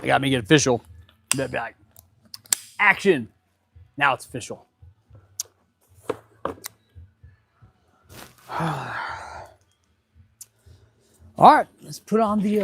gotta make it official. They'd be like, action. Now it's official. All right, let's put on the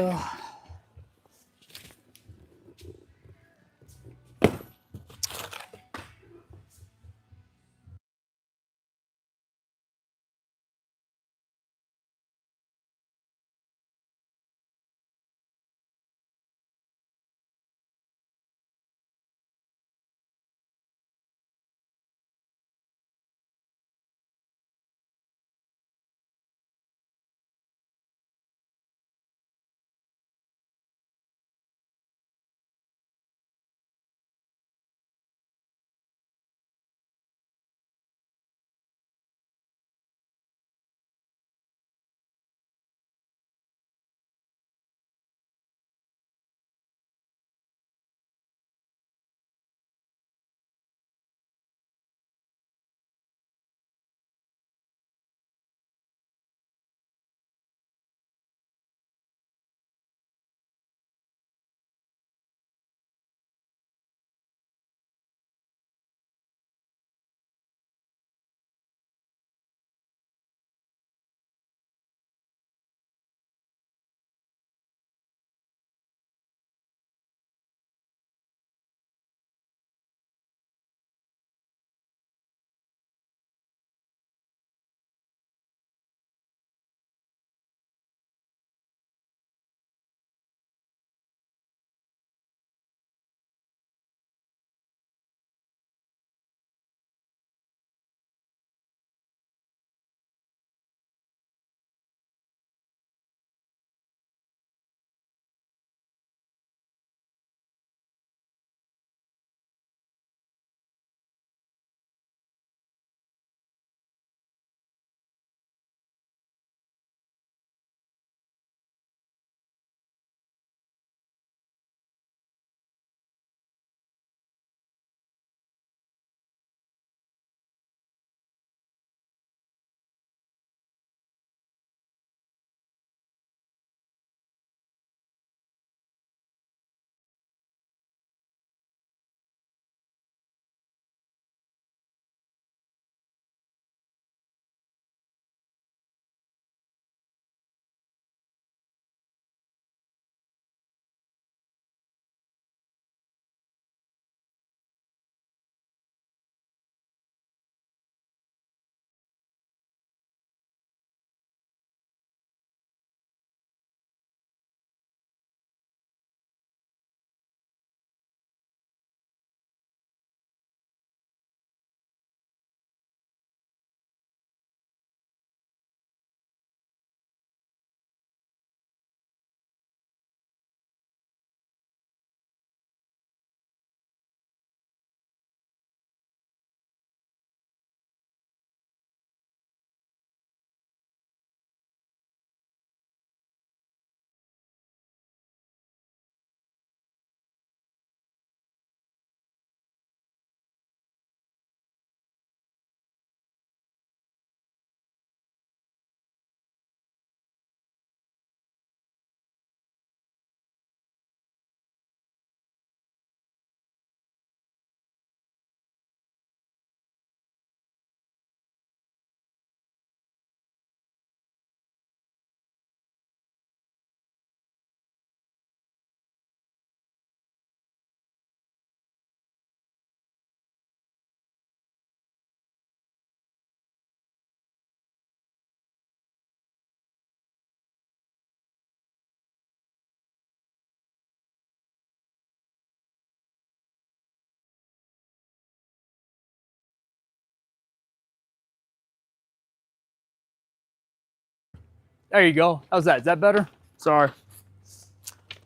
there you go. How's that? Is that better? Sorry.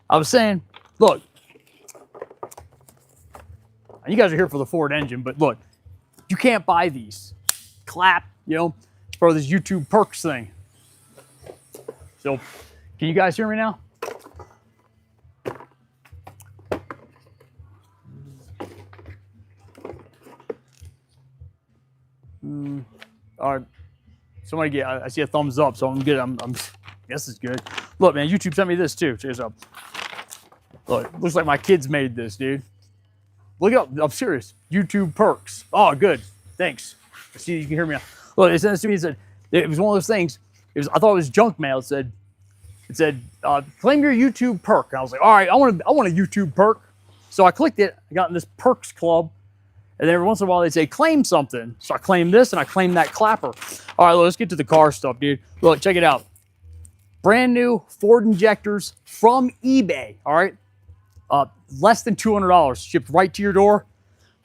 I was saying, look, you guys are here for the Ford engine, but look, you can't buy these. Clap, you know, for this YouTube perks thing. So, can you guys hear me now? All right. Somebody get, I see a thumbs up, so I'm good. I guess it's good. Look, man, YouTube sent me this too. Check this out. Look, looks like my kids made this, dude. Look up. I'm serious. YouTube perks. Oh, good. Thanks. See, you can hear me now. Look, it says to me, it said, it was one of those things. I thought it was junk mail. It said, claim your YouTube perk. And I was like, all right, I want a YouTube perk. So I clicked it. I got in this perks club. And then every once in a while they'd say, claim something. So I claimed this and I claimed that clapper. All right, let's get to the car stuff, dude. Look, check it out. Brand new Ford injectors from eBay, all right? Less than $200, shipped right to your door.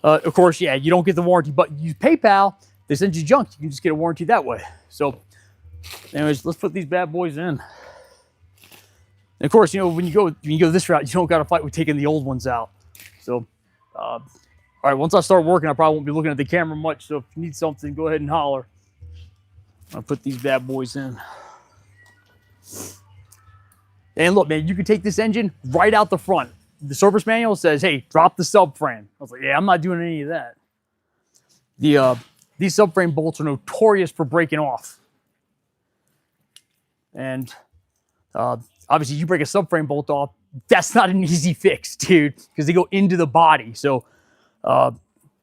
Of course, yeah, you don't get the warranty, but you use PayPal, they send you junk. You can just get a warranty that way. So anyways, let's put these bad boys in. And of course, you know, when you go this route, you don't got to fight with taking the old ones out. So, all right, once I start working, I probably won't be looking at the camera much. So if you need something, go ahead and holler. I'll put these bad boys in. And look, man, you can take this engine right out the front. The service manual says, hey, drop the subframe. I was like, yeah, I'm not doing any of that. These subframe bolts are notorious for breaking off. And obviously, you break a subframe bolt off, that's not an easy fix, dude, because they go into the body. So,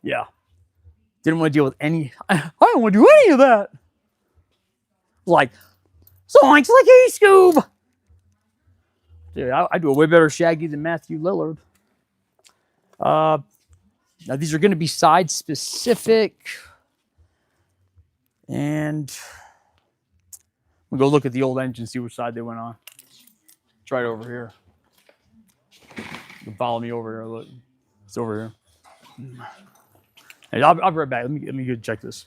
yeah, didn't want to deal with any. I don't want to do any of that. Like, Zoinks, like a Scoob. Dude, I do a way better Shaggy than Matthew Lillard. Now, these are going to be side specific. And we'll go look at the old engine, see which side they went on. Try it over here. You can follow me over here. Look, it's over here. Hey, I'll be right back. Let me go check this.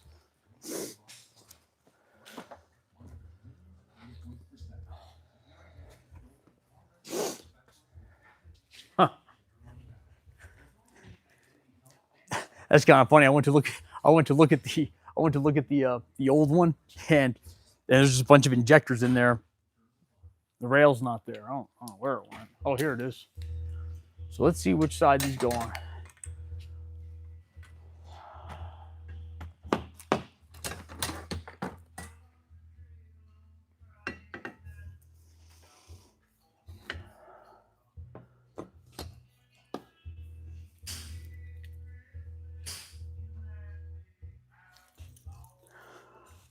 Huh. That's kind of funny. I went to look at the old one, and there's just a bunch of injectors in there. The rail's not there. I don't know where it went. Oh, here it is. So let's see which side these go on.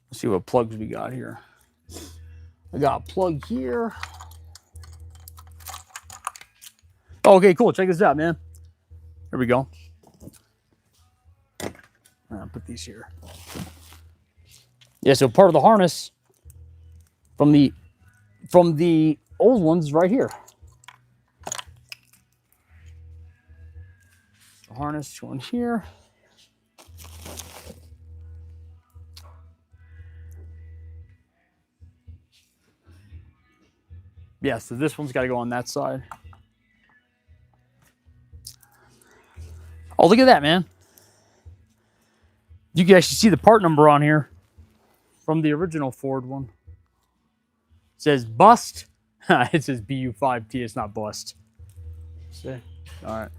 Let's see what plugs we got here. I got a plug here. Oh, okay, cool. Check this out, man. Here we go. I'll put these here. Yeah, so part of the harness from the old ones is right here. The harness going here. Yeah, so this one's got to go on that side. Oh, look at that, man. You can actually see the part number on here from the original Ford one. It says bust. It says BU5T. It's not bust. See? All right.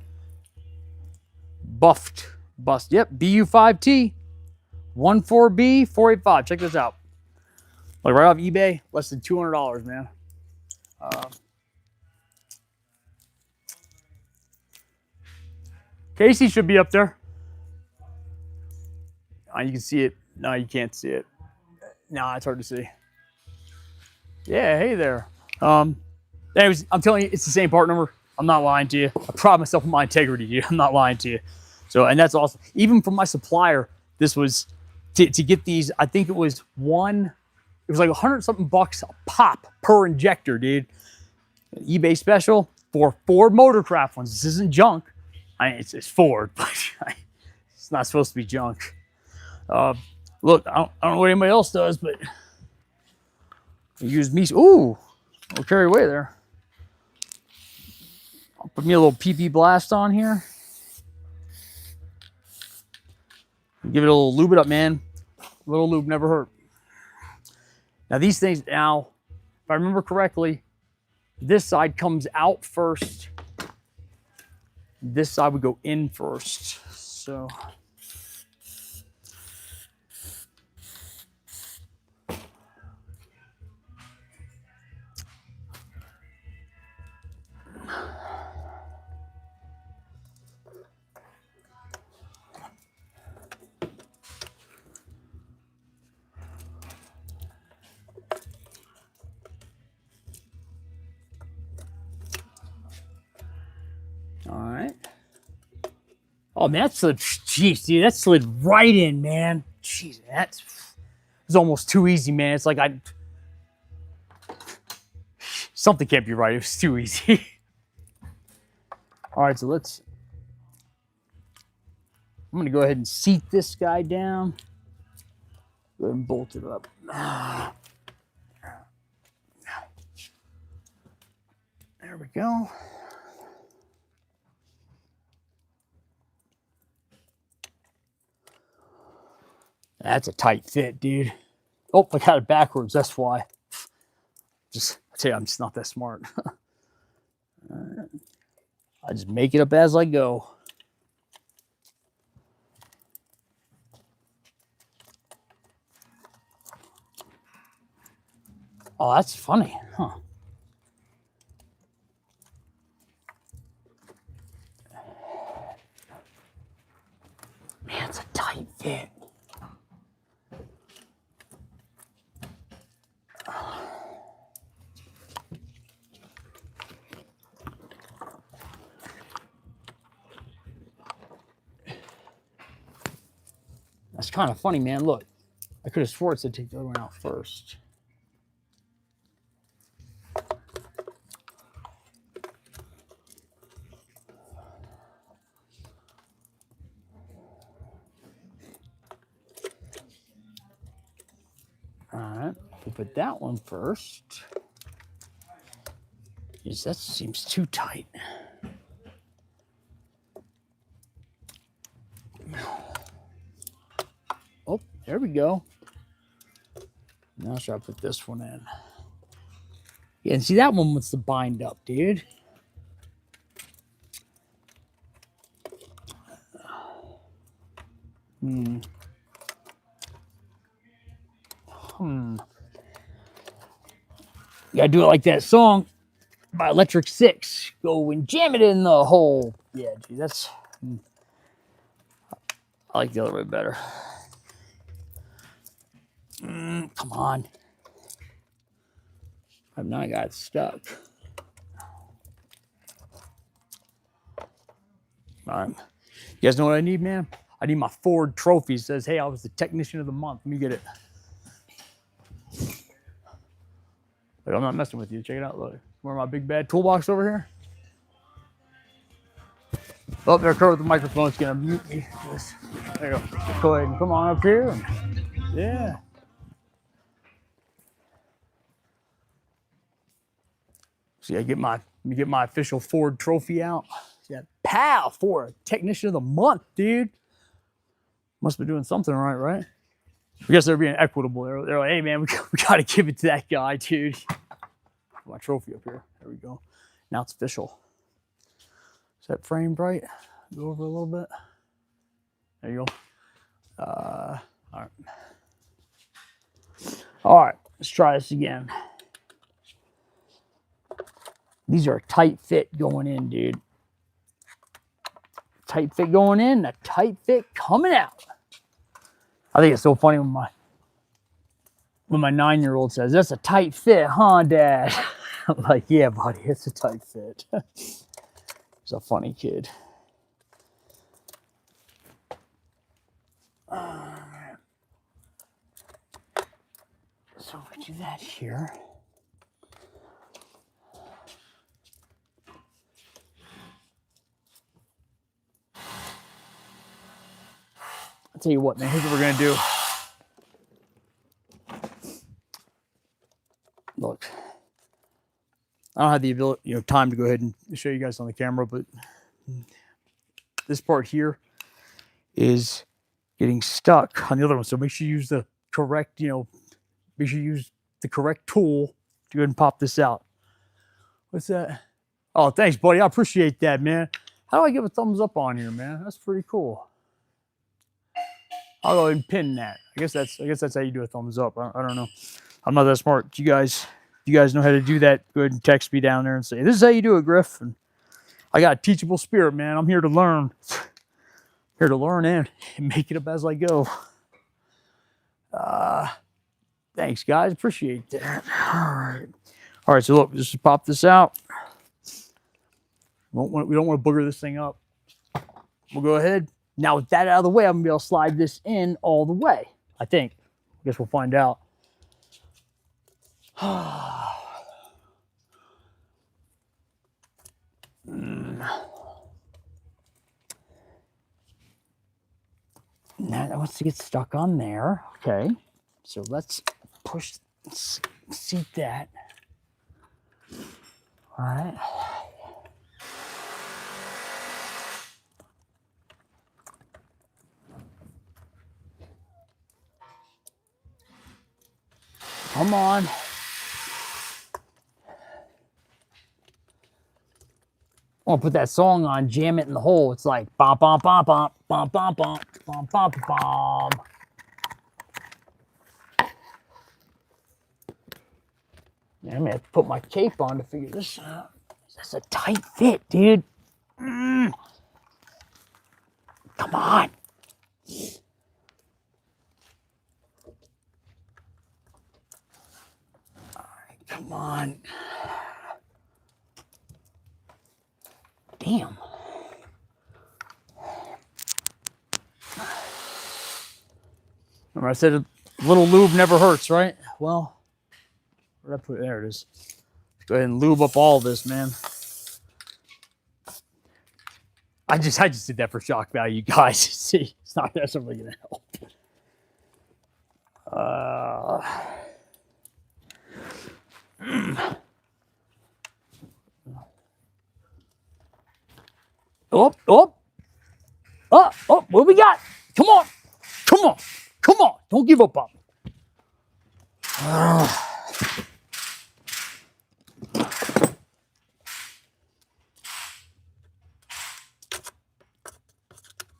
Buffed. Bust. Yep. BU5T. 14B485. Check this out. Like right off eBay, less than $200, man. Casey should be up there. You can see it. No, you can't see it. No, it's hard to see. Yeah, hey there. Anyways, I'm telling you, it's the same part number. I'm not lying to you. I pride myself on my integrity, dude. I'm not lying to you. So, and that's awesome. Even from my supplier, this was to get these. I think it was It was like $100-something a pop per injector, dude. eBay special for Ford Motorcraft ones. This isn't junk. I mean, it's Ford, but it's not supposed to be junk. Look, I don't know what anybody else does, but I use me. Ooh, I'll carry away there. I'll put me a little PP blast on here. Give it a little lube it up, man. A little lube never hurt. Now these things, if I remember correctly, this side comes out first. This side would go in first. So. All right. Oh, man, that slid, jeez, dude, that slid right in, man. Jeez, it's almost too easy, man. It's like something can't be right. It was too easy. All right, so I'm going to go ahead and seat this guy down. Go ahead and bolt it up. There we go. That's a tight fit, dude. Oh, I got it backwards. That's why. I tell you, I'm just not that smart. I just make it up as I go. Oh, that's funny, huh? Man, it's a tight fit. That's kind of funny, man. Look, I could have swore it said take the other one out first. All right, we'll put that one first. Jeez, that seems too tight. Oh, there we go. Now should I put this one in? Yeah, and see, that one wants to bind up, dude. You gotta do it like that song by Electric Six. Go and jam it in the hole. Yeah, dude, that's... I like the other way better. Come on. Now I got stuck. All right. You guys know what I need, man? I need my Ford trophy. It says, hey, I was the technician of the month. Let me get it. Look, I'm not messing with you. Check it out. Look. Where my big bad toolbox over here? Oh, there, Kurt with the microphone's going to mute me. There you go. Go ahead and come on up here. Yeah. See, let me get my official Ford trophy out. Yeah, pow, Ford technician of the month, dude. Must be doing something right? I guess they're being equitable. They're like, hey man, we got to give it to that guy, dude. My trophy up here. There we go. Now it's official. Is that framed right? Go over a little bit. There you go. All right. All right, let's try this again. These are a tight fit going in, dude. Tight fit going in, a tight fit coming out. I think it's so funny when my 9-year-old says, that's a tight fit, huh, Dad? I'm like, yeah, buddy, it's a tight fit. He's a funny kid. So we do that here. I'll tell you what, man, here's what we're gonna do. Look, I don't have the ability, time to go ahead and show you guys on the camera, but this part here is getting stuck on the other one. So make sure you use the correct, make sure you use the correct tool to go ahead and pop this out. What's that? Oh, thanks, buddy. I appreciate that, man. How do I give a thumbs up on here, man? That's pretty cool. I'll go ahead and pin that. I guess that's how you do a thumbs up. I don't know. I'm not that smart. You guys know how to do that, go ahead and text me down there and say, this is how you do it, Griff. And I got a teachable spirit, man. I'm here to learn. Here to learn and make it up as I go. Thanks, guys. Appreciate that. All right. So look, just pop this out. We don't want to booger this thing up. We'll go ahead. Now with that out of the way, I'm gonna be able to slide this in all the way, I think. I guess we'll find out. Now that wants to get stuck on there. Okay, so let's push, seat that. All right. Come on. I'll put that song on, jam it in the hole. It's like bom bom bom bom bom bom bom bom bom bom. I'm gonna have to put my cape on to figure this out. That's a tight fit, dude. Come on. All right, come on. Damn. Remember I said a little lube never hurts, right? Well, where did I put it? There it is. Let's go ahead and lube up all this, man. I just did that for shock value, guys. See, it's not necessarily gonna help. Oh, what we got? Come on, come on, come on. Don't give up on me.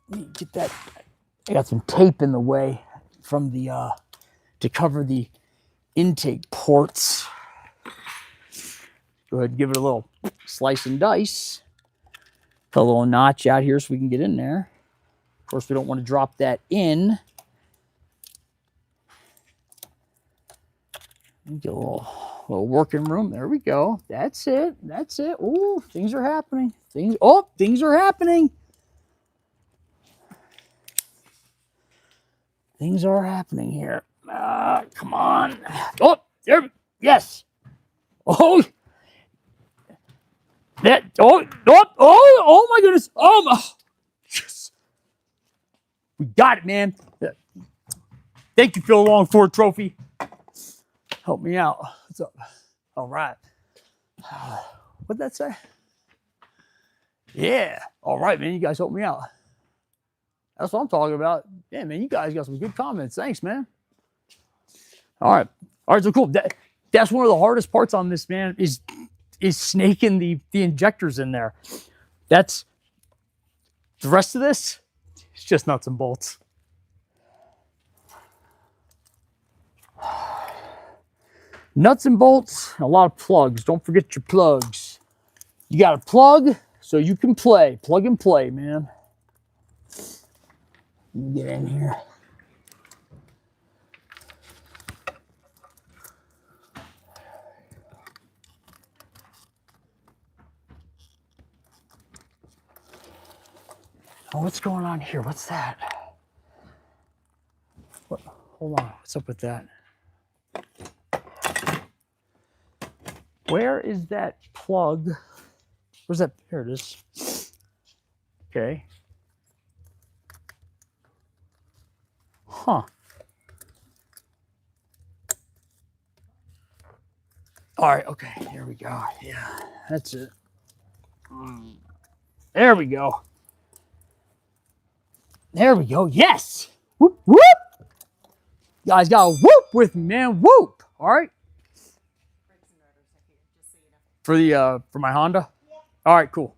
Let me get that. I got some tape in the way from the, to cover the intake ports. Go ahead and give it a little slice and dice. Put a little notch out here so we can get in there. Of course, we don't want to drop that in. Get a little working room. There we go. That's it. That's it. Ooh, things are happening. Things are happening. Things are happening here. Come on. Oh, there. Yes. Oh. Oh my goodness. Oh my. Yes. We got it, man. Thank you, Phil Long Ford Trophy. Help me out. What's up? All right. What'd that say? Yeah. All right, man. You guys help me out. That's what I'm talking about. Yeah, man. You guys got some good comments. Thanks, man. All right. All right. So cool. That's one of the hardest parts on this, man, is snaking the injectors in there. That's the rest of this. It's just nuts and bolts. Nuts and bolts, a lot of plugs. Don't forget your plugs. You got to plug so you can play. Plug and play, man. Let me get in here. Oh, what's going on here? What's that? What? Hold on. What's up with that? Where is that plug? Where's that? Here it is. Okay. Huh. All right. Okay. Here we go. Yeah, that's it. There we go. There we go. Yes. Whoop, whoop. You guys got a whoop with me, man. Whoop. All right. For the for my Honda? Yeah. All right, cool.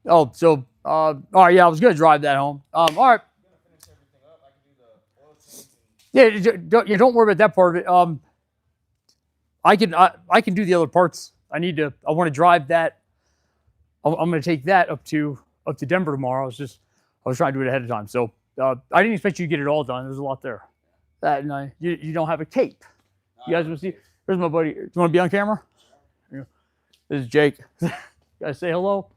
Oh, so all right, yeah, I was gonna drive that home. All right. Yeah, don't worry about that part of it. I can do the other parts. I want to drive that. I'm gonna take that up to Denver tomorrow. I was trying to do it ahead of time. So I didn't expect you to get it all done. There's a lot there. No, you don't have a cape. You guys want to see? Here's my buddy. Do you want to be on camera? Here. This is Jake. You guys say hello.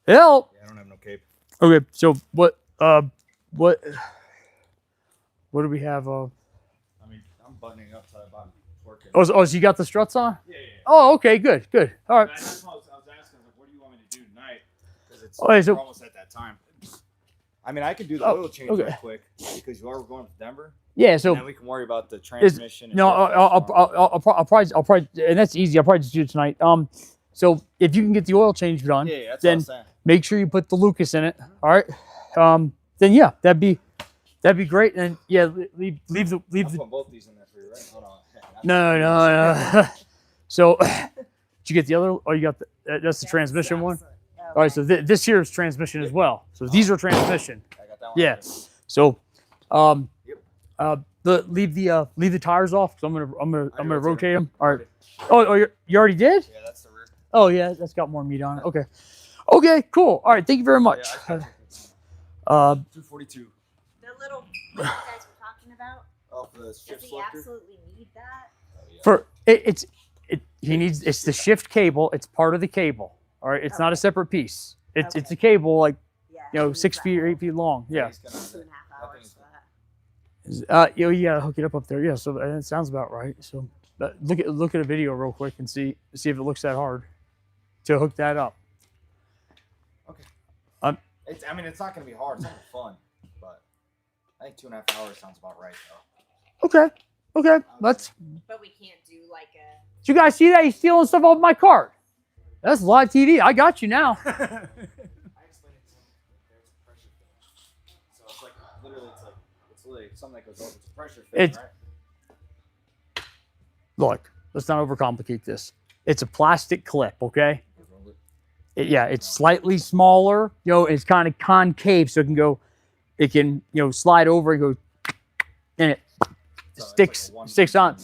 Help. Yeah, I don't have no cape. Okay, so what do we have? I mean, I'm buttoning up so I'm working. Oh, so you got the struts on? Yeah. Oh, okay, good. All right. That's what I was asking, like, what do you want me to do tonight? Because it's Okay, so we're almost at that time. I mean, I could do the oil change real quick because you are going to Denver. Yeah, so and then we can worry about the transmission. No, I'll probably, and that's easy. I'll probably just do it tonight. So if you can get the oil change done, that's then what I'm saying. make sure you put the Lucas in it. All right. Then yeah, that'd be great. And yeah, leave the. Put both these in there for you, right? Hold on. No. So, did you get the other? Oh, you got that's the transmission one. All right, so this here is transmission as well. So these are transmission. I got that one. Yeah. So, leave the tires off. So I'm gonna rotate them. All right. Oh, you already did? Yeah, that's the rear. Oh yeah, that's got more meat on it. Okay, cool. All right, thank you very much. Yeah, 242. The little you guys were talking about. Oh, for the shift Does he selector? absolutely need that? Oh, yeah. It's the shift cable. It's part of the cable. All right, it's not a separate piece. It's a cable like Yeah. 6 feet or 8 feet long. Yeah. He's gonna- 2.5 hours for that. You gotta hook it up there. Yeah. So it sounds about right. So look at a video real quick and see if it looks that hard to hook that up. Okay. I mean, it's not gonna be hard. It's gonna be fun, but I think 2.5 hours sounds about right, though. Okay. Let's. But we can't do like a. Did you guys see that? He's stealing stuff off my cart. That's live TV. I got you now. I explained it to him. There's a pressure fit. So it's like literally something that goes over. It's a pressure fit, right? Look, let's not overcomplicate this. It's a plastic clip, okay? It's slightly smaller. It's kind of concave, so it can slide over and go, and it sticks on.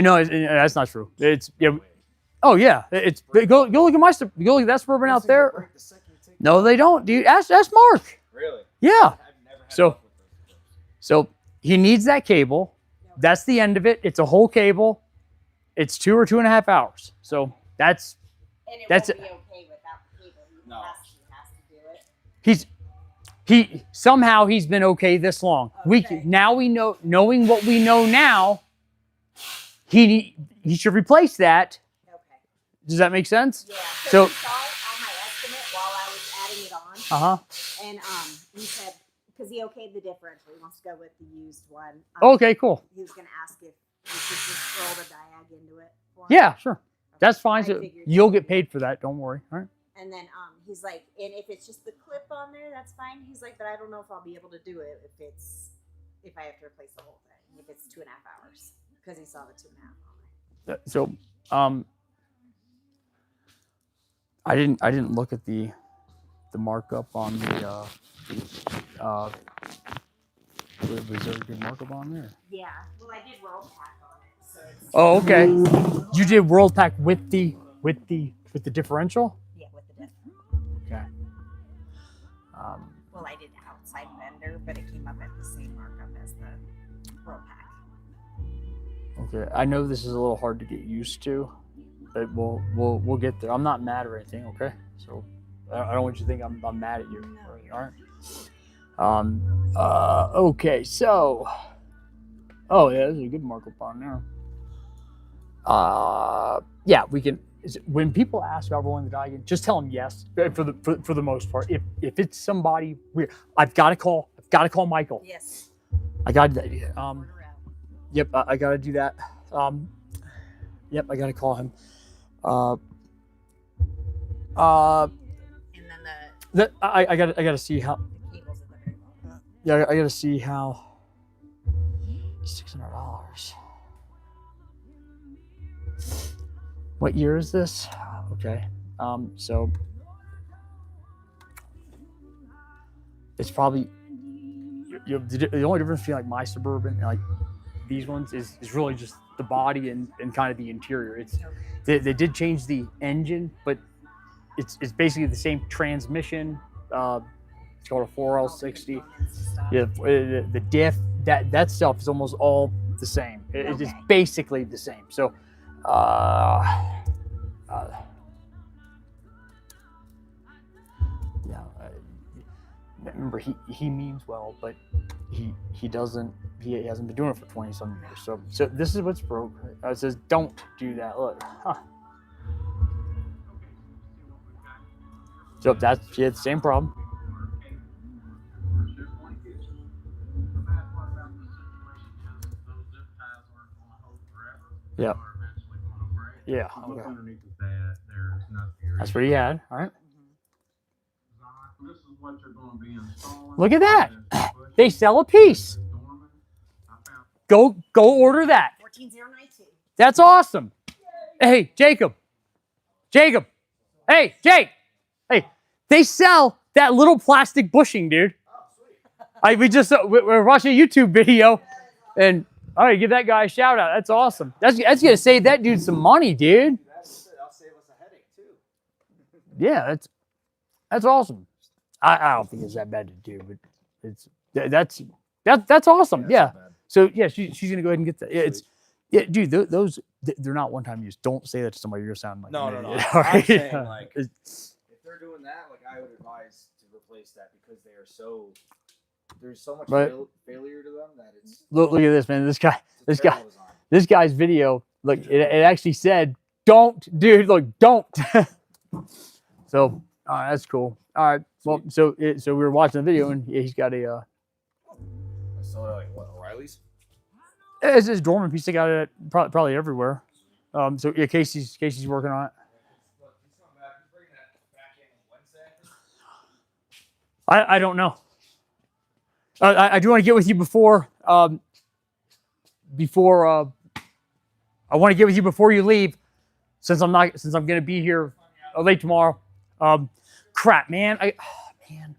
No, that's not true. It's oh yeah, it's go look at my go look at that Suburban out there. No, they don't, dude. Ask Mark. Really? Yeah. I've never had luck with those. So he needs that cable. That's the end of it. It's a whole cable. It's 2 or 2.5 hours. So that's And it That's won't be okay without the cable. He No. has to do it. he somehow he's been okay this long. Okay. Now we know, knowing what we know now, he should replace that. Okay. Does that make sense? Yeah. So- He saw it on my estimate while I was adding it on. And he said, because he okayed the differential, he wants to go with the used one. Okay, cool. He was going to ask if we could just throw the diag into it for him. Yeah, sure. That's fine. I So figured you'll that. get paid for that. Don't worry. All right. And then he's like, and if it's just the clip on there, that's fine. He's like, but I don't know if I'll be able to do it if I have to replace the whole thing, if it's 2.5 hours, because he saw the 2.5 on it. So I didn't look at the markup on the was there a good markup on there? Yeah. Well, I did World Pack on it, so it's Oh, okay. You did World Pack with the differential? yeah, with the diff. Okay. Well, I did outside vendor, but it came up at the same markup as the World Pack. Okay. I know this is a little hard to get used to, but we'll get there. I'm not mad or anything, okay? So I don't want you to think I'm mad at you. No. All right. Okay, so oh yeah, there's a good markup on there. Yeah, we can. When people ask about rolling the die again, just tell them yes for the most part. If it's somebody weird, I've got to call Michael. Yes. I got that. Around. Yep, I got to do that. Yep, I got to call him. And then I got to see how. the cables at the very bottom. Yeah, I got to see how. $600. What year is this? Okay. So it's probably the only difference between like my Suburban and like these ones is really just the body and kind of the interior. It's they did change the engine, but it's basically the same transmission. It's called a 4L60. Yeah, the diff that stuff is almost all the same. It's Okay. basically the same. So, yeah. Remember, he means well, but he doesn't. He hasn't been doing it for 20-some years. So this is what's broke. It says don't do that. Look. Huh. So that's the same problem. Yeah. Yeah. Okay. That's what he had. All right. Look at that. They sell a piece. Go order that. 14092. That's awesome. Hey, Jacob. Hey, Jake. Hey, they sell that little plastic bushing, dude. We're watching a YouTube video, and all right, give that guy a shout out. That's awesome. That's gonna save that dude some money, dude. That'll save us a headache too. Yeah, that's awesome. I don't think it's that bad to do, but that's awesome. Yeah. So yeah, she's gonna go ahead and get that. Yeah, dude. Those they're not one-time use. Don't say that to somebody. You're sounding like No. an I'm idiot. All right? saying like if they're doing that, like I would advise to replace that because they are so. There's so much Right. failure to them that it's. Look at this, man. It's a terrible design. This guy's video. Look, it actually said, "Don't, dude. Look, don't." So, all right, that's cool. All right. Well, so we were watching the video, and he's got a. So like what, O'Reilly's? It's this dormant piece. They got it probably everywhere. So yeah, Casey's working on it. I don't know. I do want to get with you before I want to get with you before you leave, since I'm gonna be here late tomorrow. Crap, man. Man.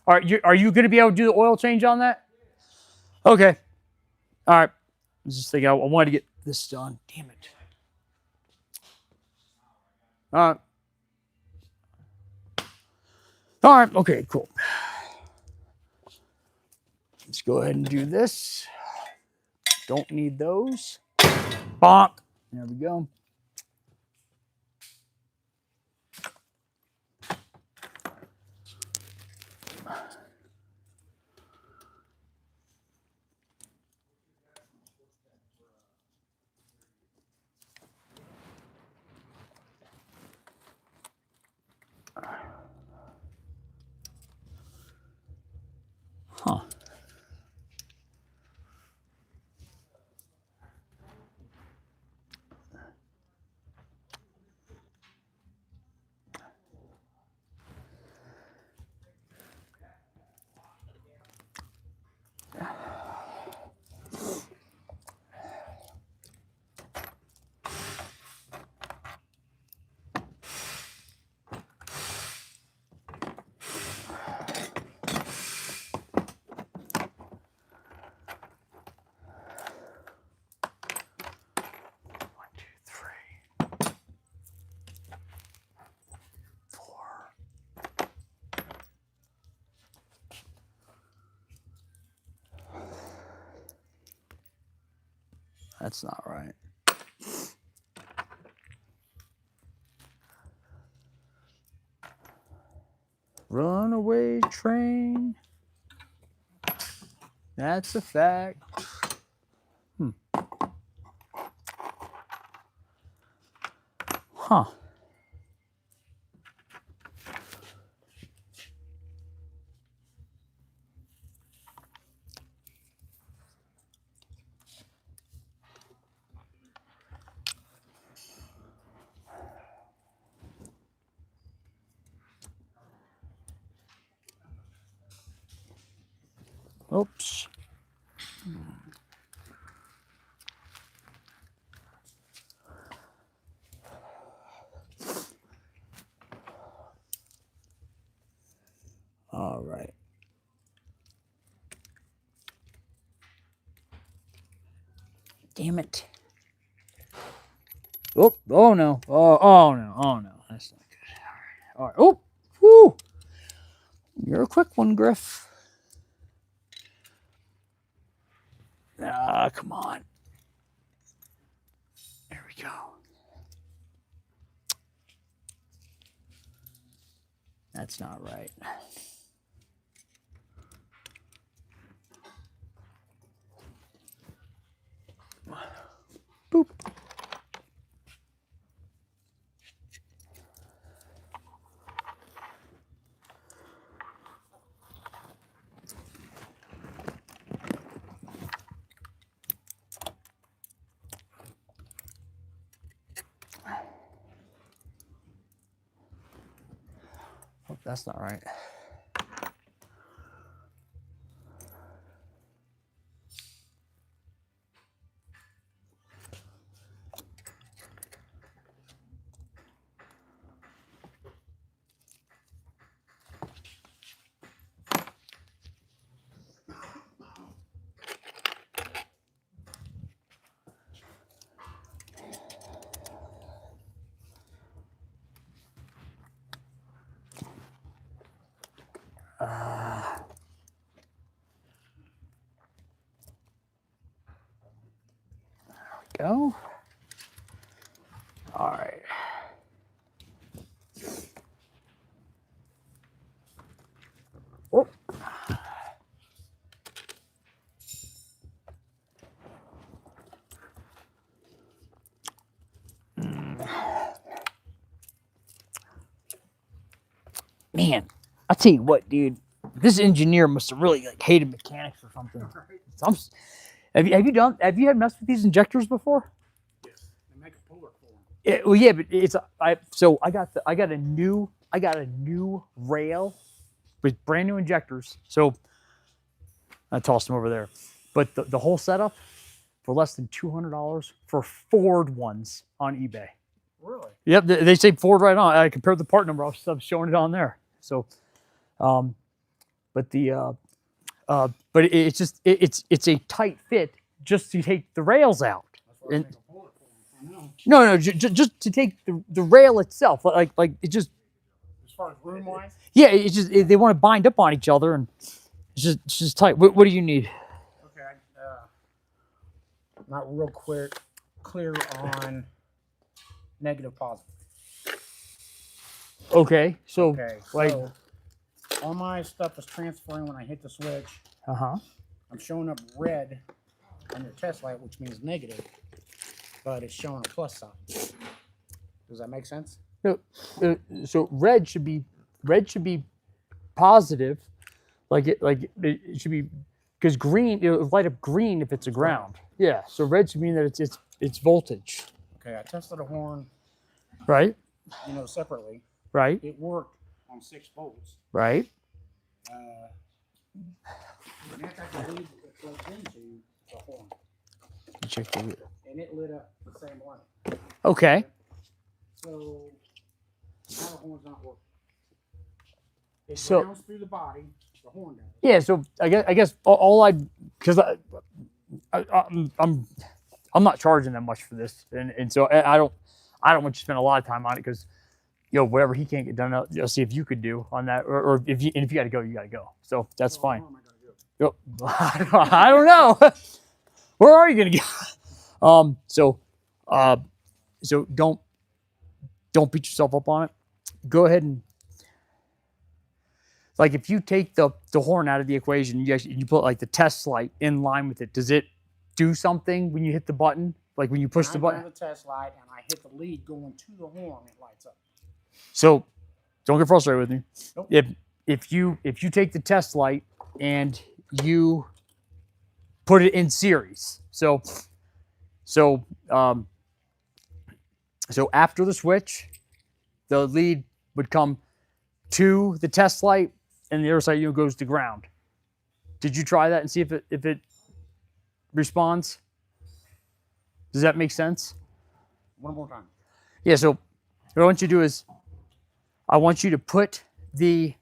All right, are you gonna be able to do the oil change on that? Okay. All right. I was just thinking I wanted to get this done. Damn it. All right. All right. Okay. Cool. Let's go ahead and do this. Don't need those. Bonk. There we go. Huh. That's not right. Runaway train. That's a fact. Huh. Oops. All right. Damn it. Oh no. Oh no. That's not good. All right. Oh, whoo. You're a quick one, Griff. Come on. There we go. That's not right. Boop. Oh, that's not right. Go. All right. Oh. Man, I'll tell you what, dude. This engineer must have really like hated mechanics or something. Have you had messed with these injectors before? Yes, they make a puller for them. Yeah, well, yeah, but I got a new rail with brand new injectors. So I tossed them over there, but the whole setup for less than $200 for Ford ones on eBay. Really? Yep, they say Ford right on. I compared the part number. I was showing it on there. So, but it's a tight fit just to take the rails out. That's why they And make a puller for them. I know. no, just to take the rail itself. Like it just, As far as room wise, yeah, it's just they want to bind up on each other, and it's just tight. What do you need? okay. Not real clear on negative positive. Okay, so Okay, like, so all my stuff is transferring when I hit the switch. uh-huh. I'm showing up red on your test light, which means negative, but it's showing a plus sign. Does that make sense? No, so red should be positive, like it should be, because green, it'll light up green if it's a ground. Yeah, so red should mean that it's voltage, Okay, I tested a horn, right? separately. Right, It worked on 6 volts. right. And that's actually it plugged into the horn, Check the, and it lit up the same light. okay, So now the horn's not working. It So- grounds through the body. The horn does. yeah. So I guess because I'm not charging them much for this, and so I don't want you to spend a lot of time on it, because whatever he can't get done, I'll see if you could do on that, or if you got to go, you got to go. So that's fine. Where am I gonna go? I don't know. Where are you gonna go? So don't beat yourself up on it. Go ahead and, like, if you take the horn out of the equation, you put like the test light in line with it. Does it do something when you hit the button? Like when you push the When I button? grab the test light and I hit the lead going to the horn, it lights up. So don't get frustrated with me. Nope. If you take the test light and you put it in series, so after the switch, the lead would come to the test light, and the other side goes to ground. Did you try that and see if it responds? Does that make sense? One more time. Yeah, so what I want you to do is I want you to put the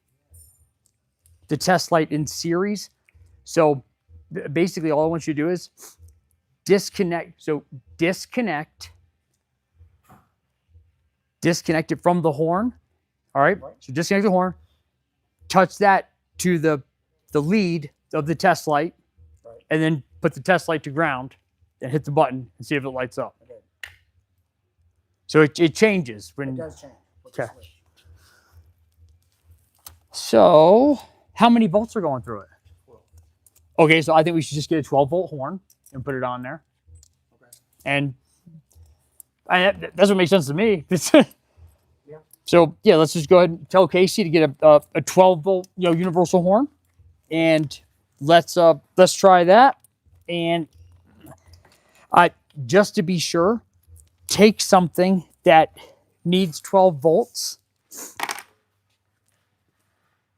test light in series. So basically all I want you to do is disconnect. So disconnect it from the horn. All right. So disconnect the horn, touch that to the lead of the test light, Right. and then put the test light to ground. and hit the button and see if it lights up. I did. So it changes It when. does change. with the Okay. switch. So how many volts are going through it? Okay, so I think we should just get a 12-volt horn and put it on there. Okay. And that's what makes sense to me. Yeah. So yeah, let's just go ahead and tell Casey to get a 12-volt universal horn, and let's try that. And just to be sure, take something that needs 12 volts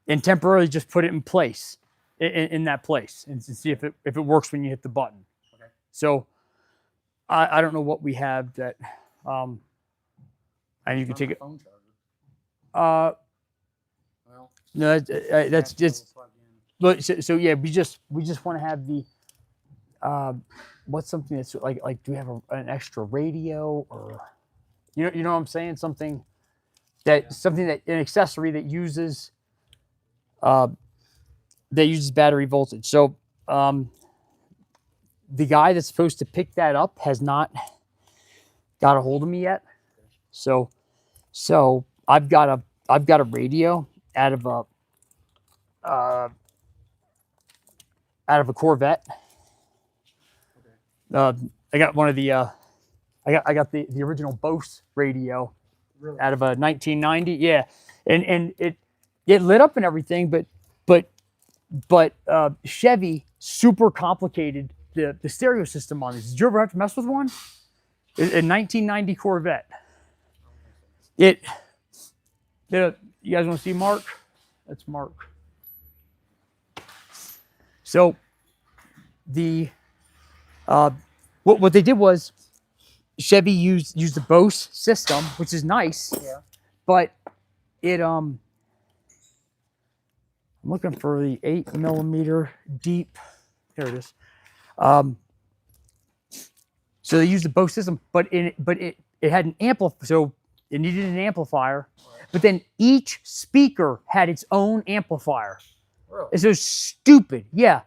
and temporarily just put it in place, in that place, and see if it works when you hit the button. Okay. So I don't know what we have that, and you can Run take my it. phone charger. Well, No, that's that's just. still plugged in. But so yeah, we just want to have the what's something that's like do we have an extra radio, or you know what I'm saying, something that an accessory that uses battery voltage. So the guy that's supposed to pick that up has not got a hold of me yet. So I've got a radio out of a Corvette. I got one of the I got the original Bose radio Really? out of a 1990. Yeah, and it lit up and everything, but Chevy super complicated the stereo system on this. Did you ever have to mess with one? A 1990 Corvette. You guys want to see Mark? That's Mark. So the what they did was Chevy used the Bose system, which is nice. Yeah. But it I'm looking for the 8mm deep. There it is. So they used the Bose system, but it had an amplifier, so it needed an amplifier. But then each speaker had its own amplifier. Really? It's so stupid. Yeah.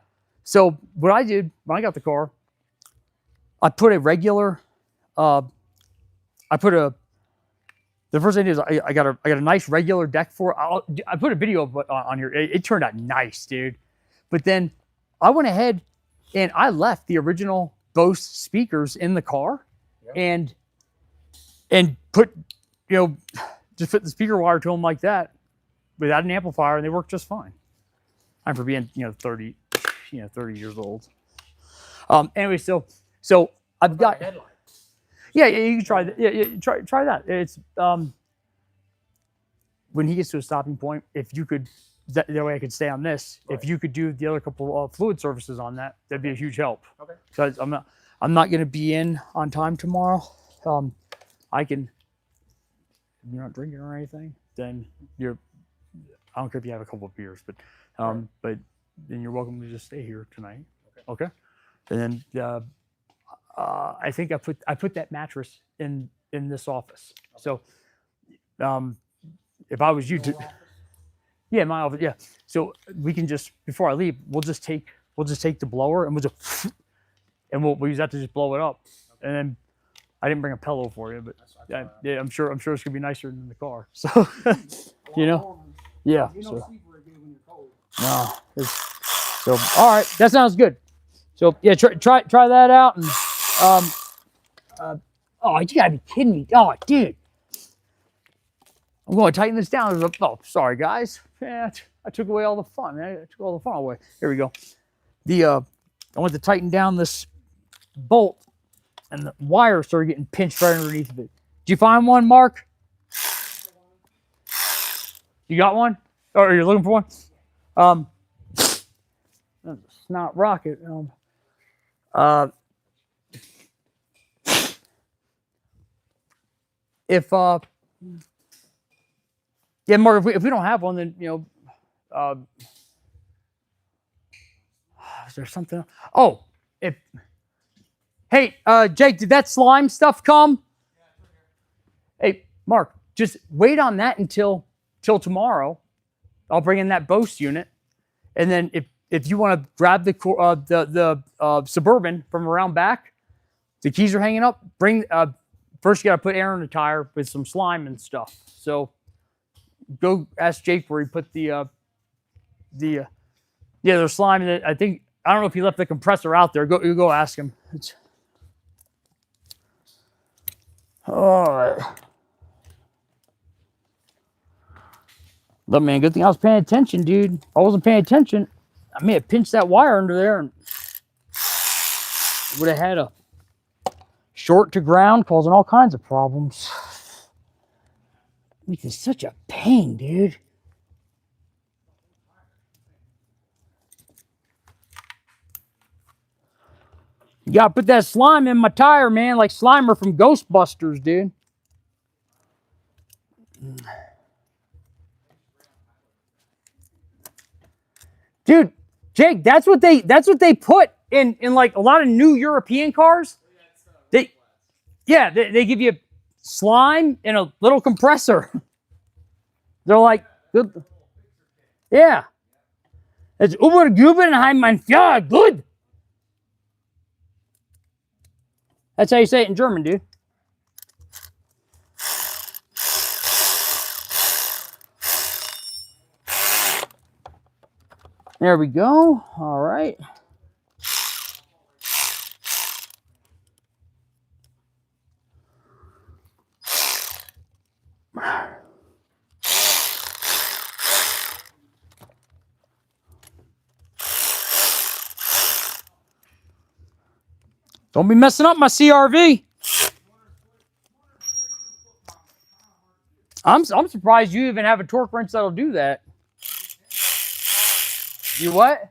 So what I did when I got the car, I put a regular. The first thing is I got a nice regular deck for it. I put a video on here. It turned out nice, dude. But then I went ahead and I left the original Bose speakers in the car, Yeah. and put just put the speaker wire to them like that without an amplifier, and they work just fine. I'm for being 30 years old. Anyway, so I've What about got. a headlight? Yeah, you can try that. Yeah, try that. It's when he gets to a stopping point, if you could, that way I could stay on this. Right. If you could do the other couple of fluid services on that, that'd be a huge help. Okay. Because I'm not going to be in on time tomorrow. I can. If you're not drinking or anything, then I don't care if you have a couple of beers, but but then you're welcome to just stay here tonight. Okay. And then. I think I put that mattress in this office. So, if I was you, yeah, my office, yeah. So we can just, before I leave, we'll just take the blower and we'll use that to just blow it up. And then I didn't bring a pillow for you, but yeah, I'm sure it's gonna be nicer than the car. So, yeah. You don't So, sleep very good when you're cold. no, so all right, that sounds good. So yeah, try that out. And oh, you gotta be kidding me. Oh, dude. I'm going to tighten this down. Oh, sorry, guys. Yeah, I took away all the fun. Man. I took all the fun away. Here we go. I went to tighten down this bolt, and the wire started getting pinched right underneath of it. Did you find one, Mark? You got one? Or you're looking for one? That's a snot rocket. Yeah, Mark, if we don't have one, then is there something? Oh, hey, Jake, did that slime stuff come? Hey, Mark, just wait on that until tomorrow. I'll bring in that Bose unit, and then if you want to grab the Suburban from around back, The keys are hanging up. First you got to put air in the tire with some slime and stuff. So go ask Jake where he put there's slime in it. I don't know if he left the compressor out there. Go ask him. All right. Look, man, good thing I was paying attention, dude. If I wasn't paying attention, I may have pinched that wire under there and would have had a short to ground, causing all kinds of problems. This is such a pain, dude. You gotta put that slime in my tire, man, like Slimer from Ghostbusters, dude. Dude, Jake, that's what they put in like a lot of new European cars. They give you slime and a little compressor. They're like, good. Yeah. It's Ubergubenheim mein Fjord, good. That's how you say it in German, dude. There we go. All right. Don't be messing up my CRV. I'm surprised you even have a torque wrench that'll do that. You what?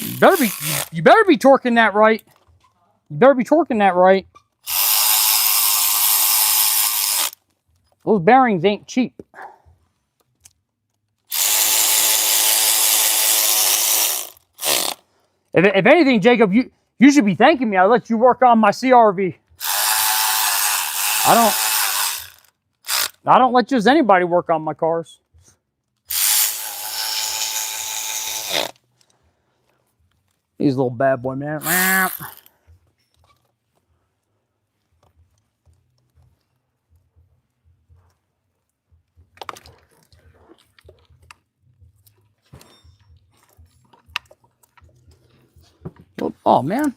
You better be torquing that right. You better be torquing that right. Those bearings ain't cheap. If anything, Jacob, you should be thanking me. I let you work on my CRV. I don't let just anybody work on my cars. He's a little bad boy, man. Oh, man.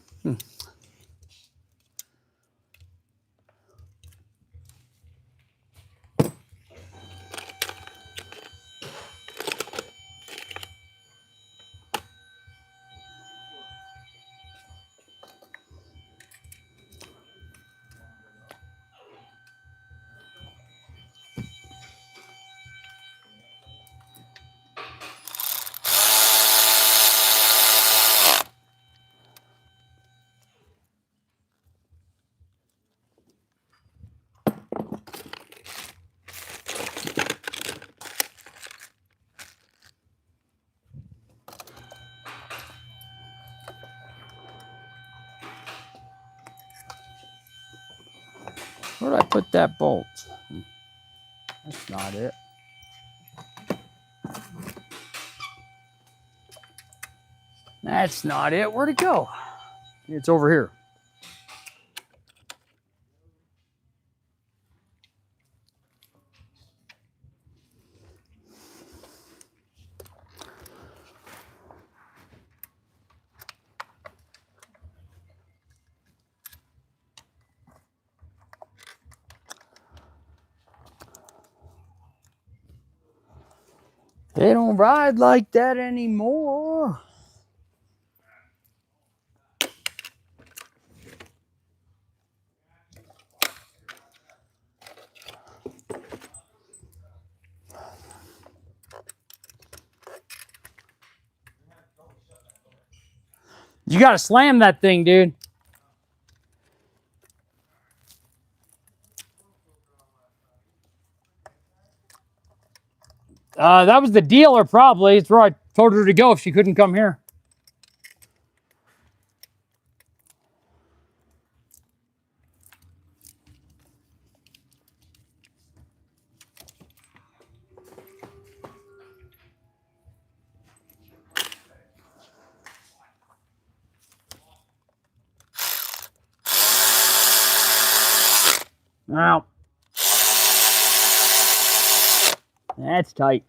Where did I put that bolt? That's not it. That's not it. Where'd it go? It's over here. They don't ride like that anymore. You got to slam that thing, dude. That was the dealer, probably. It's where I told her to go if she couldn't come here. Now, that's tight.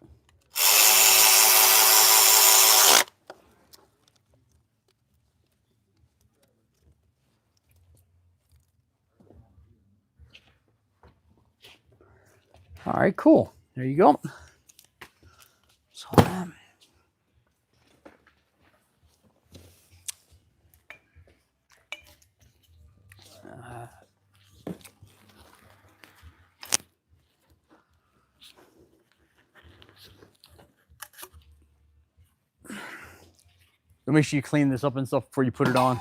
All right, cool. There you go. So, make sure you clean this up and stuff before you put it on.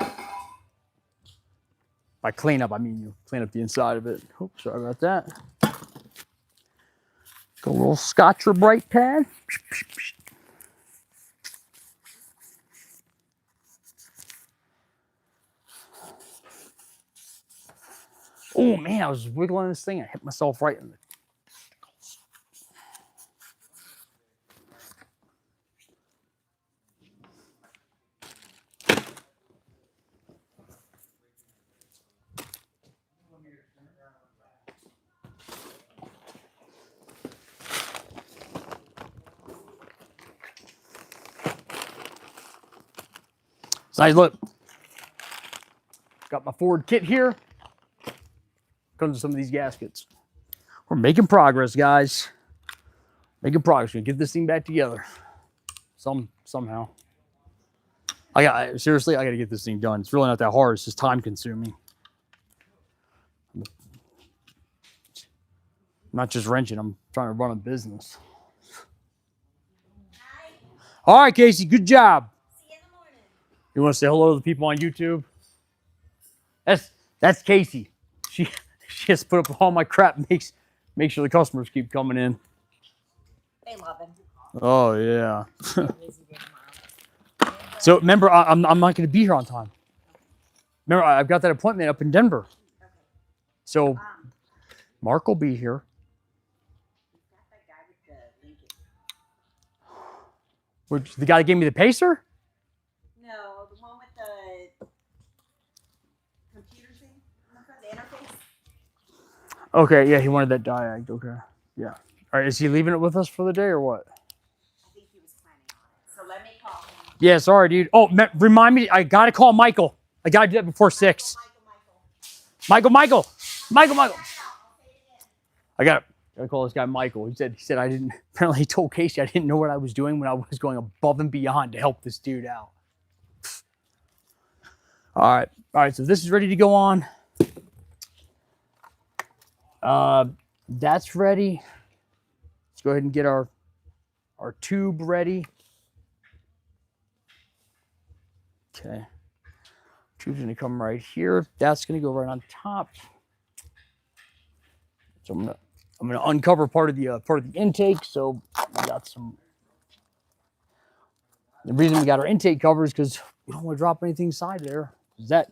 By clean up, I mean you clean up the inside of it. Oops, sorry about that. Got a little Scotch or Brite pad. Oh man, I was wiggling this thing. I hit myself right in the. Nice look. Got my Ford kit here. Comes with some of these gaskets. We're making progress, guys. Making progress. We're gonna get this thing back together. Somehow. Seriously, I gotta get this thing done. It's really not that hard. It's just time consuming. I'm not just wrenching. I'm trying to run a business. Hi. All right, Casey. Good job. See you in the morning. You want to say hello to the people on YouTube? That's Casey. She has put up all my crap. Make sure the customers keep coming in. They love him. Oh yeah. They're busy day tomorrow. So remember, I'm not going to be here on time. Remember, I've got that appointment up in Denver. Okay. So Mark will be here. We've got that guy with the Lincoln. The guy that gave me the pacer? No, the one with the computer thing, the interface. Okay, yeah, he wanted that diag. Okay, yeah. All right, is he leaving it with us for the day or what? I think he was planning on it. So let me call him. Yeah, sorry, dude. Oh, remind me, I got to call Michael. I got to do that before 6. Michael. I got to call this guy Michael. He said I didn't, apparently he told Casey I didn't know what I was doing when I was going above and beyond to help this dude out. All right, so this is ready to go on. That's ready. Let's go ahead and get our tube ready. Okay. Tube's gonna come right here. That's gonna go right on top. So I'm gonna uncover part of the intake. So we got some. The reason we got our intake covered is because we don't want to drop anything inside there. That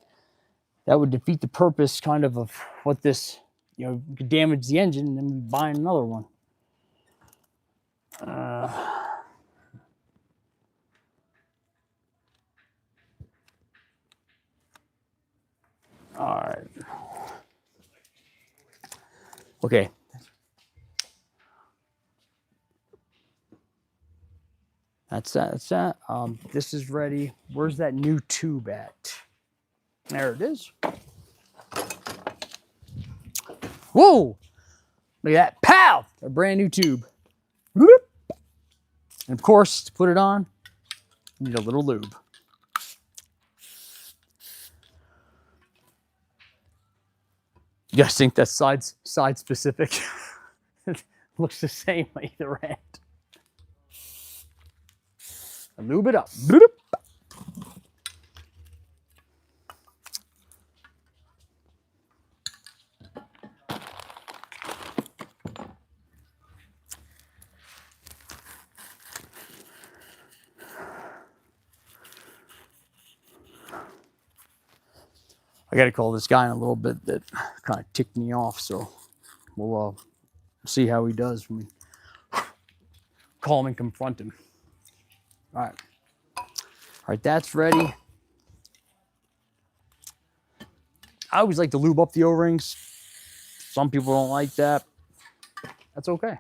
would defeat the purpose kind of what this, could damage the engine and then we buy another one. All right. Okay. That's that. This is ready. Where's that new tube at? There it is. Whoa! Look at that. Pow! A brand new tube. Whoop. And of course, to put it on, you need a little lube. You guys think that's side specific? It looks the same on either end. And lube it up. Bloop. I got to call this guy in a little bit that kind of ticked me off, so we'll see how he does when we call him and confront him. All right, that's ready. I always like to lube up the O-rings. Some people don't like that. That's okay.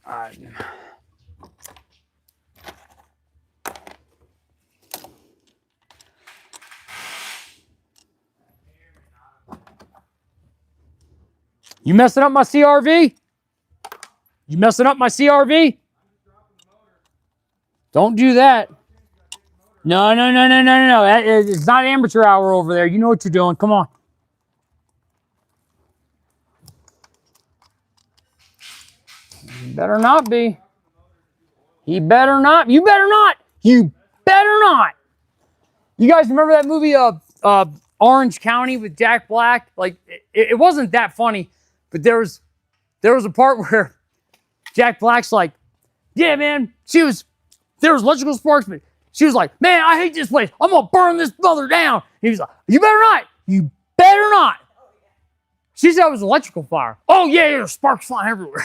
All right. You messing up my CRV? You messing up my CRV? Don't do that. No. It's not amateur hour over there. You know what you're doing. Come on. You better not be. He better not. You better not. You better not. You guys remember that movie, Orange County with Jack Black? Like, it wasn't that funny, but there was a part where Jack Black's like, yeah, man, there was electrical sparks, but she was like, man, I hate this place. I'm going to burn this mother down. He was like, you better not. You better not. She said it was electrical fire. Oh, yeah, there's sparks flying everywhere.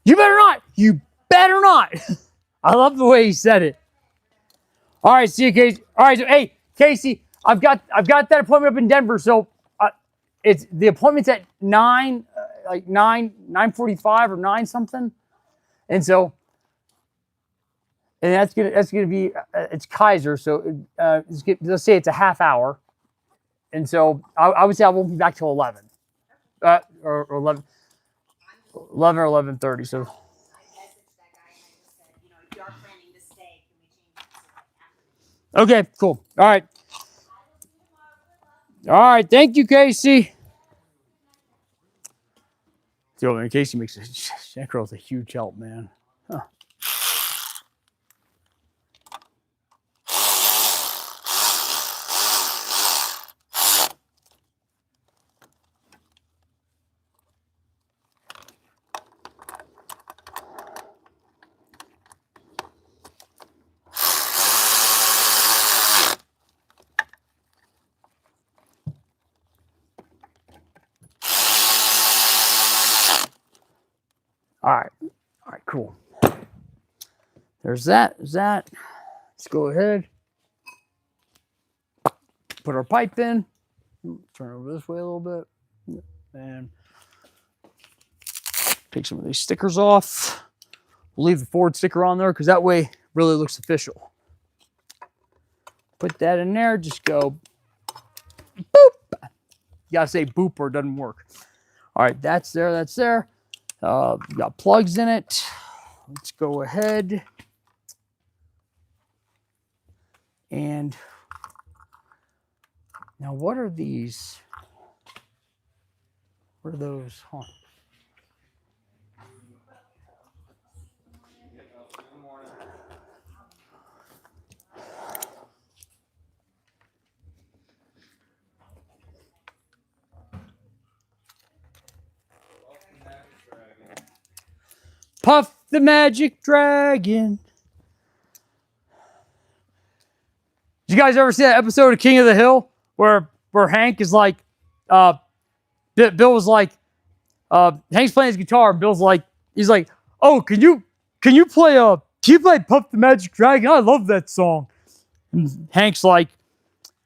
You better not. You better not. I love the way he said it. All right, see you, Casey. All right, so, hey, Casey, I've got that appointment up in Denver. So it's the appointment's at 9:45 or 9 something, and so that's gonna be it's Kaiser. So let's say it's a half hour, and so I would say I won't be back till 11, or 11 or 11:30. So. I messaged that guy and I just said, you know, if you are planning to stay, can we change it to like after? Okay, cool. All right. All right, thank you, Casey. Yo, man, Casey makes that girl's a huge help, man. Huh. All right, cool. There's that. Let's go ahead. Put our pipe in. Turn over this way a little bit. And take some of these stickers off. We'll leave the Ford sticker on there because that way it really looks official. Put that in there. Just go boop. You gotta say boop or it doesn't work. All right, that's there. We got plugs in it. Let's go ahead and now what are these? What are those? Huh. Puff the Magic Dragon. Did you guys ever see that episode of King of the Hill where Hank is like, Bill was like, Hank's playing his guitar, and Bill's like, he's like, oh, can you play Puff the Magic Dragon? I love that song. And Hank's like,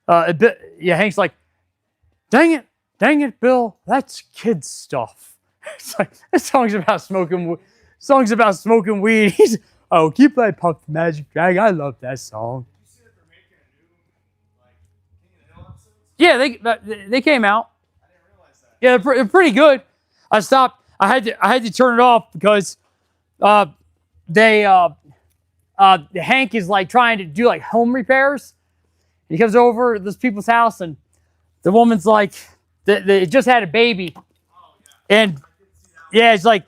Hank's like, dang it, Bill, that's kid stuff. It's like, this song's about smoking weed. He's, oh, can you play Puff the Magic Dragon? I love that song. Yeah, they came out. I didn't realize that. Yeah, they're pretty good. I stopped. I had to turn it off because Hank is like trying to do like home repairs. He comes over to this people's house and the woman's like, they just had a baby, and yeah, it's like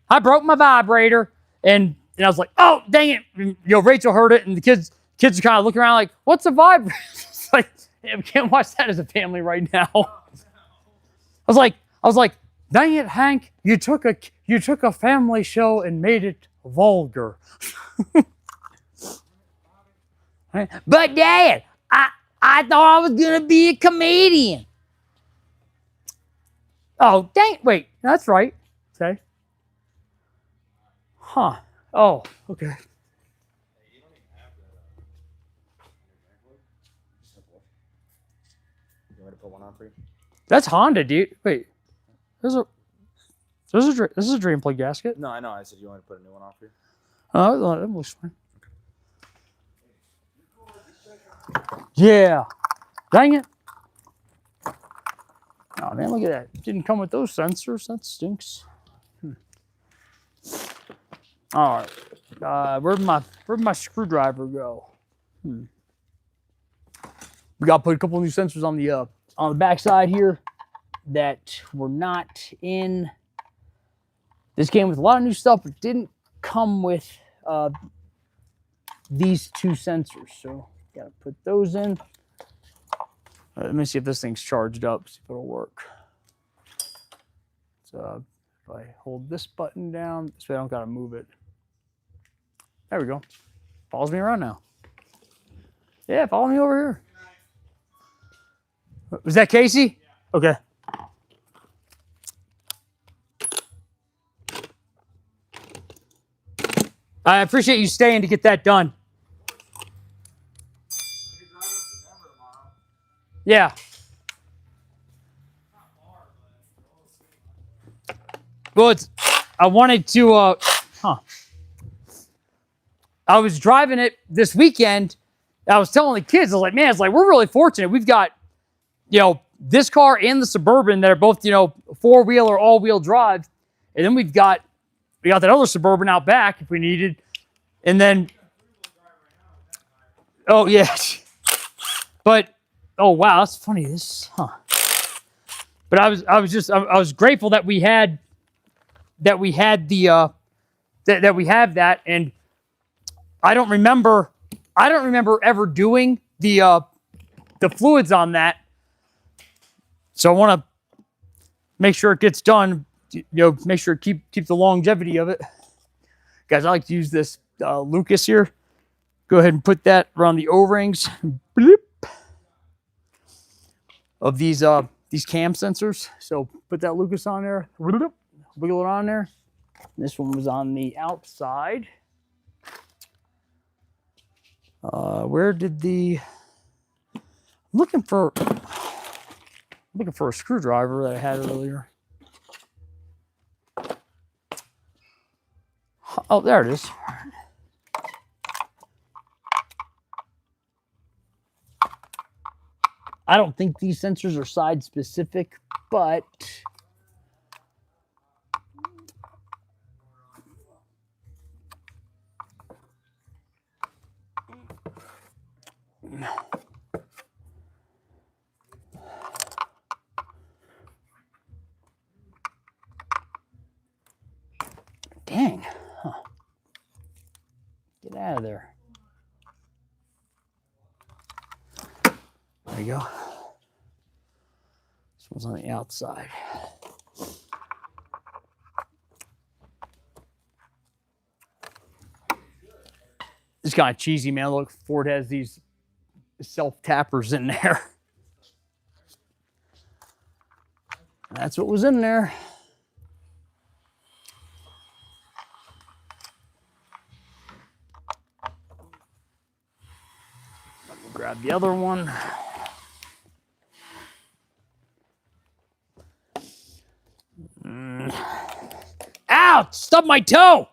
I broke my vibrator, and I was like, oh dang it, and, Rachel heard it, and the kids are kind of looking around like, what's a vibrator? It's like, Yeah, we can't watch that as a family right now. I was like, dang it, Hank, you took a family show and made it vulgar. But Dad, I thought I was gonna be a comedian. Oh, dang, wait, that's right. Okay. Huh. Oh, okay. You want me to put one on for you? That's Honda, dude. Wait. This is a drain plug gasket. No, I know. I said you want me to put a new one on for you. Oh, that looks fine. Yeah. Dang it. Oh man, look at that. Didn't come with those sensors. That stinks. All right. Where'd my screwdriver go? We got to put a couple new sensors on the back side here that were not in. This came with a lot of new stuff, but didn't come with these two sensors. So got to put those in. Let me see if this thing's charged up, see if it'll work. So if I hold this button down, so I don't got to move it. There we go. Follows me around now. Yeah, follow me over here. Was that Casey? Yeah. Okay. I appreciate you staying to get that done. Yeah. Well, I wanted to, I was driving it this weekend. I was telling the kids, I was like, man, we're really fortunate. We've got, this car and the Suburban that are both, four-wheel or all-wheel drive. And then we got that other Suburban out back if we needed. And then, oh, yeah. But, oh, wow, that's funny. But I was grateful that we had that we have that. And I don't remember ever doing the fluids on that. So I want to make sure it gets done, make sure keep the longevity of it. Guys, I like to use this Lucas here. Go ahead and put that around the O-rings of these cam sensors. So put that Lucas on there, wiggle it on there. This one was on the outside. Where did I'm looking for a screwdriver that I had earlier. Oh, there it is. I don't think these sensors are side specific, but dang. Huh. Get out of there. There you go. This one's on the outside. It's kind of cheesy, man. Look, Ford has these self-tappers in there. That's what was in there. Grab the other one. Ow! Stubbed my toe!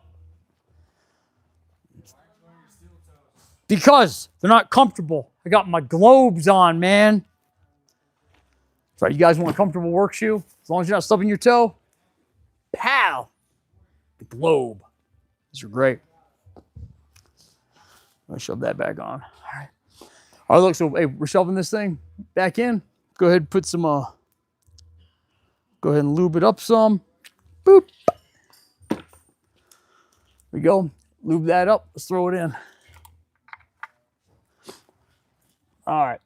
Because they're not comfortable. I got my globes on, man. That's right, you guys want a comfortable work shoe? As long as you're not stubbing your toe. Pow! The globe. These are great. I'll shove that back on. All right. All right, look, so hey, we're shoving this thing back in. Go ahead and put some, go ahead and lube it up some. Boop. There we go. Lube that up. Let's throw it in. All right.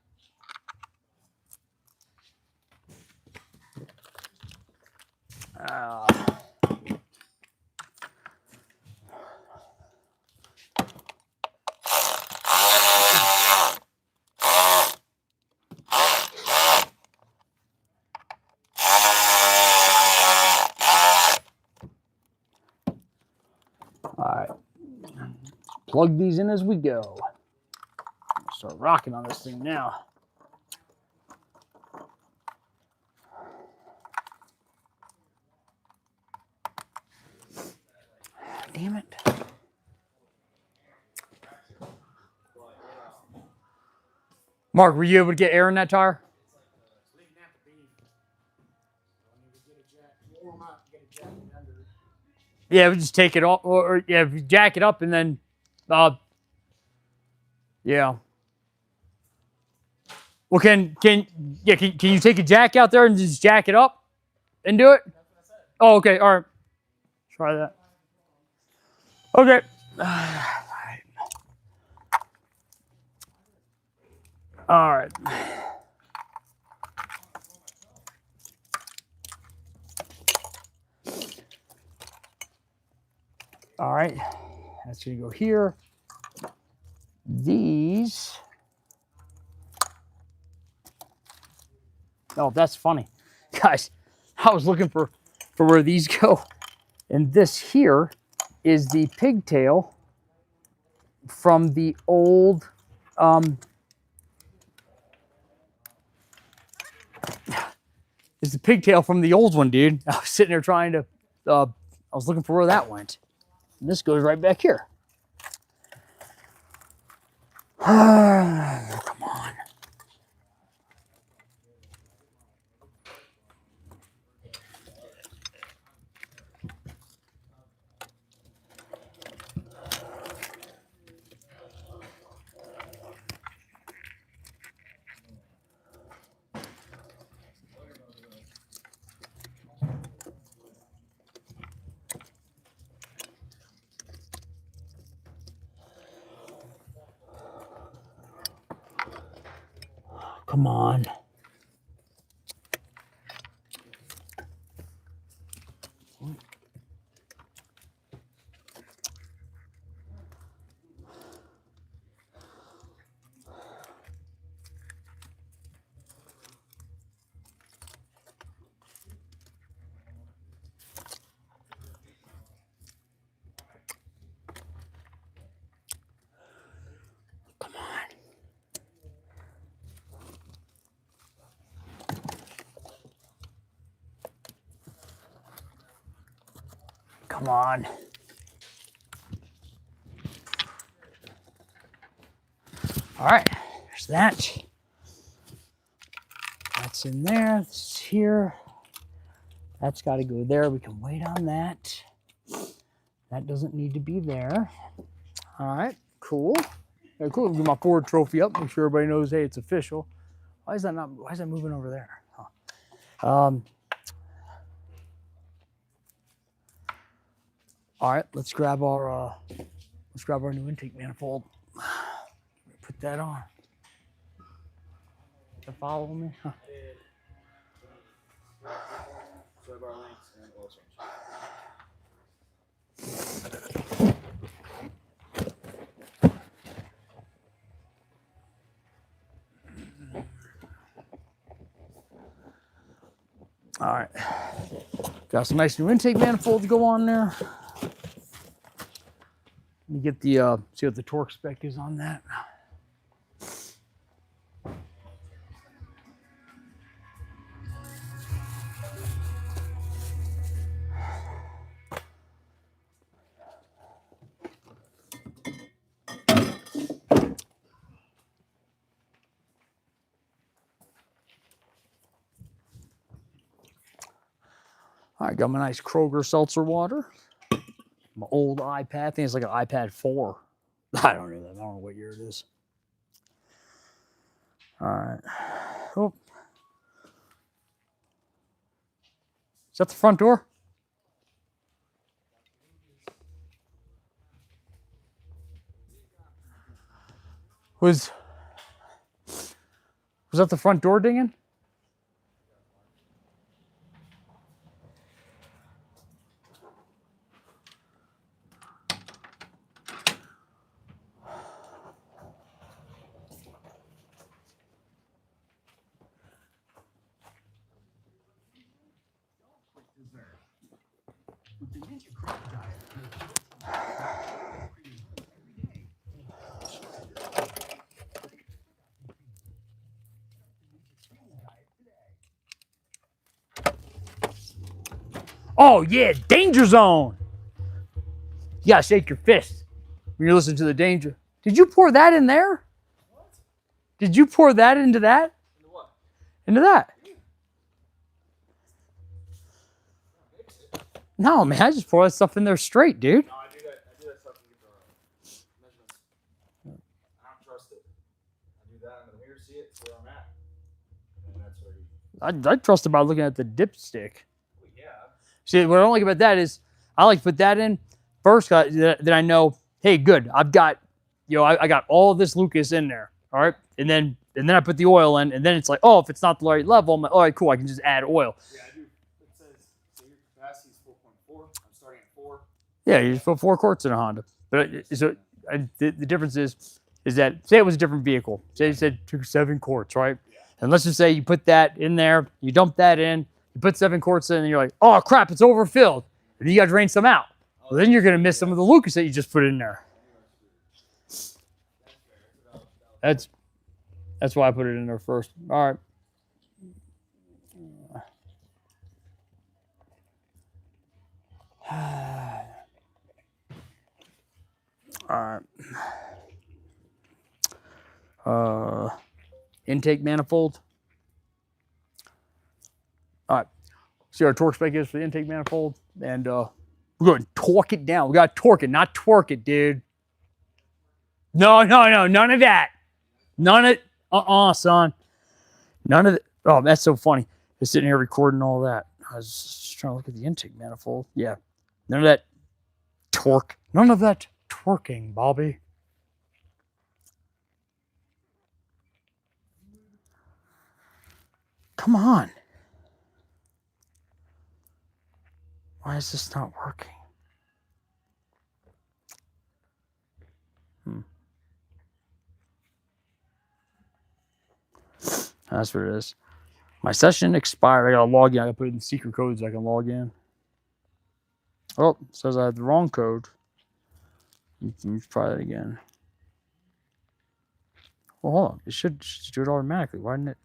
All right, plug these in as we go. Start rocking on this thing now. Damn it. Mark, were you able to get air in that tire? Yeah, we just take it off, or yeah, if you jack it up and then, yeah. Well, can you take a jack out there and just jack it up and do it? Oh, okay, all right. Try that. Okay. All right. All right. That's gonna go here. These. Oh, that's funny. Guys, I was looking for where these go. And this here is the pigtail from the old is the pigtail from the old one, dude. I was sitting there trying to I was looking for where that went. And this goes right back here. Come on. Come on. Come on. All right, there's that. That's in there. This is here. That's got to go there. We can wait on that. That doesn't need to be there. All right, cool. Very cool. Get my Ford trophy up. Make sure everybody knows, hey, it's official. Why is that moving over there? Huh. All right, let's grab our new intake manifold. Put that on. To follow me? Huh. All right, got some nice new intake manifold to go on there. Let me get the see what the torque spec is on that. All right, got my nice Kroger seltzer water. My old iPad, I think it's like an iPad 4. I don't know that. I don't know what year it is. All right. Oh. Is that the front door? Was that the front door dinging? Oh yeah, danger zone. You gotta shake your fist when you listen to the danger. Did you pour that in there? What? Did you pour that into that? Into what? Into that? Mix it. No, man, I just pour that stuff in there straight, dude. No, I do that stuff to get the measurements. I don't trust it. I do that, I'm gonna mirror see it, see where I'm at. And that's where you. I trust it by looking at the dipstick. Well, yeah. See, what I don't like about that is I like to put that in first, then I know, hey, good, I've got, I got all of this Lucas in there, all right? And then I put the oil in, and then it's like, oh, if it's not the right level, I'm like, all right, cool, I can just add oil. Yeah, I do. It says, so your capacity is 4.4. I'm starting at 4. Yeah, you just put 4 quarts in a Honda. But the difference is that, say it was a different vehicle. Say it said took 7 quarts, right? Yeah. And let's just say you put that in there, you dump that in, you put 7 quarts in, and you're like, oh, crap, it's overfilled. And you got to drain some out. Well, then you're going to miss some of the Lucas that you just put in there. That's why I put it in there first. All right. All right. Intake manifold. All right. See our torque spec is for the intake manifold, and we're going to torque it down. We got to torque it, not twerk it, dude. No, none of that. None of, son. None of the, oh, that's so funny. Just sitting here recording all that. I was just trying to look at the intake manifold. Yeah. None of that torque. None of that twerking, Bobby. Come on. Why is this not working? That's what it is. My session expired. I gotta log in. I gotta put in secret codes so I can log in. Oh, it says I have the wrong code. Let me try that again. Well, hold on. It should do it automatically. Why didn't it?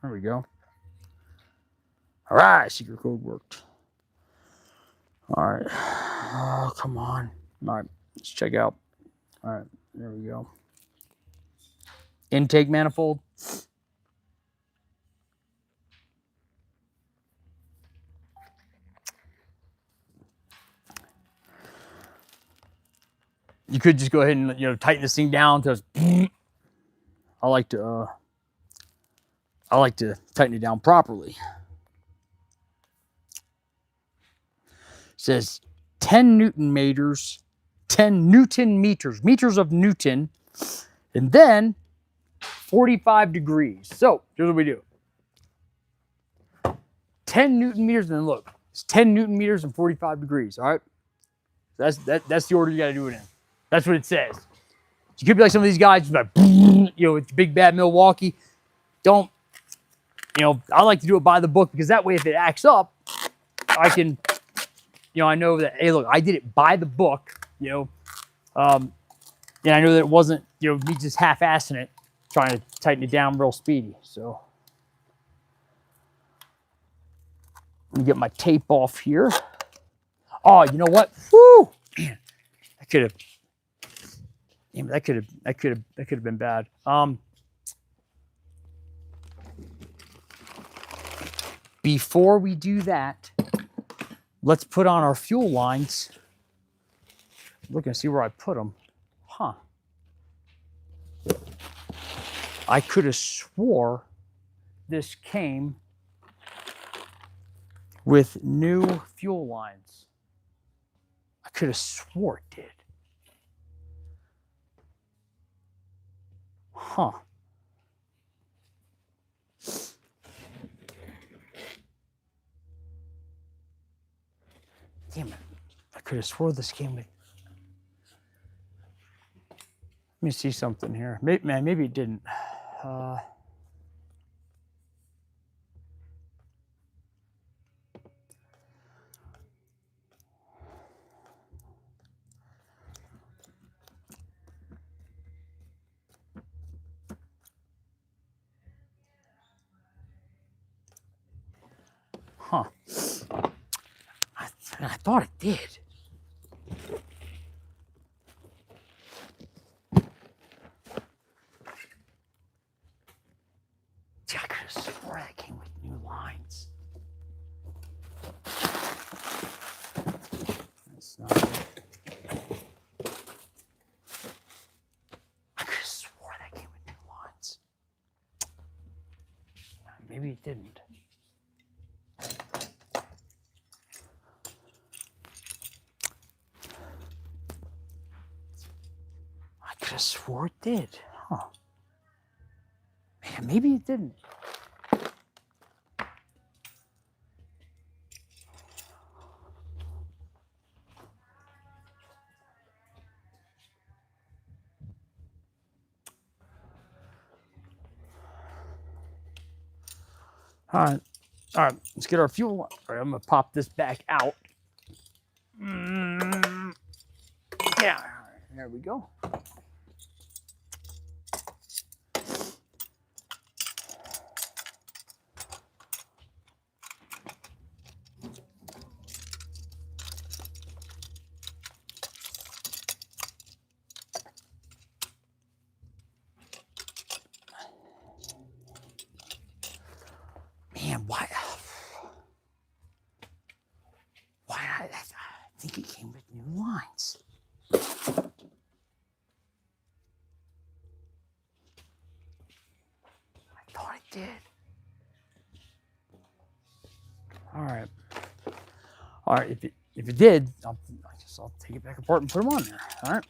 There we go. All right, secret code worked. All right. Oh, come on. All right, let's check out. All right, there we go. Intake manifold. You could just go ahead and tighten this thing down to. I like to tighten it down properly. It says 10 Newton meters, 10 Newton meters, meters of Newton, and then 45 degrees. So here's what we do. 10 Newton meters, and then look, it's 10 Newton meters and 45 degrees. All right. That's the order you got to do it in. That's what it says. You could be like some of these guys, like, it's big bad Milwaukee. Don't, I like to do it by the book, because that way if it acts up, I can, I know that, hey, look, I did it by the book, and I know that it wasn't, me just half-assing it, trying to tighten it down real speedy. So let me get my tape off here. Oh, you know what? Woo! Man, that could have been bad. Before we do that, let's put on our fuel lines. Look and see where I put them. Huh. I could have swore this came with new fuel lines. I could have swore it did. Huh. Damn it. I could have swore this came with. Let me see something here. Maybe it didn't. Huh. I thought it did. See, I could have swore that came with new lines. That's not it. I could have swore that came with new lines. Maybe it didn't. I could have swore it did. Huh. Man, maybe it didn't. All right, let's get our fuel. All right, I'm gonna pop this back out. Yeah, there we go. Man, why? I think it came with new lines. I thought it did. All right. All right. If it did, I guess I'll take it back apart and put them on there. All right.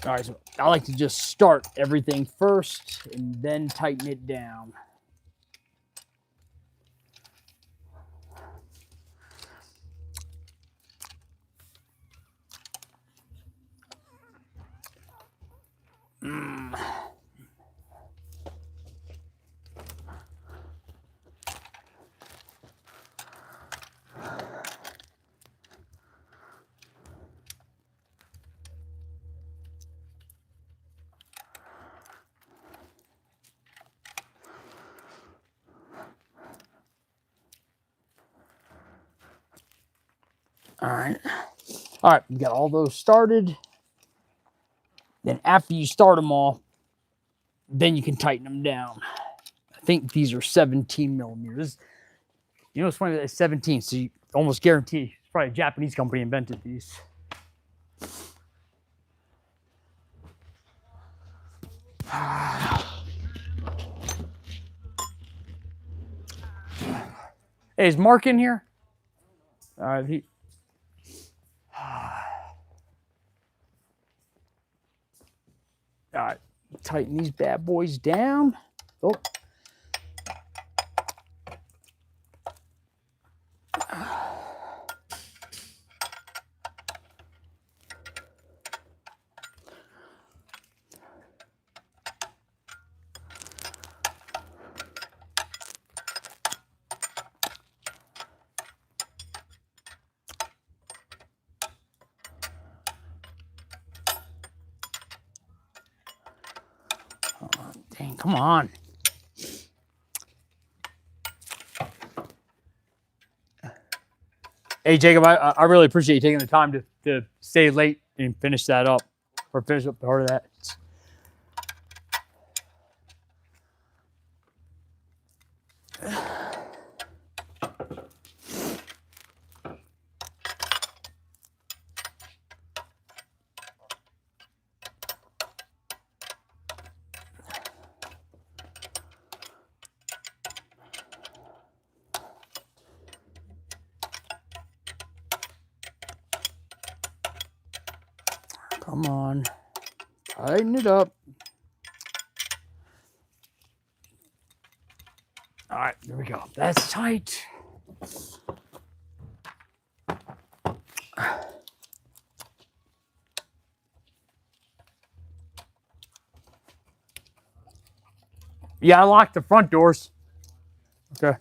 All right, so I like to just start everything first and then tighten it down. All right. All right, you got all those started. Then after you start them all, then you can tighten them down. I think these are 17 millimeters. You know, it's funny that it's 17, so you almost guarantee it's probably a Japanese company invented these. Hey, is Mark in here? All right, all right, tighten these bad boys down. Oh. Dang, come on. Hey, Jacob, I really appreciate you taking the time to stay late and finish that up, or finish up part of that. Come on, tighten it up. All right, there we go. That's tight. Yeah, I locked the front doors. Okay.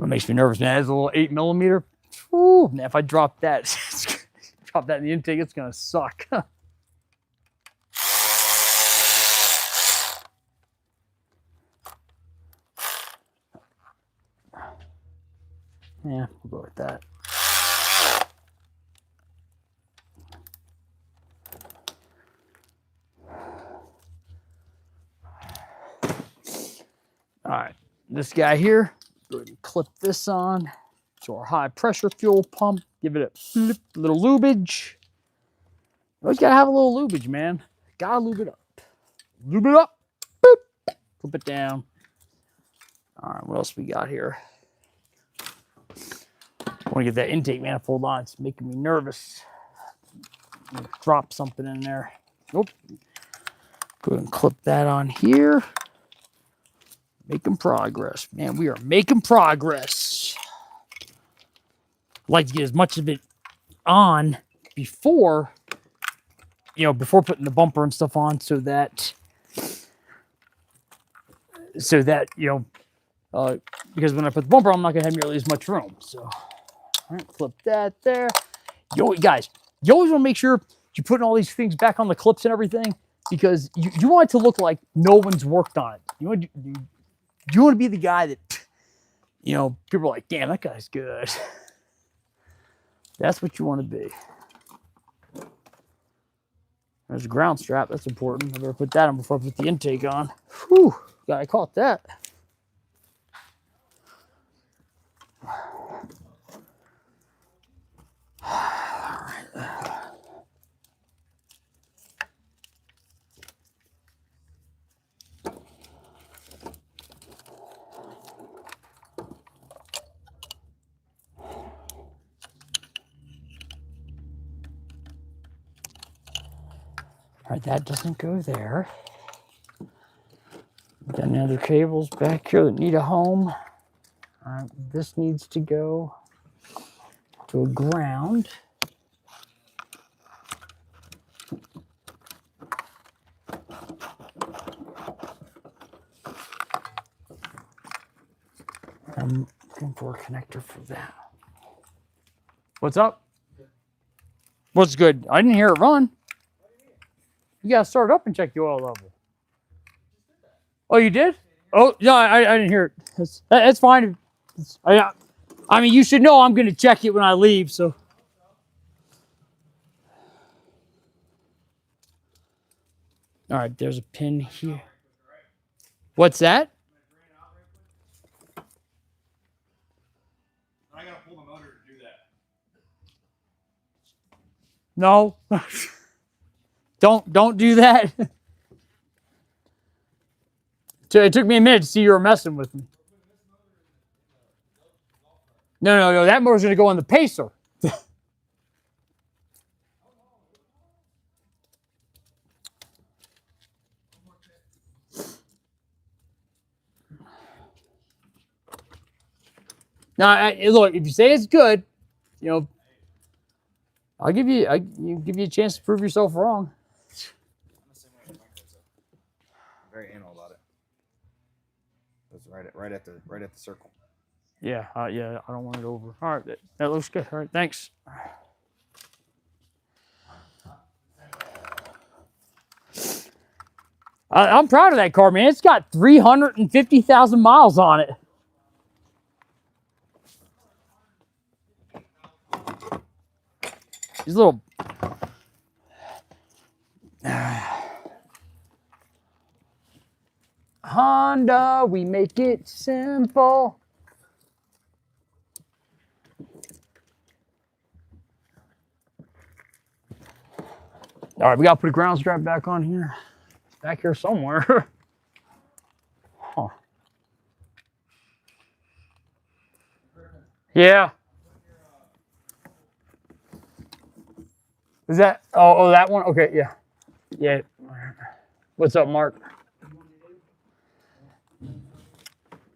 makes me nervous, man. It's a little 8mm. Ooh, man, if I drop that, drop that in the intake, it's gonna suck. Yeah, we'll go with that. All right, this guy here, go ahead and clip this on to our high pressure fuel pump. Give it a flip, little lubage. Always gotta have a little lubage, man. Gotta lube it up. Lube it up. Boop. Flip it down. All right, what else we got here? I want to get that intake manifold on. It's making me nervous. I'm gonna drop something in there. Nope. Go ahead and clip that on here. Making progress. Man, we are making progress. I'd like to get as much of it on before, before putting the bumper and stuff on so that, because when I put the bumper on, I'm not going to have nearly as much room. So, all right, flip that there. Guys, you always want to make sure you're putting all these things back on the clips and everything because you want it to look like no one's worked on it. You want to be the guy that, people are like, damn, that guy's good. That's what you want to be. There's a ground strap. That's important. I better put that on before I put the intake on. Whew, I caught that. All right, that doesn't go there. Got any other cables back here that need a home? All right, this needs to go to a ground. I'm looking for a connector for that. What's up? What's good? I didn't hear it run. You gotta start it up and check the oil level. Oh, you did? Oh, no, I didn't hear it. That's fine. I mean, you should know I'm gonna check it when I leave, so. All right, there's a pin here. What's that? I gotta pull the motor to do that. No. Don't do that. It took me a minute to see you were messing with me. No. That motor's going to go on the Pacer. Now, look, if you say it's good, I'll give you a chance to prove yourself wrong. I'm the same way with my kids. I'm very anal about it. That's right at the circle. Yeah, I don't want it over. All right, that looks good. All right, thanks. I'm proud of that car, man. It's got 350,000 miles on it. These little Honda, we make it simple. All right, we got to put a ground strap back on here. Back here somewhere. Huh. Yeah. Is that, oh, that one? Okay, yeah. Yeah. What's up, Mark?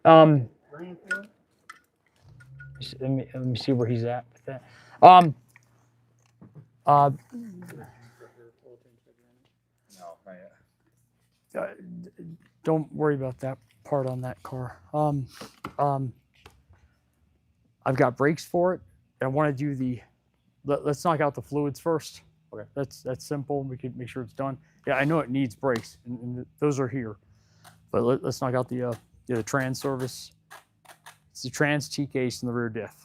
Let me see where he's at with that. No, not yet. Don't worry about that part on that car. I've got brakes for it. And I want to do the. Let's knock out the fluids first. Okay. That's simple. We can make sure it's done. Yeah, I know it needs brakes, and those are here. But let's knock out the trans service. It's the trans T case and the rear diff.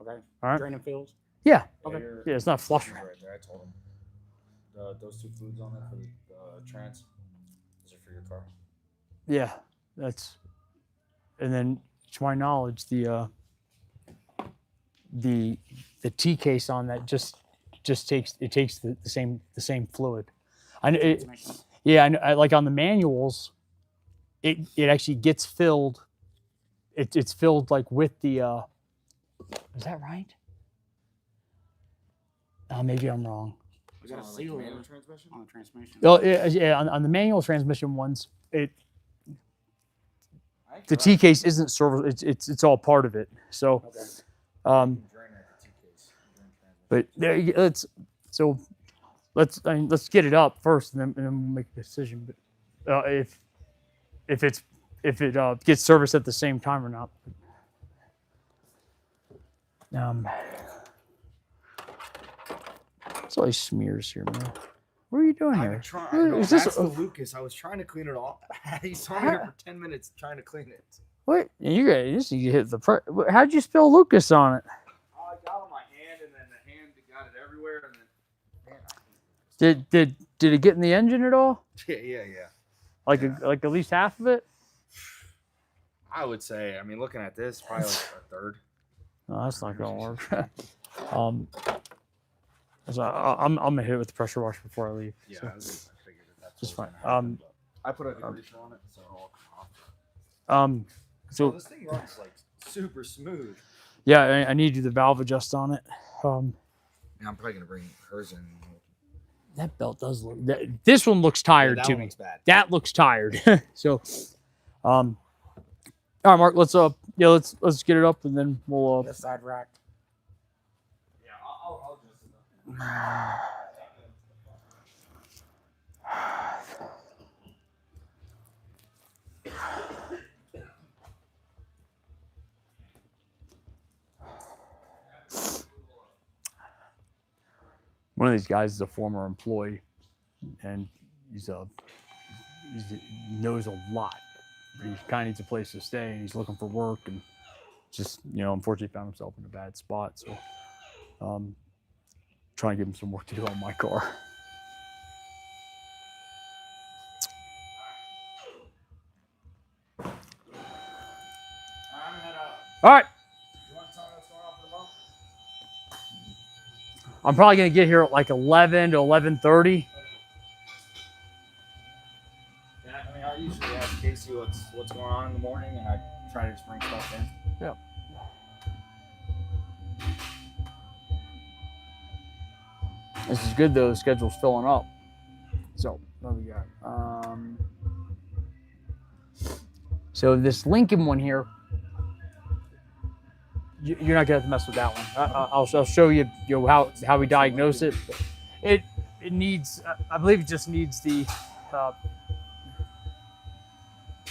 Okay. All right. Drain and fills. Yeah. Okay. Yeah, it's not flush. Right there. I told him. Those 2 fluids on there for the trans. Those are for your car. Yeah, that's. And then, to my knowledge, the T case on that just takes the same fluid. I know it, yeah, I know, like on the manuals, it actually gets filled. It's filled like with the. Is that right? Oh, maybe I'm wrong. We got a seal on the transmission. Oh yeah, on the manual transmission ones, the T case isn't service. It's all part of it. So. Okay. But let's get it up first, and then we'll make a decision. But if it gets serviced at the same time or not. It's always smears here, man. What are you doing here? Is this Lucas? I was trying to clean it all. He saw me here for 10 minutes trying to clean it. What? You guys need to hit the. How'd you spill Lucas on it? I got on my hand, and then the hand got it everywhere, and then. Did it get in the engine at all? Yeah. Like at least half of it? I would say. I mean, looking at this, probably like a third. No, that's not gonna work. So I'm gonna hit it with the pressure washer before I leave. Yeah, So. I figured that's Just fine. I put a greaser on it, so it'll all come off. So this thing runs like super smooth. yeah, I need to do the valve adjust on it. Yeah, I'm probably gonna bring hers in. That belt does look. This one looks tired that to one me. looks bad. That looks tired. So, all right, Mark. Let's let's get it up and then we'll. This side rack. Yeah, I'll adjust it. One of these guys is a former employee, and he knows a lot. He kind of needs a place to stay, and he's looking for work, and just unfortunately found himself in a bad spot. So, trying to give him some work to do on my car. All right. I'm probably gonna get here at like 11 to 11:30. Yeah, I mean, I usually ask Casey what's going on in the morning, and I try to just bring stuff in. Yep. This is good though. The schedule's filling up. So what do we got? So this Lincoln one here. You're not gonna have to mess with that one. I'll show you, how we diagnose it. It needs, I believe, it just needs the.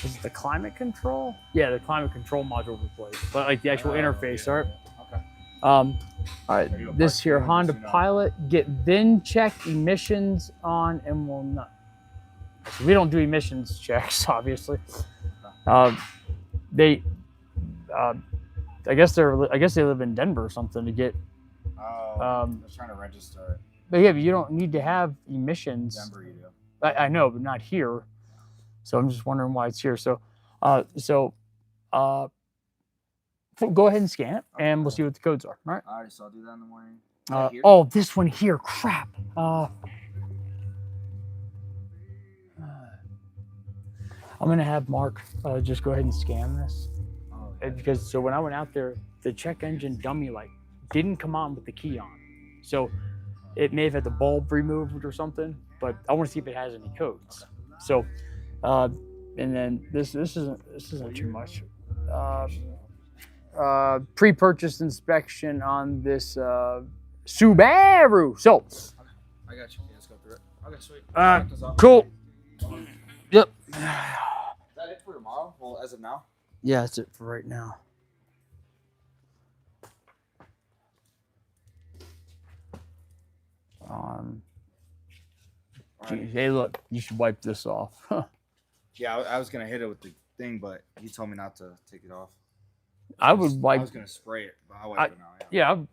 Is it the climate control? Yeah, the climate control module replaced, but like the actual interface. Yeah, All right. Okay. All right. This here Honda Pilot, get VIN check emissions on, and will not. So we don't do emissions checks, obviously. They. I guess they live in Denver or something to get. I was trying to register it. But yeah, but you don't need to have emissions. Denver, you do. I know, but not here. So I'm just wondering why it's here. So, go ahead and scan it, and we'll see what the codes are. All right. All right, so I'll do that in the morning. Oh, this one here. Crap. I'm gonna have Mark just go ahead and scan this. Because when I went out there, the check engine dummy light didn't come on with the key on. So it may have had the bulb removed or something, but I want to see if it has any codes. Okay. So, and then this isn't too much. Pre-purchase inspection on this Subaru. So I got you. Let's go through it. Okay, sweet. Cool. Yep. Is that it for tomorrow? Well, as of now. Yeah, that's it for right now. Geez, hey, look, you should wipe this off. Yeah, I was gonna hit it with the thing, but he told me not to take it off. I would wipe. I was gonna spray it, but I'll wipe it now.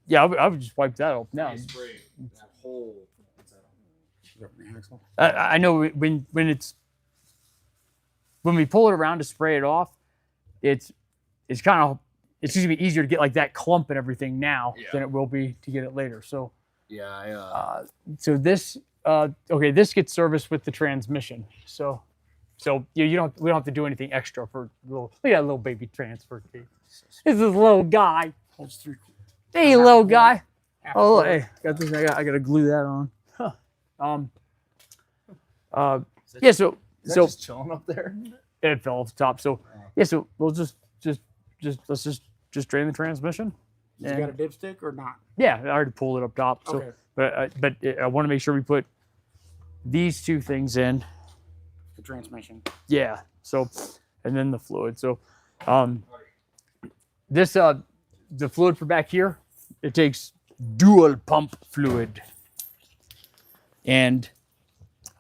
Yeah, I would just wipe that off now. Spray that whole. I know when we pull it around to spray it off, it's kind of it's gonna be easier to get like that clump and everything now than it will be to get it later. So yeah, so this okay, this gets serviced with the transmission. So we don't have to do anything extra for little. We got a little baby transfer case. This is a little guy. Holds 3. Hey, little guy. Half Oh, a hey, got this. I got to glue that on. Yeah. So just chilling up there. it fell off the top. So yeah. So we'll just let's just drain the transmission. You got a dipstick or not? Yeah, I already pulled it up top. So, Okay. but I want to make sure we put these two things in. The transmission. Yeah. So, and then the fluid. So, this the fluid for back here, it takes dual pump fluid, and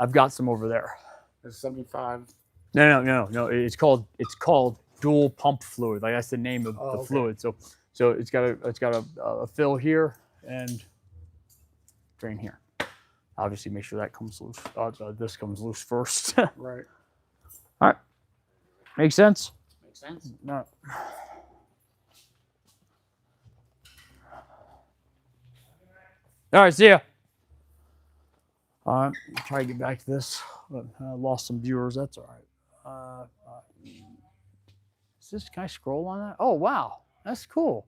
I've got some over there. It's 75. No. It's called dual pump fluid. Like that's the name of the fluid. So it's got a fill here and drain here. Obviously, make sure that comes loose. This comes loose first. Right. All right. Makes sense? Makes sense. No. All right, see ya. All right, try to get back to this. I lost some viewers. That's all right. Is this? Can I scroll on that? Oh wow, that's cool.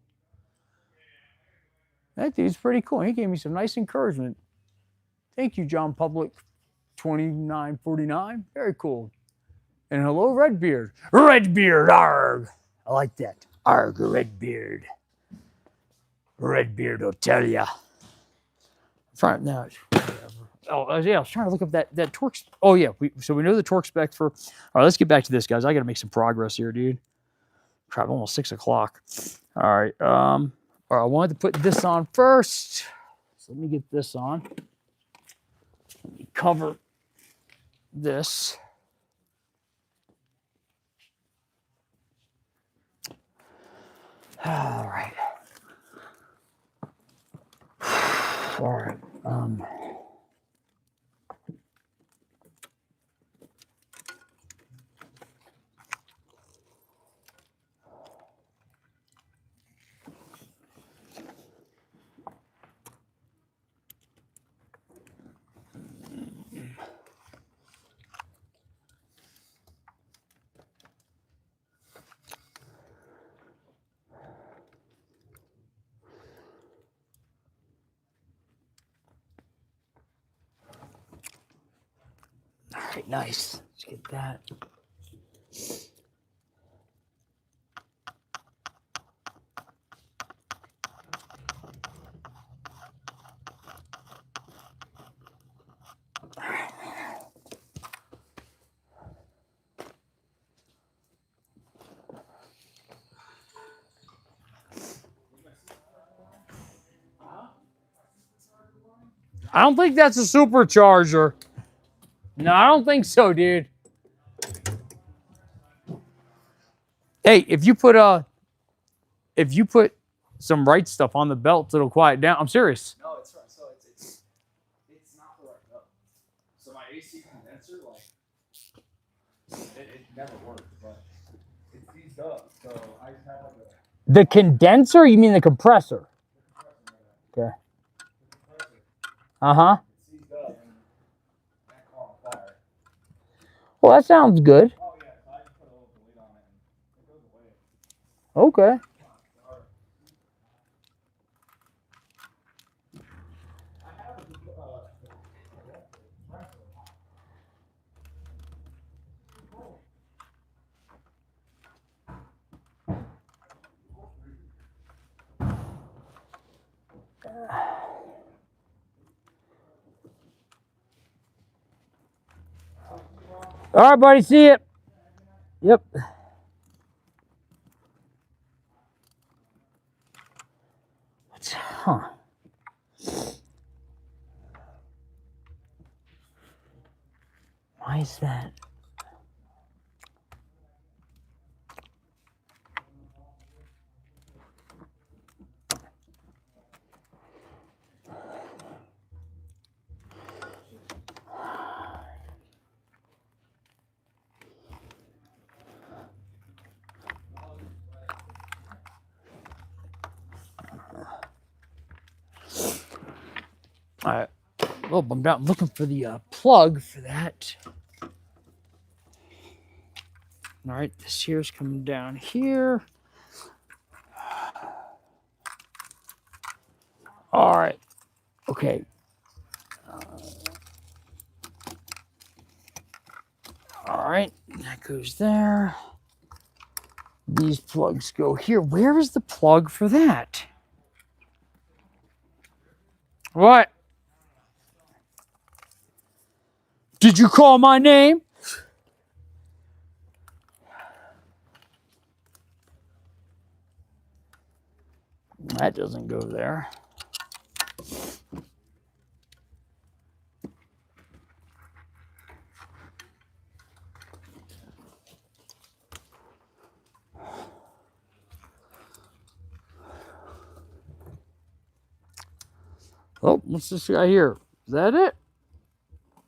That dude's pretty cool. He gave me some nice encouragement. Thank you, John Public, 2949. Very cool. And hello, Redbeard. Redbeard, arg. I like that. Arg, Redbeard. Redbeard will tell ya. Trying now. Oh yeah, I was trying to look up that torque. Oh yeah, so we know the torque spec for. All right, let's get back to this, guys. I got to make some progress here, dude. Crap, almost 6 o'clock. All right. All right, I wanted to put this on first. So let me get this on. Let me cover this. All right. All right. All right, nice. Let's get that. I don't think that's a supercharger. No, I don't think so, dude. Hey, if you put some right stuff on the belts, it'll quiet down. I'm serious. No, it's right. So it's not the right belt. So my AC condenser, it never works, but it's seized up. So I just have like The condenser? You mean the compressor? Okay. Uh-huh. it's seized up and that caught on fire. Well, that sounds good. Oh yeah, so I just put a little lid on it and it goes away. Okay. All right, buddy. See ya. Yep. Huh. Why is that? All right. Well, I'm not looking for the plug for that. All right, this here's coming down here. All right. Okay. All right, that goes there. These plugs go here. Where is the plug for that? What? Did you call my name? That doesn't go there. Oh, what's this guy here? Is that it?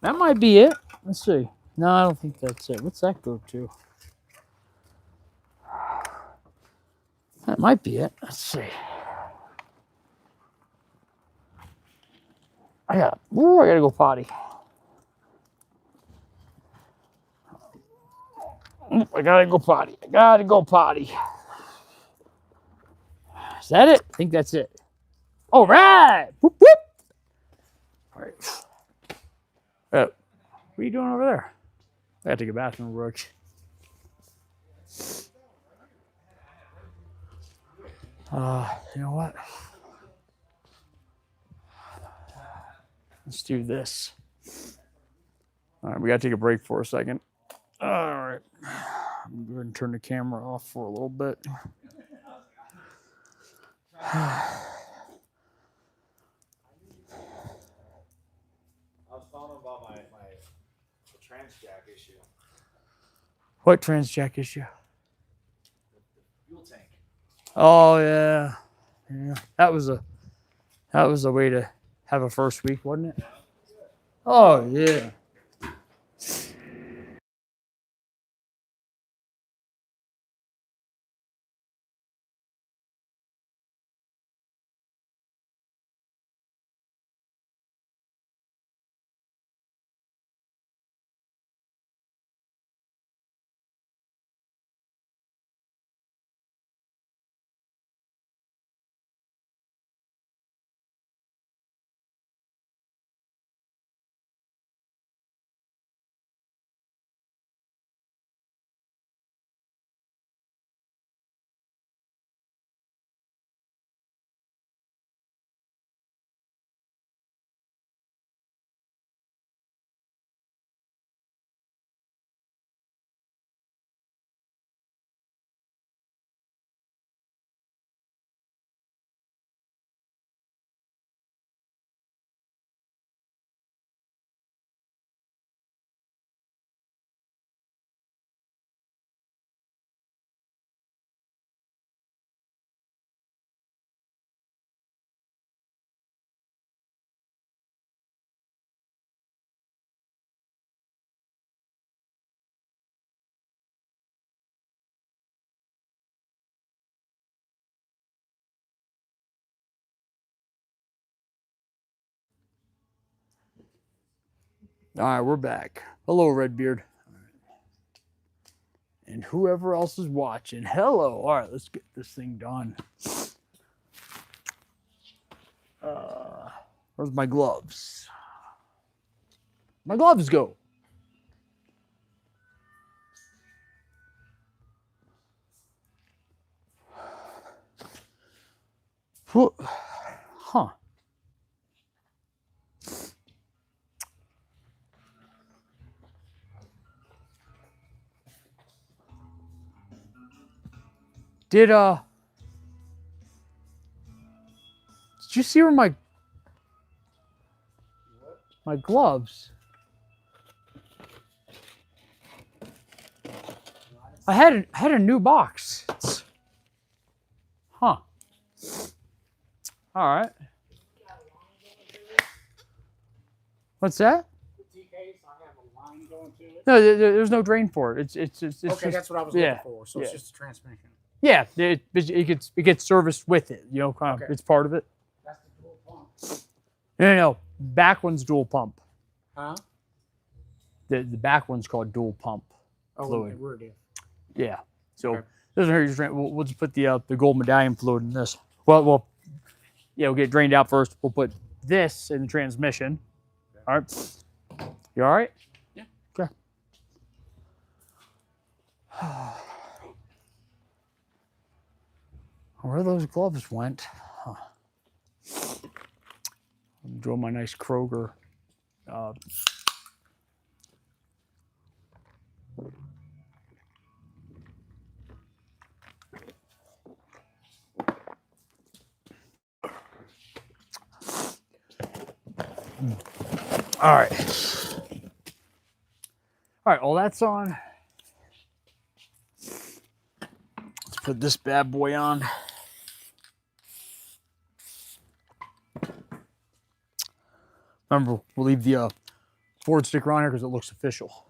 That might be it. Let's see. No, I don't think that's it. What's that go to? That might be it. Let's see. I gotta go potty. I gotta go potty. Is that it? I think that's it. All right. Whoop, whoop. All right. What are you doing over there? I gotta take a bathroom real quick. You know what? Let's do this. All right, we gotta take a break for a second. All right. I'm going to turn the camera off for a little bit. I was telling him about my trans jack issue. What trans jack issue? The fuel tank. Oh yeah, yeah. That was a way to have a first week, wasn't it? Oh yeah. All right, we're back. Hello, Redbeard. And whoever else is watching, hello. All right, let's get this thing done. Where's my gloves? My gloves go. Huh. Did you see where my gloves? I had a new box. Huh. All right. What's that? The T case, I have a line going to it. No, there's no drain for it. It's Okay, just, that's what I was yeah, looking for. So it's yeah. just a transmission. Yeah, it gets serviced with it. You know, kind of, Okay. it's part of it. That's the dual pump. No. Back one's dual pump. Huh? The back one's called dual pump. Oh, Fluid. okay, rear diff. Yeah. So Okay. doesn't hurt your drain. We'll just put the gold medallion fluid in this. Well, we'll get it drained out first. We'll put this in the transmission. Okay. All right. You all right? Yeah. Okay. Where those gloves went? Huh. Enjoy my nice Kroger. All right. All right, well, that's on. Let's put this bad boy on. Remember, we'll leave the Ford sticker on here because it looks official.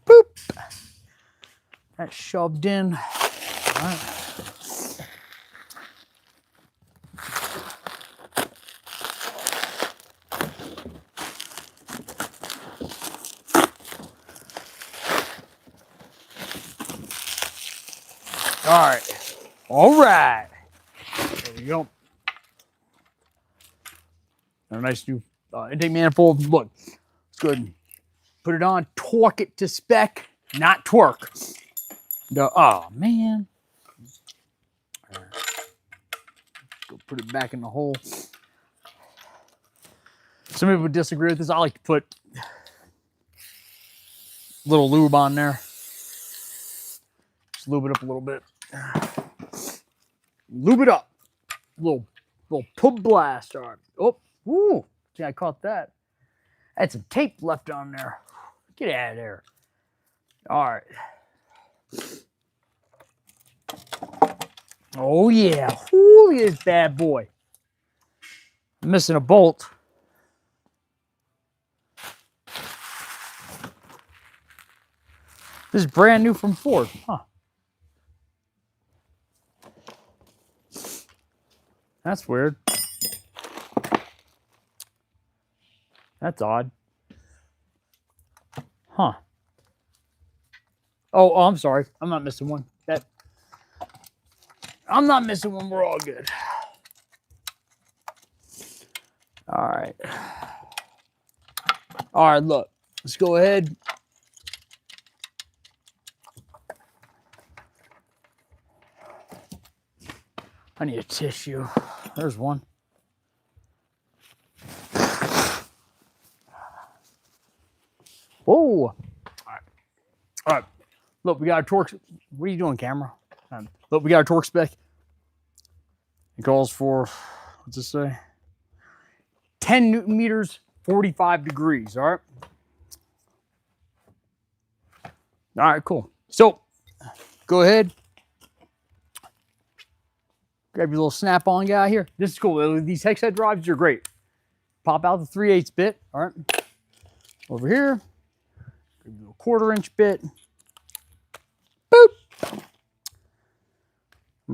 Boop. That's shoved in. All right. All right. There we go. A nice new intake manifold. Look, it's good. Put it on, torque it to spec, not twerk. Oh, man. All right. Go put it back in the hole. Some people would disagree with this. I like to put a little lube on there. Just lube it up a little bit. Lube it up. Little pub blast. All right. Oh, woo. See, I caught that. I had some tape left on there. Get out of there. All right. Oh, yeah. Ooh, look at this bad boy. I'm missing a bolt. This is brand new from Ford. Huh. That's weird. That's odd. Huh. Oh, I'm sorry. I'm not missing one. I'm not missing one. We're all good. All right. All right, look. Let's go ahead. I need a tissue. There's one. Whoa. All right. All right. Look, we got a torque. What are you doing, camera? Look, we got a torque spec. It calls for, what's this say? 10 Newton meters, 45 degrees. All right. All right, cool. So go ahead. Grab your little snap-on guy here. This is cool. These hex head drives are great. Pop out the 3/8 bit. All right. Over here. Grab your little 1/4 bit. Boop. I'm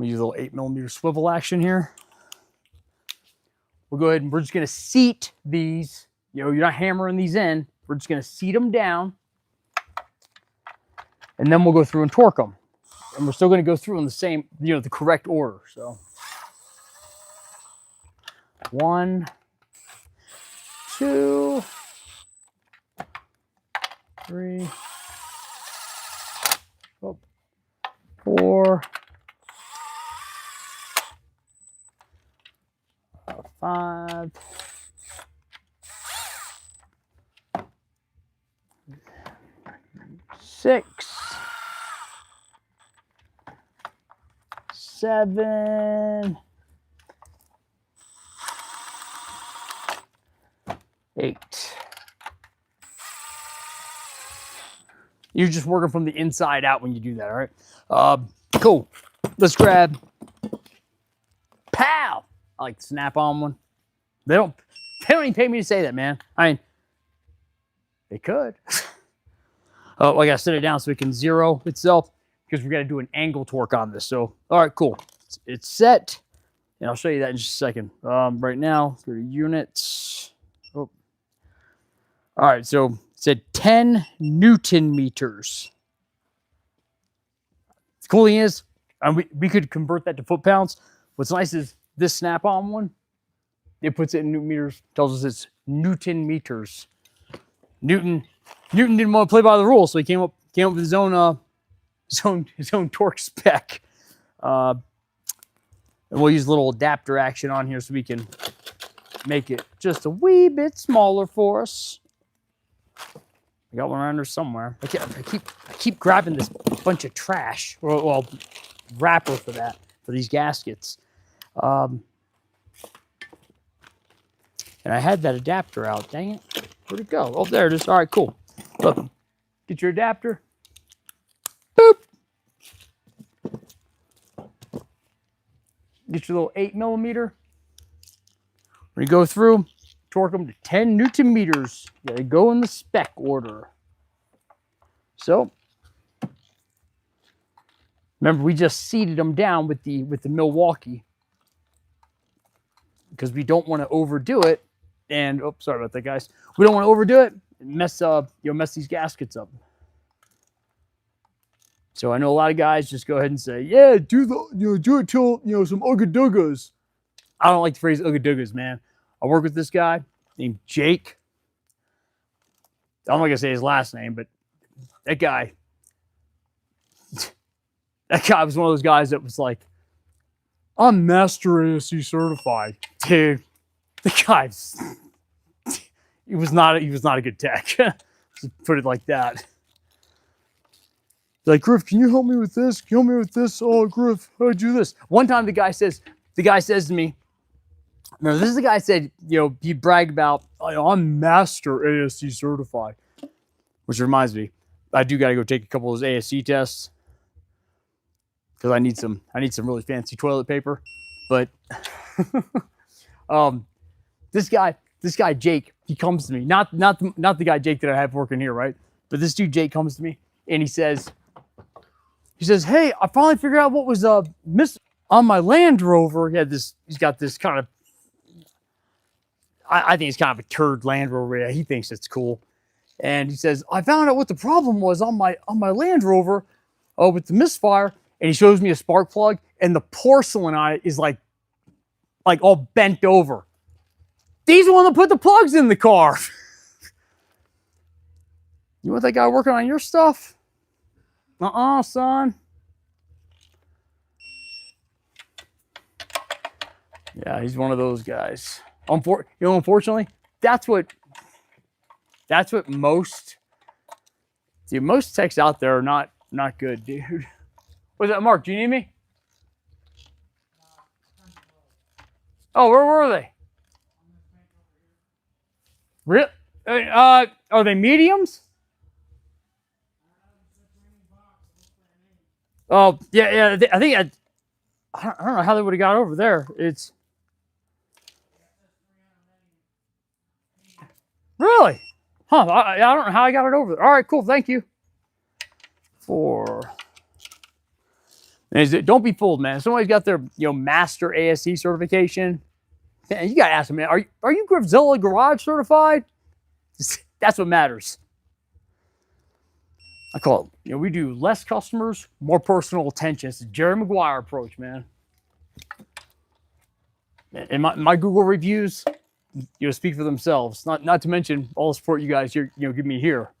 gonna use a little 8mm swivel action here. We'll go ahead and we're just gonna seat these. You know, you're not hammering these in. We're just gonna seat them down. And then we'll go through and torque them. And we're still gonna go through in the same, you know, the correct order. So 1, 2, 3, 4, 5, 6, 7, 8, 8. You're just working from the inside out when you do that, all right? Cool. Let's grab. Pow! I like the snap-on one. They don't even pay me to say that, man. I mean, they could. Oh, I gotta set it down so it can zero itself because we gotta do an angle torque on this. So, all right, cool. It's set, and I'll show you that in just a second. Right now, go to units. Oh. All right, so it said 10 Newton meters. The cool thing is, we could convert that to foot pounds. What's nice is this snap-on one, it puts it in Newton meters, tells us it's Newton meters. Newton didn't want to play by the rules, so he came up with his own torque spec. And we'll use a little adapter action on here so we can make it just a wee bit smaller for us. I got one around there somewhere. I keep grabbing this bunch of trash, well, wrapper for these gaskets. And I had that adapter out. Dang it. Where'd it go? Oh, there it is. All right, cool. Look, get your adapter. Boop. Get your little 8mm. When you go through, torque them to 10 Newton meters. They go in the spec order. So, remember, we just seated them down with the Milwaukee because we don't want to overdo it. And oh, sorry about that, guys. We don't want to overdo it and mess these gaskets up. So I know a lot of guys just go ahead and say, yeah, do it till some ugga-duggas. I don't like the phrase ugga-duggas, man. I work with this guy named Jake. I'm not gonna say his last name, but that guy was one of those guys that was like, I'm master ASC certified. Dude, the guy, he was not a good tech. Just put it like that. Like, Griff, can you help me with this? Can you help me with this? Oh, Griff, how do I do this? One time the guy says to me, remember, this is the guy said, he bragged about, I'm master ASC certified. Which reminds me, I do got to go take a couple of those ASC tests because I need some really fancy toilet paper. But this guy Jake, he comes to me, not the guy Jake that I have working here, right? But this dude Jake comes to me and he says, hey, I finally figured out what was missing on my Land Rover. He's got this kind of, I think it's kind of a turd Land Rover. Yeah, he thinks it's cool. And he says, I found out what the problem was on my Land Rover with the misfire. And he shows me a spark plug and the porcelain on it is like all bent over. He's the one that put the plugs in the car. You want that guy working on your stuff? Son. Yeah, he's one of those guys. Unfortunately, that's what most techs out there are not good, dude. What's that, Mark? Do you need me? Oh, where were they? Really? Are they mediums? Oh, yeah. I think I don't know how they would have got over there. It's really, huh? I don't know how I got it over there. All right, cool. Thank you. 4. Don't be fooled, man. If somebody's got their master ASC certification, man, you gotta ask them, man, are you Griffzilla garage certified? That's what matters. I call it, we do less customers, more personal attention. It's the Jerry Maguire approach, man. And my Google reviews, speak for themselves. Not to mention all the support you guys give me here.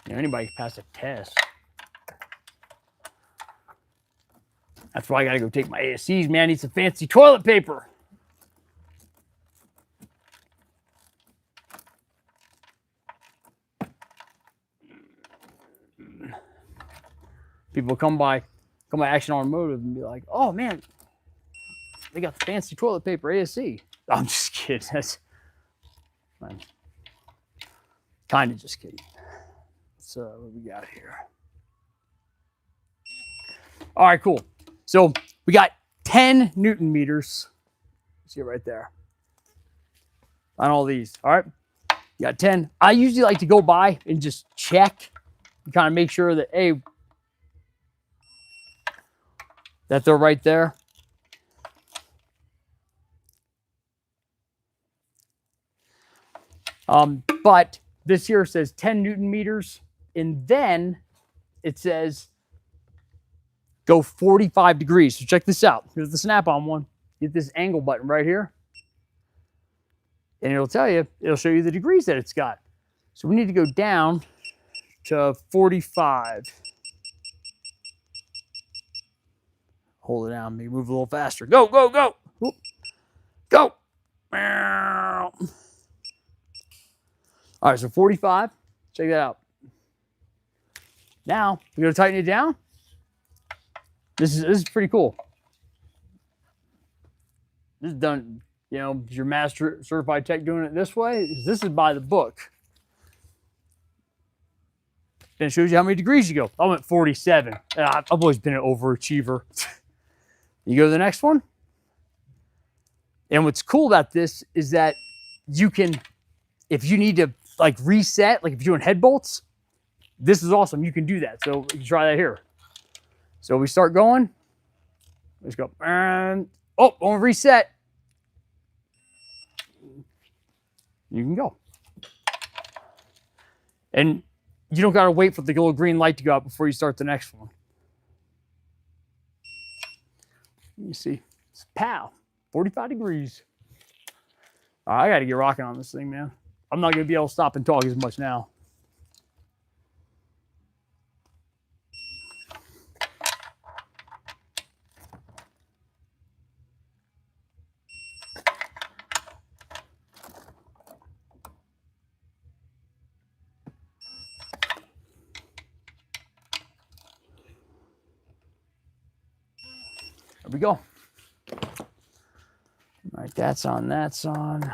Anybody can pass a test. That's why I gotta go take my ASCs, man. I need some fancy toilet paper. People come by Action Automotive and be like, oh man, they got the fancy toilet paper, ASC. I'm just kidding. That's kind of just kidding. So what we got here? All right, cool. So we got 10 Newton meters. See it right there on all these. All right, you got 10. I usually like to go by and just check and kind of make sure that, hey, that they're right there. But this here says 10 Newton meters, and then it says go 45 degrees. So check this out. Here's the snap-on one. Get this angle button right here, and it'll tell you, it'll show you the degrees that it's got. So we need to go down to 45. Hold it down, maybe move a little faster. Go, go, go. Whoop. Go. All right, so 45. Check that out. Now, we're going to tighten it down. This is pretty cool. This is done, you know, your master certified tech doing it this way. This is by the book. And it shows you how many degrees you go. I went 47. I've always been an overachiever. You go to the next one. And what's cool about this is that you can, if you need to like reset, like if you're doing head bolts, this is awesome. You can do that. So you can try that here. So we start going. Let's go. And oh, on reset. You can go. And you don't got to wait for the little green light to go out before you start the next one. You see, it's pow, 45 degrees. I got to get rocking on this thing, man. I'm not going to be able to stop and talk as much now. There we go. All right, that's on, that's on.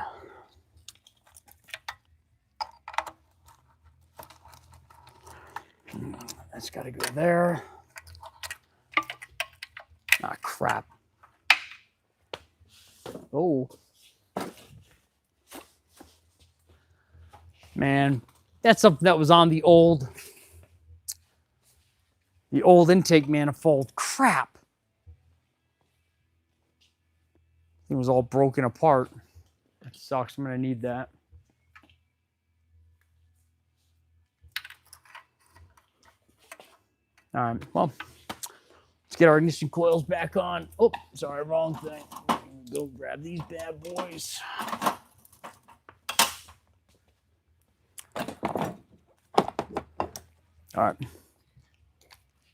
That's got to go there. Ah, crap. Oh. Man, that's something that was on the old intake manifold. Crap. It was all broken apart. That sucks. I'm going to need that. All right. Well, let's get our ignition coils back on. Oh, sorry, wrong thing. Go grab these bad boys. All right.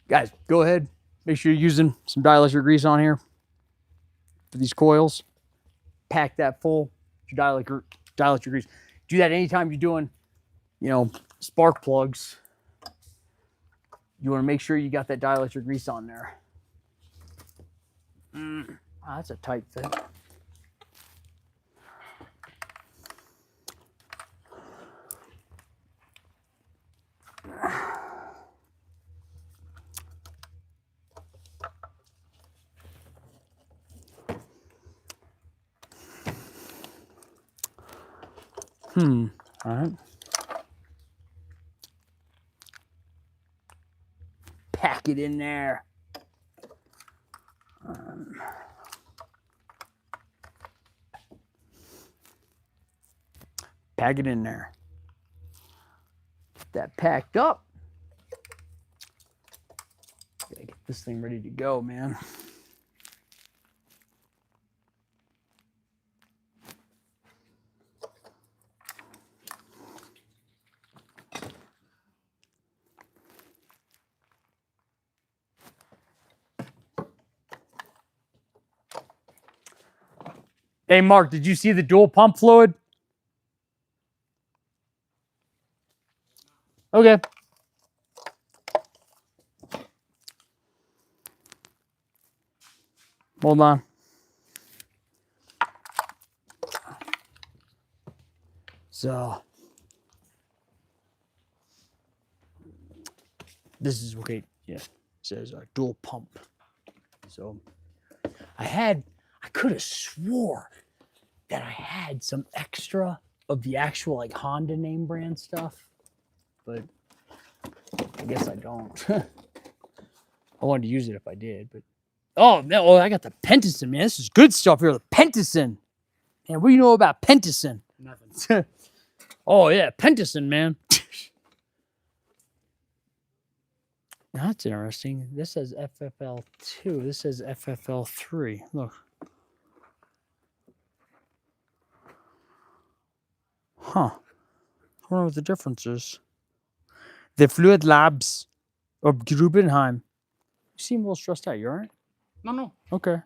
Guys, go ahead. Make sure you're using some dielectric grease on here for these coils. Pack that full. Your dielectric grease. Do that anytime you're doing, you know, spark plugs. You want to make sure you got that dielectric grease on there. Oh, that's a tight fit. All right. Pack it in there. Pack it in there. Get that packed up. Gotta get this thing ready to go, man. Hey, Mark, did you see the dual pump fluid? Okay. Hold on. So this is okay. Yeah, it says dual pump. So I could have swore that I had some extra of the actual like Honda name brand stuff, but I guess I don't. I wanted to use it if I did, but oh no, oh, I got the Pentison, man. This is good stuff here. The Pentison. Man, what do you know about Pentison? Nothing. Oh yeah, Pentison, man. That's interesting. This says FFL2. This says FFL3. Look. Huh. I wonder what the difference is. The Fluid Labs of Grubenheim. You seem a little stressed out. You alright? No. Okay.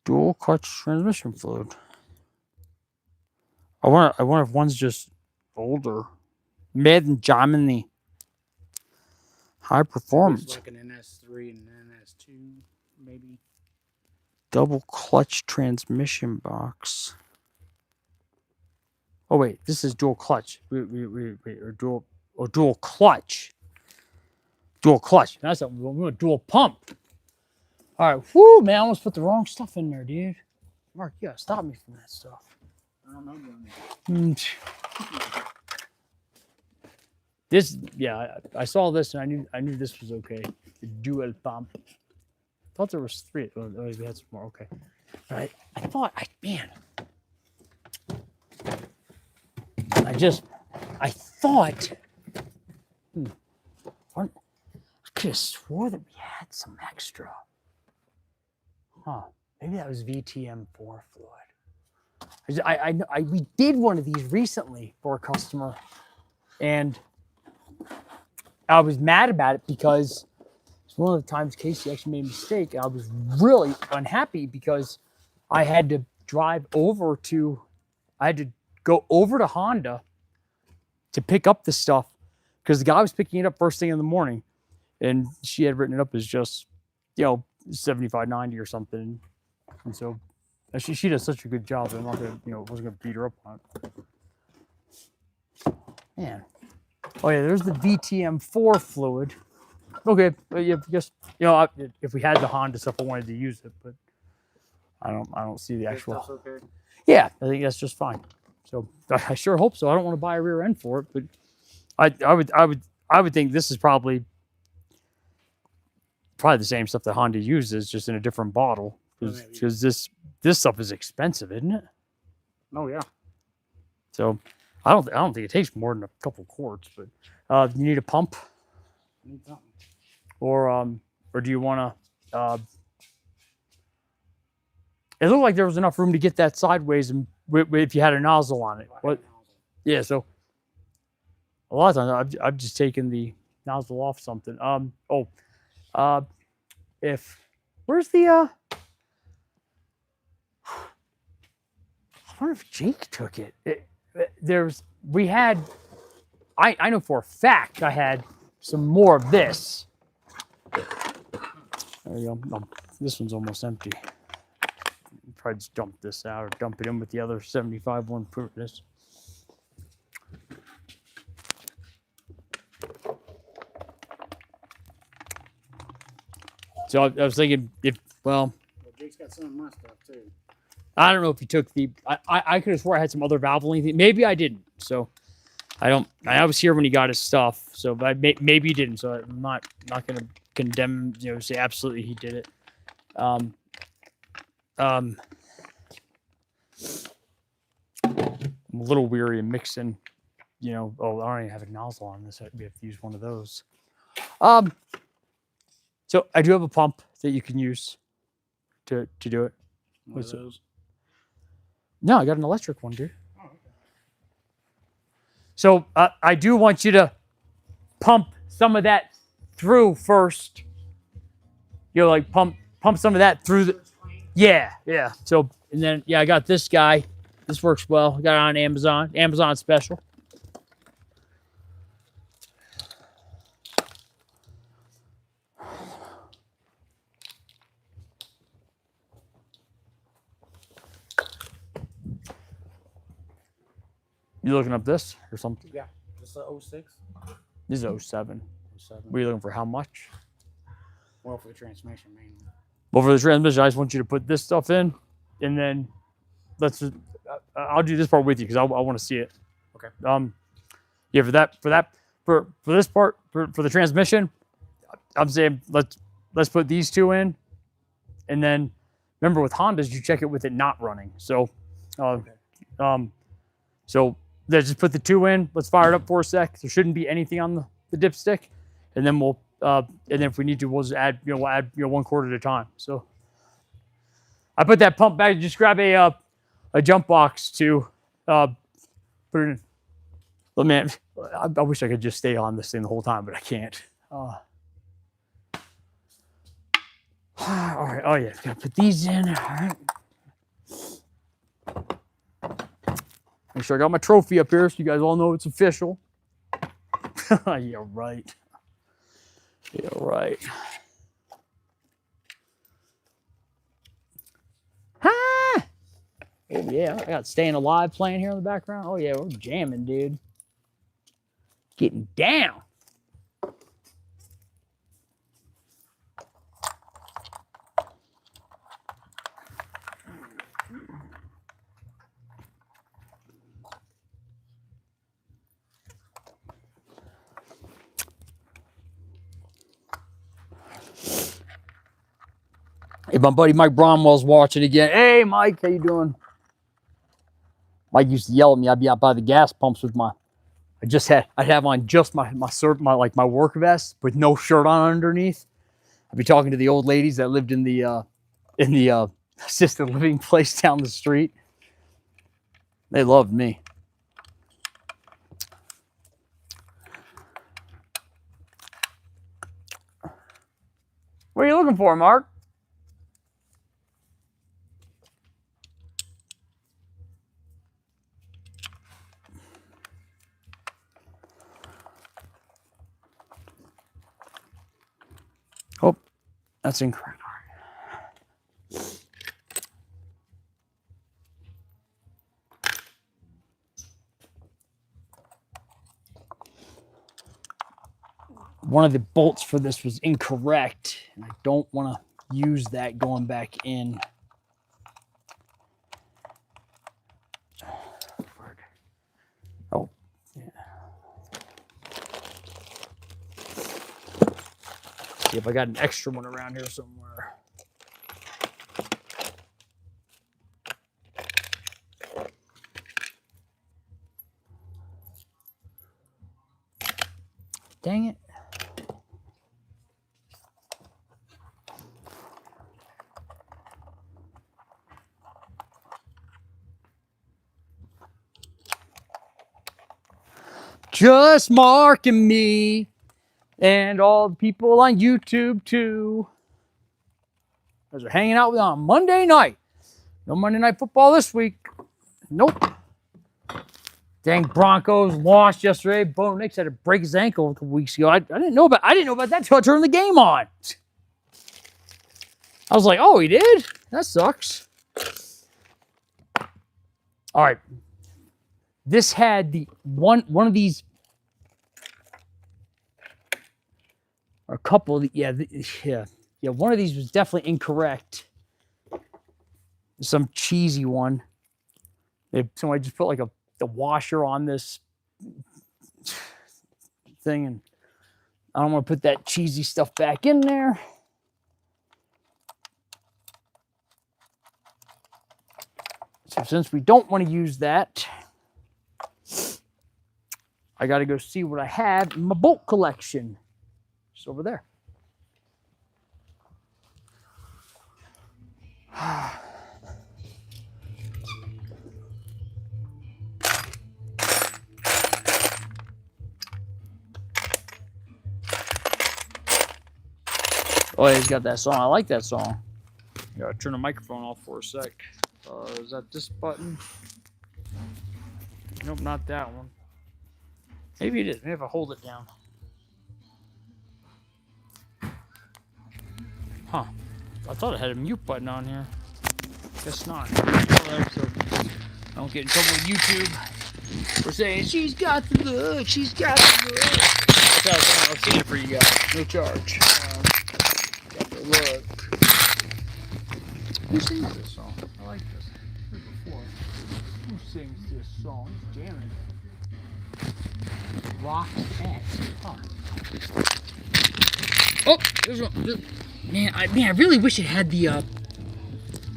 Dual clutch transmission fluid. I wonder if one's just older. Made in Germany. High performance. Looks like an NS3 and an NS2, maybe. Double clutch transmission box. Oh wait, this is dual clutch. Wait, or dual clutch. Dual clutch. That's a dual pump. All right, whoo, man, I almost put the wrong stuff in there, dude. Mark, you gotta stop me from that stuff. I don't know. This, yeah, I saw this and I knew this was okay. The dual pump. Thought there was 3. Oh, we had some more. Okay. All right. I thought, man. I thought. I could have swore that we had some extra. Huh. Maybe that was VTM4 fluid. We did one of these recently for a customer, and I was mad about it because it's one of the times Casey actually made a mistake. I was really unhappy because I had to go over to Honda to pick up the stuff because the guy was picking it up first thing in the morning, and she had written it up as just, 7590 or something. And so she does such a good job that I'm not gonna, wasn't gonna beat her up on it. Man. Oh yeah, there's the VTM4 fluid. Okay, but yeah, just if we had the Honda stuff, I wanted to use it, but I don't see the actual. Okay. Yeah, I think that's just fine. So I sure hope so. I don't want to buy a rear end for it, but I would think this is probably the same stuff that Honda uses, just in a different bottle, because this stuff is expensive, isn't it? Oh yeah. So I don't think it takes more than a couple quarts, but you need a pump, Need something. or do you want to? It looked like there was enough room to get that sideways, and if you had a nozzle on it. What? Yeah. So a lot of times I've just taken the nozzle off something. Where's the I wonder if Jake took it. I know for a fact I had some more of this. There you go. This one's almost empty. Probably just dump this out or dump it in with the other 75 one this. So I was thinking Well, Jake's got some of my stuff too. I don't know if he took the. I could have swore I had some other Valvoline thing. Maybe I didn't. So I was here when he got his stuff. So maybe he didn't. So I'm not going to condemn. Say absolutely he did it. I'm a little weary of mixing. I don't even have a nozzle on this. We have to use one of those. So I do have a pump that you can use to do it. One of those. No, I got an electric one, dude. Oh, okay. So I do want you to pump some of that through first. Like pump some of that through the. Yeah. So and then I got this guy. This works well. I got it on Amazon. Amazon special. You looking up this or something? Yeah. This is a 06. This is 07. 07. Were you looking for how much? Well, for the transmission mainly. Well, for the transmission, I just want you to put this stuff in, and then I'll do this part with you because I want to see it. Okay. Yeah, for this part for the transmission, I'm saying let's put these two in, and then remember with Hondas you check it with it not running. So, so let's just put the two in. Let's fire it up for a sec. There shouldn't be anything on the dipstick, and then we'll and then if we need to, we'll just add one quart at a time. So I put that pump back. Just grab a jump box to put it in. But man, I wish I could just stay on this thing the whole time, but I can't. All right. Oh yeah, gotta put these in. All right. Make sure I got my trophy up here so you guys all know it's official. Yeah, right. Yeah, right. Ah! Oh yeah, I got Staying Alive playing here in the background. Oh yeah, we're jamming, dude. Getting down. Hey, my buddy Mike Bromwell's watching again. Hey, Mike, how you doing? Mike used to yell at me. I'd be out by the gas pumps with I'd have on just my work vest with no shirt on underneath. I'd be talking to the old ladies that lived in the assisted living place down the street. They loved me. What are you looking for, Mark? Oh, that's incorrect. One of the bolts for this was incorrect, and I don't want to use that going back in. Oh, yeah. See if I got an extra one around here somewhere. Dang it. Just marking me and all the people on YouTube too. As we're hanging out with on Monday night. No Monday Night Football this week. Nope. Dang, Broncos lost yesterday. Bo Nix had to break his ankle a couple weeks ago. I didn't know about that until I turned the game on. I was like, oh, he did? That sucks. All right. This had the one of these, or a couple of the, yeah, one of these was definitely incorrect. Some cheesy one. Somebody just put like the washer on this thing, and I don't want to put that cheesy stuff back in there. So since we don't want to use that, I got to go see what I have in my bolt collection. It's over there. Oh, he's got that song. I like that song. Gotta turn the microphone off for a sec. Is that this button? Nope, not that one. Maybe it is. Maybe if I hold it down. Huh. I thought it had a mute button on here. Guess not. Alright, so I don't get in trouble with YouTube. We're saying she's got the look. She's got the look. That's how I was singing it for you guys. No charge. Got the look. Who sings this song? I like this. Heard it before. Who sings this song? It's jamming. Rock X. Huh. Oh, there's one. Man, I really wish it had the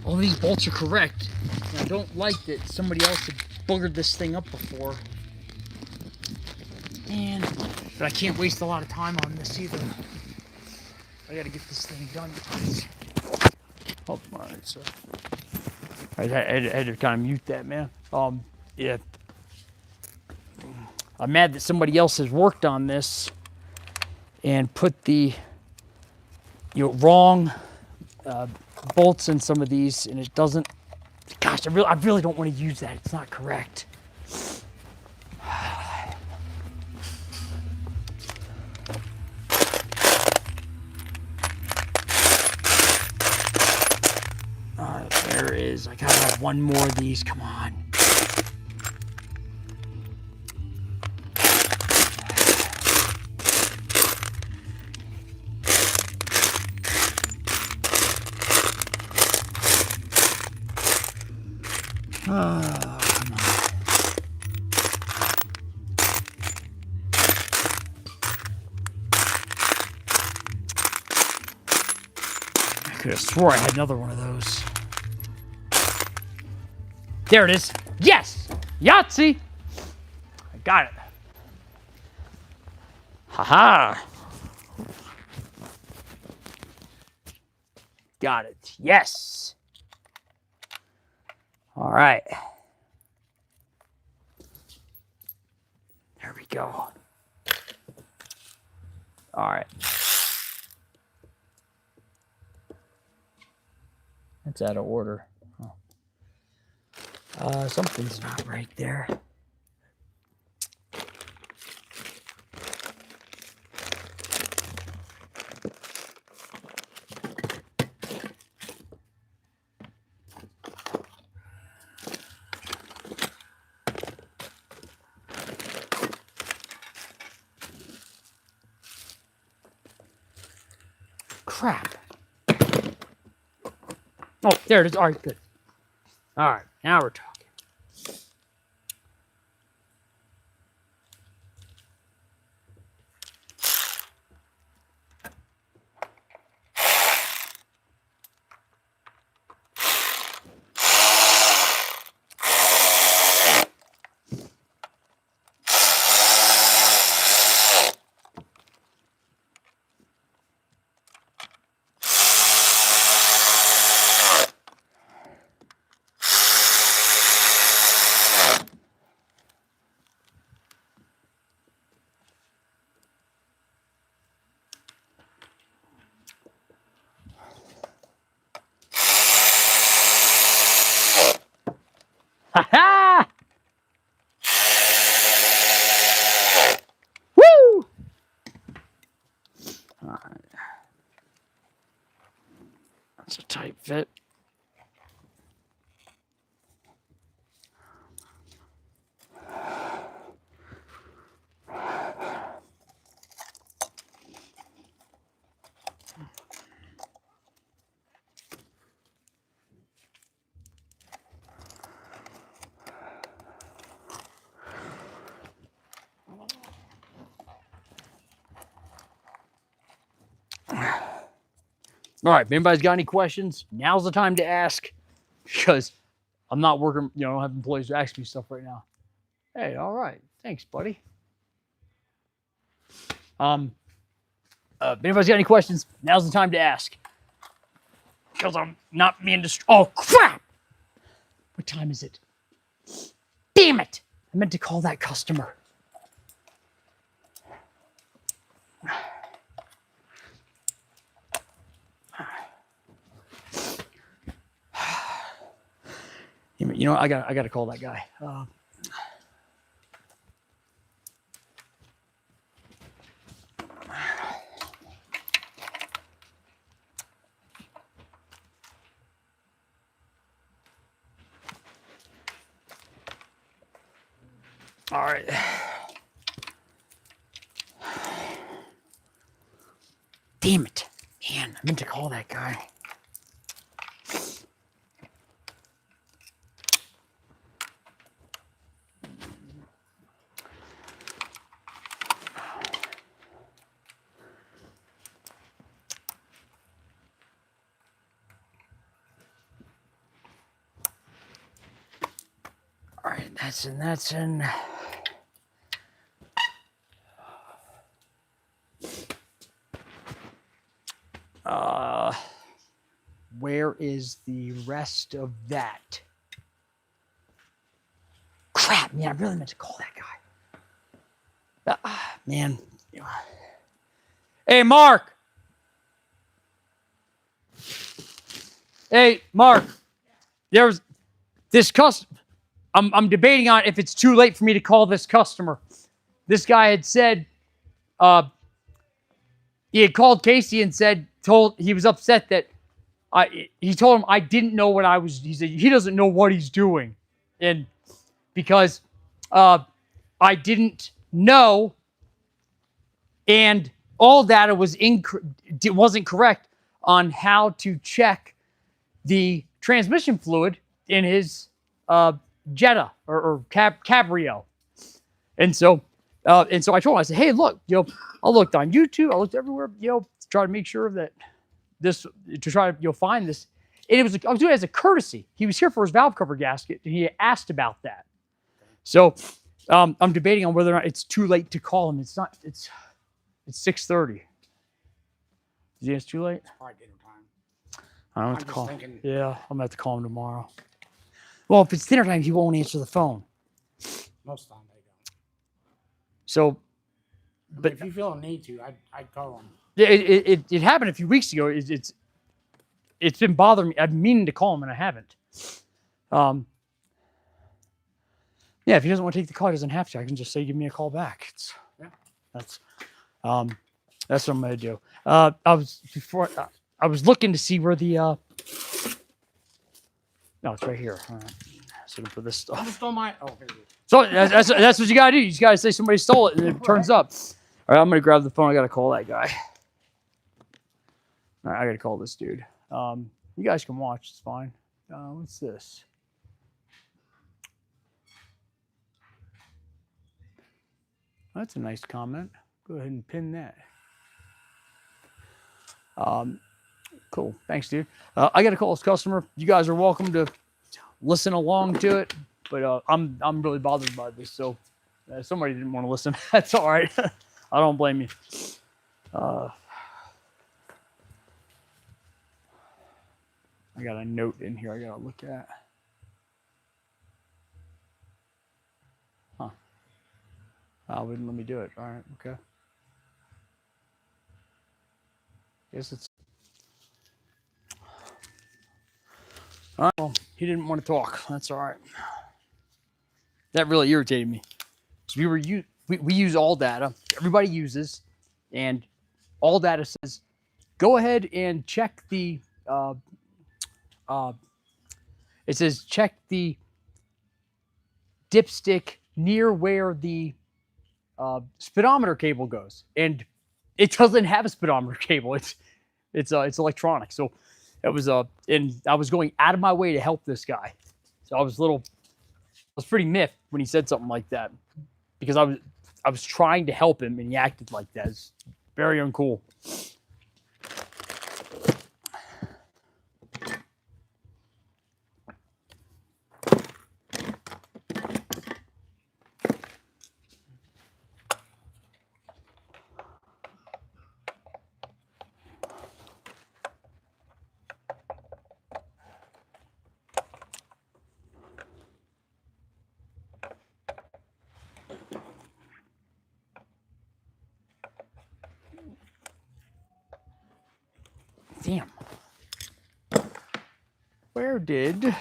all these bolts are correct. And I don't like that somebody else had buggered this thing up before. Man, but I can't waste a lot of time on this either. I gotta get this thing done, guys. Oh, alright, so I had to kind of mute that, man. Yeah. I'm mad that somebody else has worked on this and put the wrong bolts in some of these, and it doesn't. Gosh, I really don't want to use that. It's not correct. There is. I gotta have one more of these. Come on. Come on. I could have swore I had another one of those. There it is. Yes! Yahtzee! I got it. Haha. Got it. Yes. All right. There we go. All right. That's out of order. Oh. Something's not right there. Crap. Oh, there it is. All right, good. All right, now we're talking. Ha ha! Woo! All right. That's a tight fit. All right, if anybody's got any questions, now's the time to ask, because I'm not working, I don't have employees to ask me stuff right now. Hey, all right. Thanks, buddy. If anybody's got any questions, now's the time to ask. Because I'm not being oh, crap! What time is it? Damn it! I meant to call that customer. I got to call that guy. All right. Damn it. Man, I meant to call that guy. All right, that's in. Where is the rest of that? Crap, man, I really meant to call that guy. Man. Hey, Mark. Hey, Mark. There's this customer. I'm debating on if it's too late for me to call this customer. This guy had said, he had called Casey and told he was upset that he told him I didn't know what I was. He said he doesn't know what he's doing, and because I didn't know, and all data wasn't correct on how to check the transmission fluid in his Jetta or Cabrio, and so I told him, I said, hey, look, I looked on YouTube, I looked everywhere, to try to make sure that find this. And I was doing it as a courtesy. He was here for his valve cover gasket, and he asked about that. So I'm debating on whether or not it's too late to call him. It's not. It's 6:30. Is he think it's too late? It's probably dinner time. I don't have I'm to call. thinking- Yeah, I'm gonna have to call him tomorrow. Well, if it's dinner time, he won't answer the phone. Most of the time they don't. So, But if you feel a need to, I'd call them. yeah, it happened a few weeks ago. It's been bothering me. I've been meaning to call him and I haven't. Yeah, if he doesn't want to take the call, he doesn't have to. I can just say, give me a call back. That's what I'm gonna do. I was looking to see where the no, it's right here. All right. So for this stuff. I stole my. Oh, here it is. So that's what you gotta do. You just gotta say somebody stole it, and it turns up. All right, I'm gonna grab the phone. I gotta call that guy. All right, I gotta call this dude. You guys can watch. It's fine. What's this? That's a nice comment. Go ahead and pin that. Cool. Thanks, dude. I got to call this customer. You guys are welcome to listen along to it, but I'm really bothered by this. So somebody didn't want to listen. That's all right. I don't blame you. I got a note in here I got to look at. Huh. Wouldn't let me do it. All right. Okay. Guess it's. All right, well, he didn't want to talk. That's all right. That really irritated me. So we use all data. Everybody uses, and all data says, go ahead and check the. It says check the dipstick near where the speedometer cable goes, and it doesn't have a speedometer cable. It's electronic. So it was and I was going out of my way to help this guy. So I was pretty miffed when he said something like that, because I was trying to help him and he acted like that. It's very uncool. Damn. Where did... There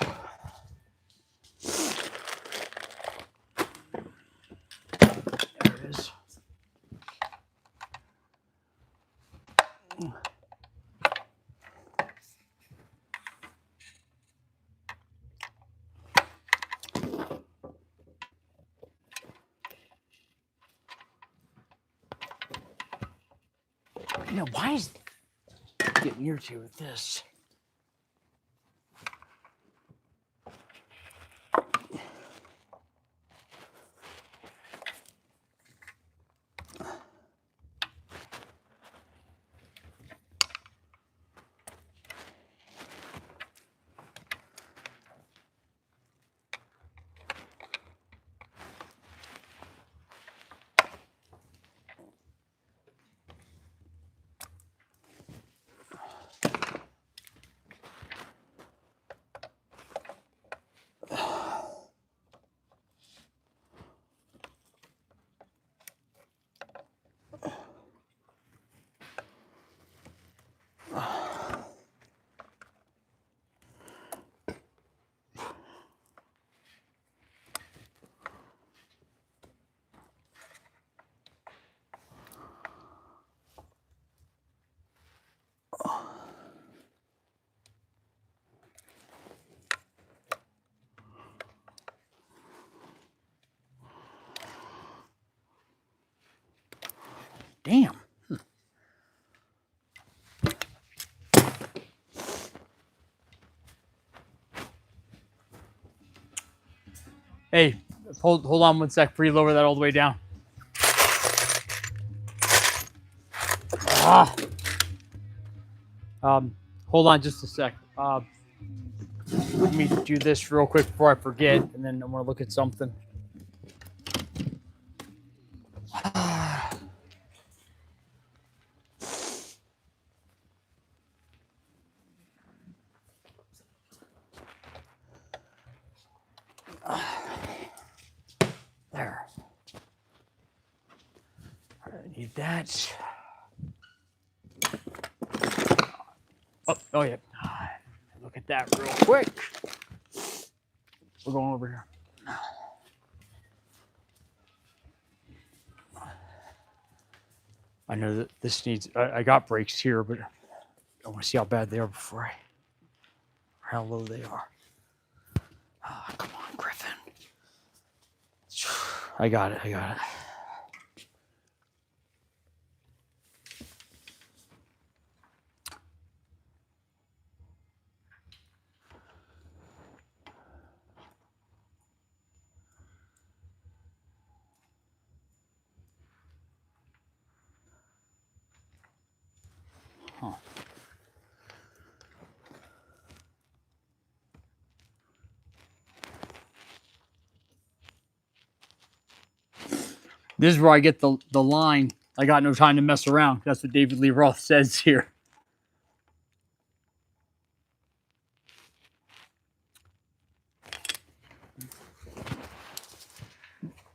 it is. No, why is getting irritated with this? Damn. Hey, hold on 1 sec before you lower that all the way down. Ah. Hold on just a sec. Let me do this real quick before I forget, and then I'm gonna look at something. There. I need that. Oh yeah. Look at that real quick. We're going over here. I know that this needs, I got brakes here, but I want to see how bad they are before or how low they are. Oh, come on, Griffin. I got it. Huh. This is where I get the line, I got no time to mess around. That's what David Lee Roth says here.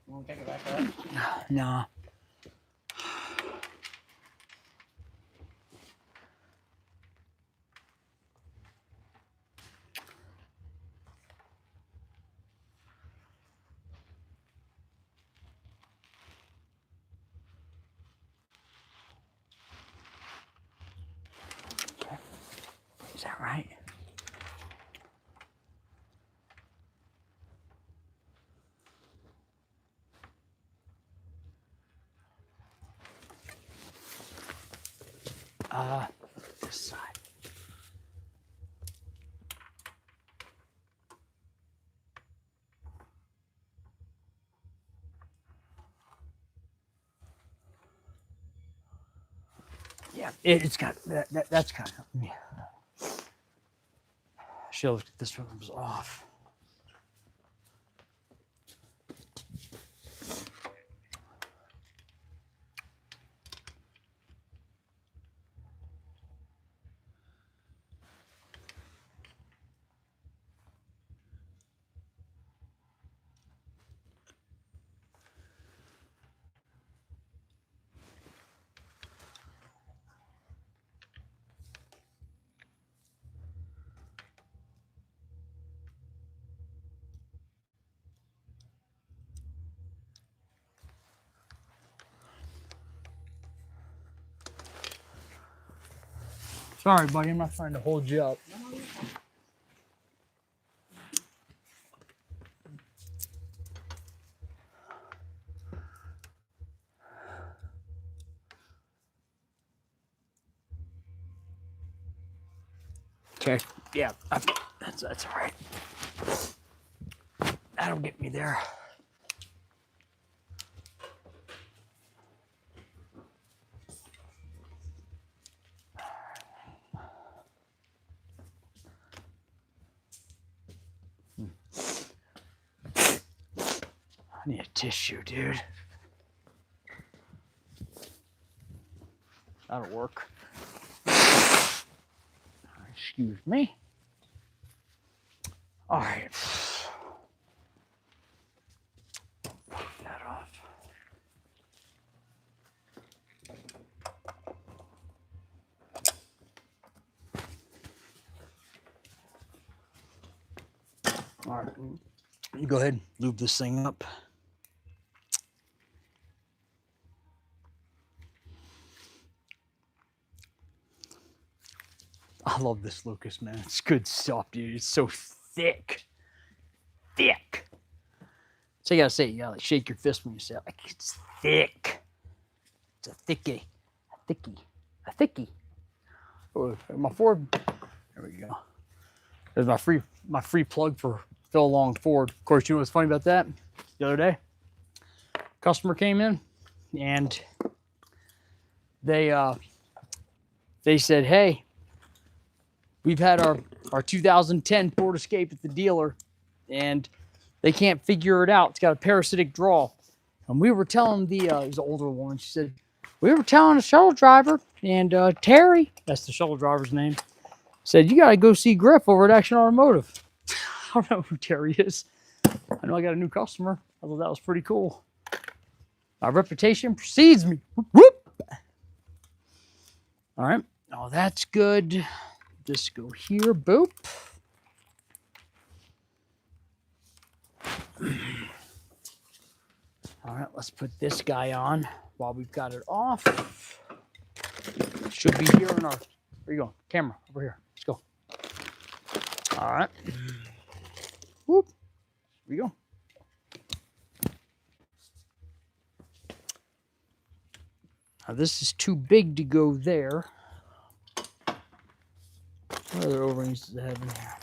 Want to take it back up? Nah. Is that right? This side. Yeah, it's got that's kind of. Yeah. Should have looked at this one. It was off. Sorry, buddy. I'm not trying to hold you up. Okay. Yeah. That's all right. That'll get me there. I need a tissue, dude. That'll work. Excuse me. All right. Put that off. All right. You go ahead and lube this thing up. I love this Lucas, man. It's good stuff, dude. It's so thick. Thick. So you gotta say, you gotta like shake your fist when you say it. Like, it's thick. It's a thickie. A thickie. A thickie. Oh, my Ford. There we go. There's my free plug for Phil Long Ford. Of course, you know what's funny about that? The other day, customer came in and they said, hey, we've had our 2010 Ford Escape at the dealer, and they can't figure it out. It's got a parasitic draw. And we were telling it was an older woman, she said, we were telling the shuttle driver, and Terry, that's the shuttle driver's name, said, you got to go see Griff over at Action Automotive. I don't know who Terry is. I know I got a new customer. I thought that was pretty cool. My reputation precedes me. Whoop, whoop. All right. Oh, that's good. Just go here, boop. All right, let's put this guy on while we've got it off. Should be here in our, where you going? Camera, over here. Let's go. All right. Whoop. Here we go. Now this is too big to go there. What other O-rings does it have in here?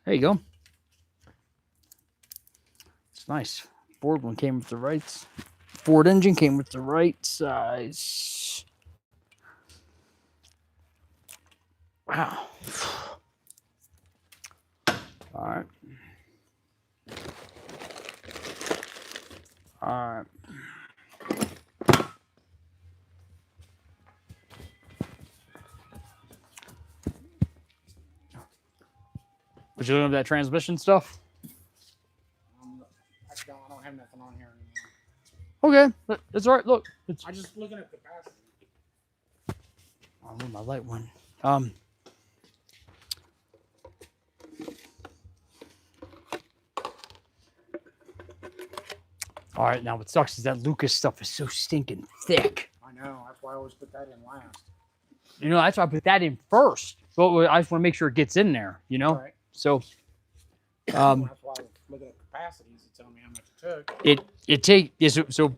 There you go. It's nice. Ford one came with the right. Ford engine came with the right size. Wow. All right. All right. But you looking at that transmission stuff? I don't have nothing on here anymore. Okay, that's all right. Look, it's. I'm just looking at capacity. I need my light one. All right, now what sucks is that Lucas stuff is so stinking thick. I know. That's why I always put that in last. You know, that's why I put that in first. So I just want to make sure it gets in there, you know? Right. So, That's why I was looking at capacities and telling me how much it took. it take is so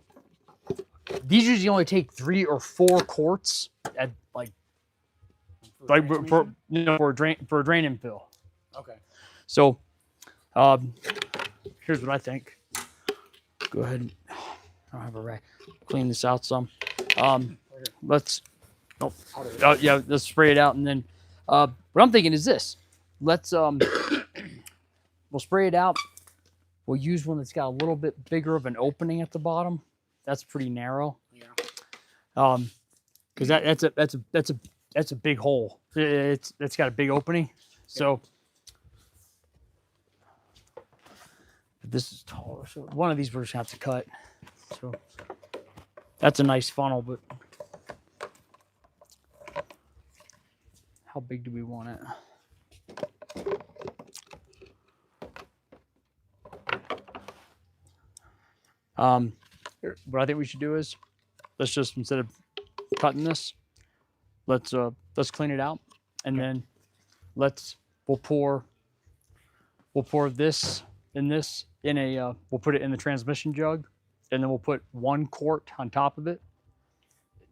these usually only take 3 or 4 quarts at like for a drain and fill. Okay. So, here's what I think. Go ahead. And, I don't have a rag. Clean this out some. Let's. Oh, yeah. Let's spray it out, and then what I'm thinking is this. Let's we'll spray it out. We'll use one that's got a little bit bigger of an opening at the bottom. That's pretty narrow. Yeah. Because that's a big hole. It's got a big opening. So this is taller. So one of these we're just gonna have to cut. So that's a nice funnel, but how big do we want it? What I think we should do is let's just, instead of cutting this, let's clean it out, and then we'll pour this in a we'll put it in the transmission jug, and then we'll put 1 quart on top of it.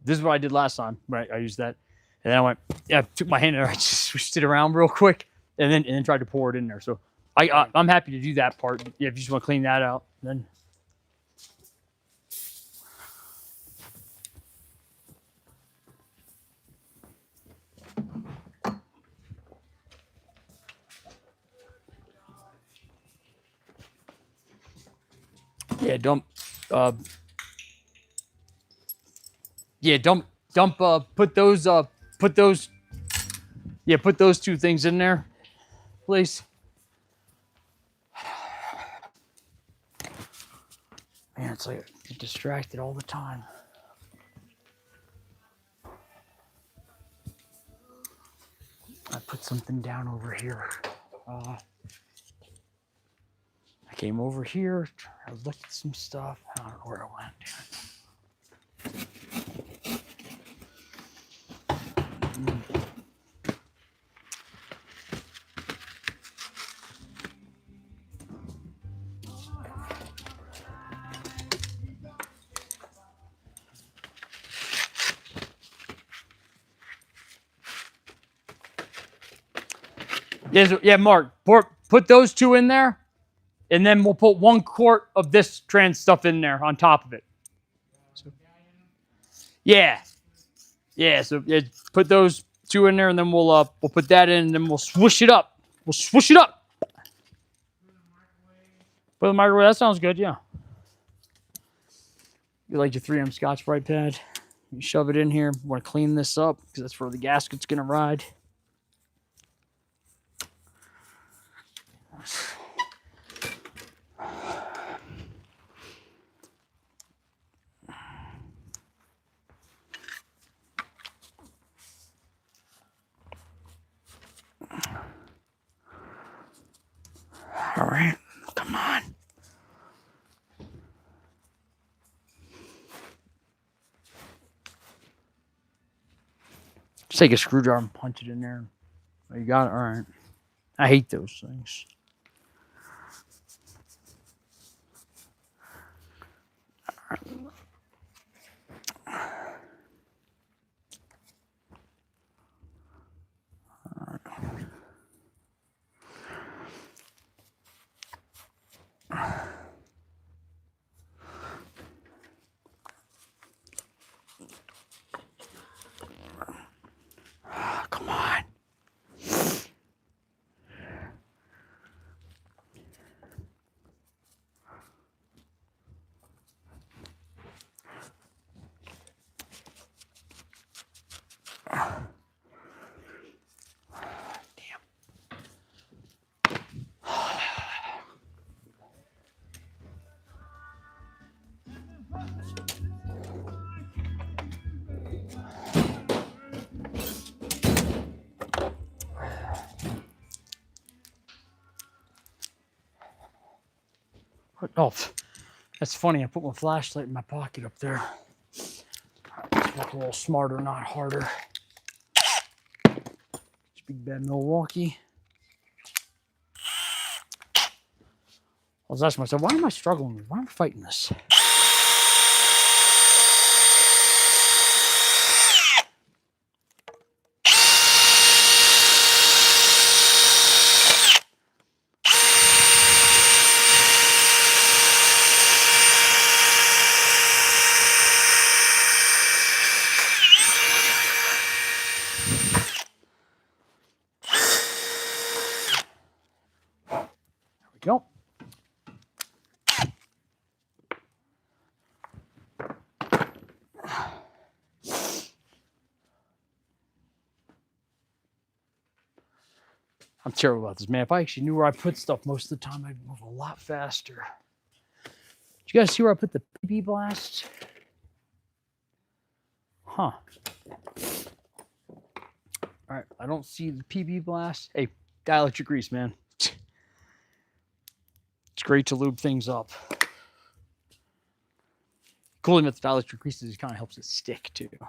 This is what I did last time, right? I used that. And then I went, yeah, I took my hand and I just switched it around real quick and then tried to pour it in there. So I'm happy to do that part. Yeah, if you just want to clean that out, then. Yeah, dump. Put those. Yeah, put those 2 things in there, please. Man, it's like I get distracted all the time. I put something down over here. I came over here. I looked at some stuff. I don't know where I went. Yeah, Mark, put those 2 in there, and then we'll put 1 quart of this trans stuff in there on top of it. So, yeah. So put those 2 in there, and then we'll put that in, and then we'll swoosh it up. Put it in the microwave. That sounds good. Yeah. You like your 3M Scotch-Brite pad? You shove it in here. Want to clean this up because that's where the gasket's gonna ride. All right, come on. Just take a screwdriver and punch it in there. Oh, you got it? All right. I hate those things. Come on. Oh, that's funny. I put my flashlight in my pocket up there. Look a little smarter, not harder. It's Big Bad Milwaukee. I was asking myself, why am I struggling? Why am I fighting this? Go. I'm terrible about this, man. If I actually knew where I put stuff most of the time, I'd move a lot faster. Did you guys see where I put the PB blast? Huh. All right, I don't see the PB blast. Hey, dielectric grease, man. It's great to lube things up. Cool thing with the dielectric grease is it kind of helps it stick too. It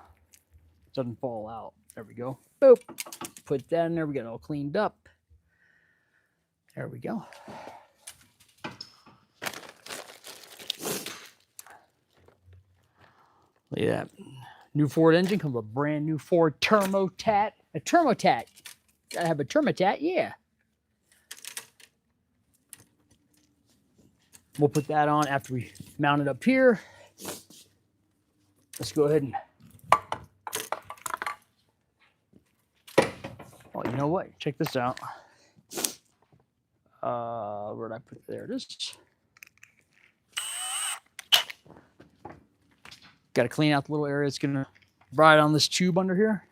doesn't fall out. There we go. Boop. Put that in there. We got it all cleaned up. There we go. Look at that. New Ford engine comes with a brand new Ford Thermotat. A Thermotat. Gotta have a Thermotat, yeah. We'll put that on after we mount it up here. Let's go ahead and... Oh, you know what? Check this out. Where'd I put it? There it is. Got to clean out the little area. It's going to ride on this tube under here.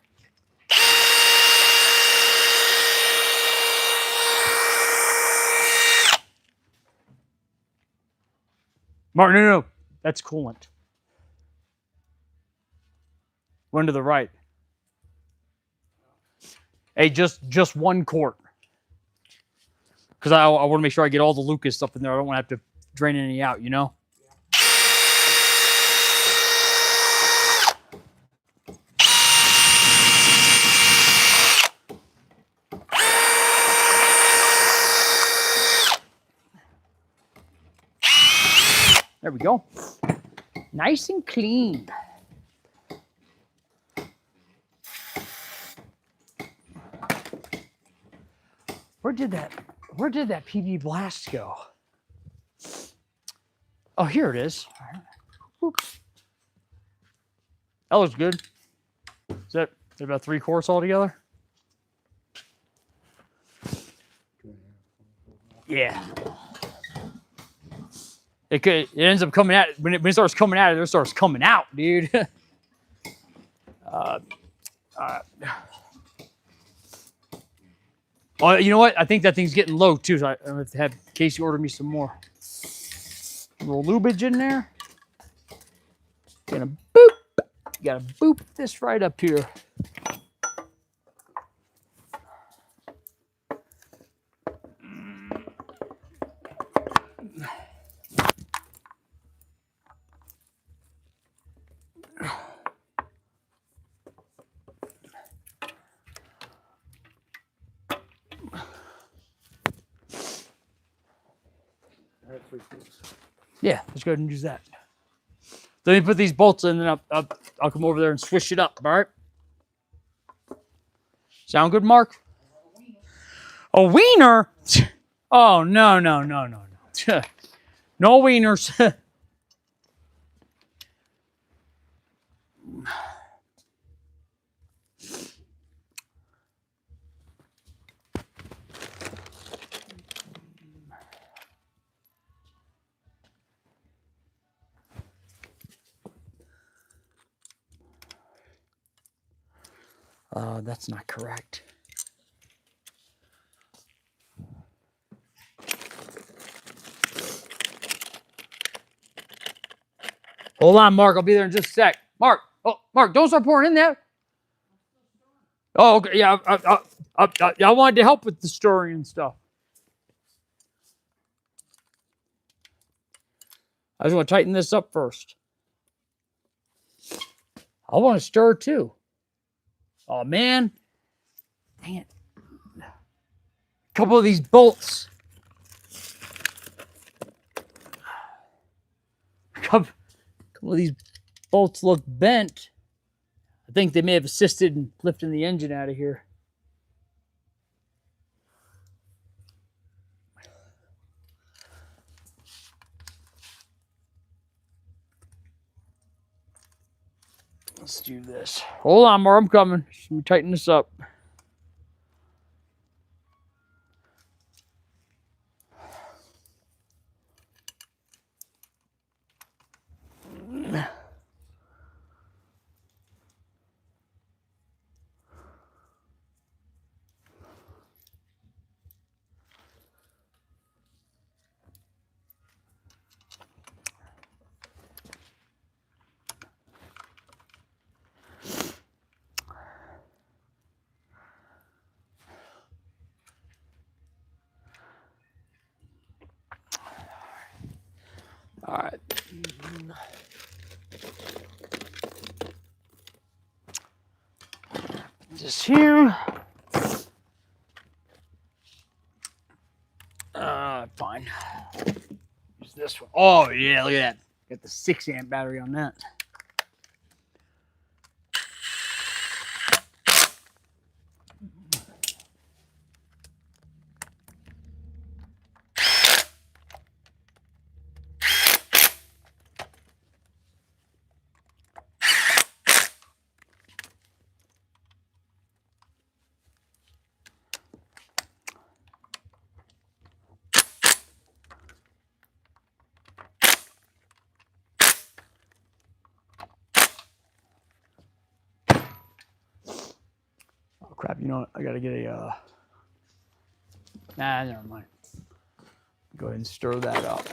Mark, no. That's coolant. One to the right. Hey, just 1 quart. Because I want to make sure I get all the Lucas up in there. I don't want to have to drain any out, you know? There we go. Nice and clean. Where did that PB blast go? Oh, here it is. Oops. That looks good. Is that about 3 quarts altogether? Yeah. It ends up coming out when it starts coming out. It starts coming out, dude. Oh, you know what? I think that thing's getting low too. So I have to have Casey order me some more. A little lubage in there. Gonna boop. Gotta boop this right up here. Yeah, let's go ahead and use that. Let me put these bolts in, and I'll come over there and swish it up. All right. Sound good, Mark? A wiener? Oh no. No wieners. That's not correct. Hold on, Mark. I'll be there in just a sec. Mark, don't start pouring in there. Oh, okay. Yeah, I wanted to help with the stirring and stuff. I just want to tighten this up first. I want to stir too. Oh, man. Dang it. A couple of these bolts. A couple of these bolts look bent. I think they may have assisted in lifting the engine out of here. Let's do this. Hold on, Mark. I'm coming. Let me tighten this up. All right. Put this here. Fine. Use this one. Oh, yeah, look at that. Got the 6 amp battery on that. Crap, you know what? I gotta get a, nah, never mind. Go ahead and stir that up.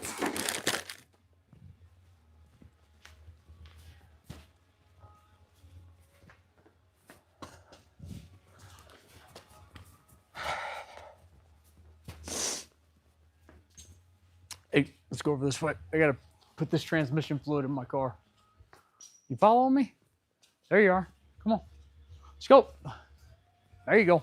Hey, let's go over this way. I gotta put this transmission fluid in my car. You following me? There you are. Come on. Let's go. There you go.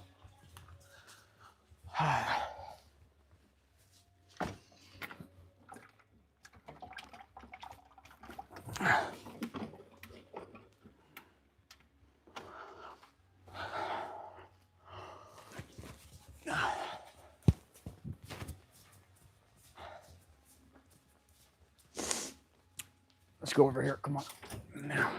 Let's go over here. Come on. Now.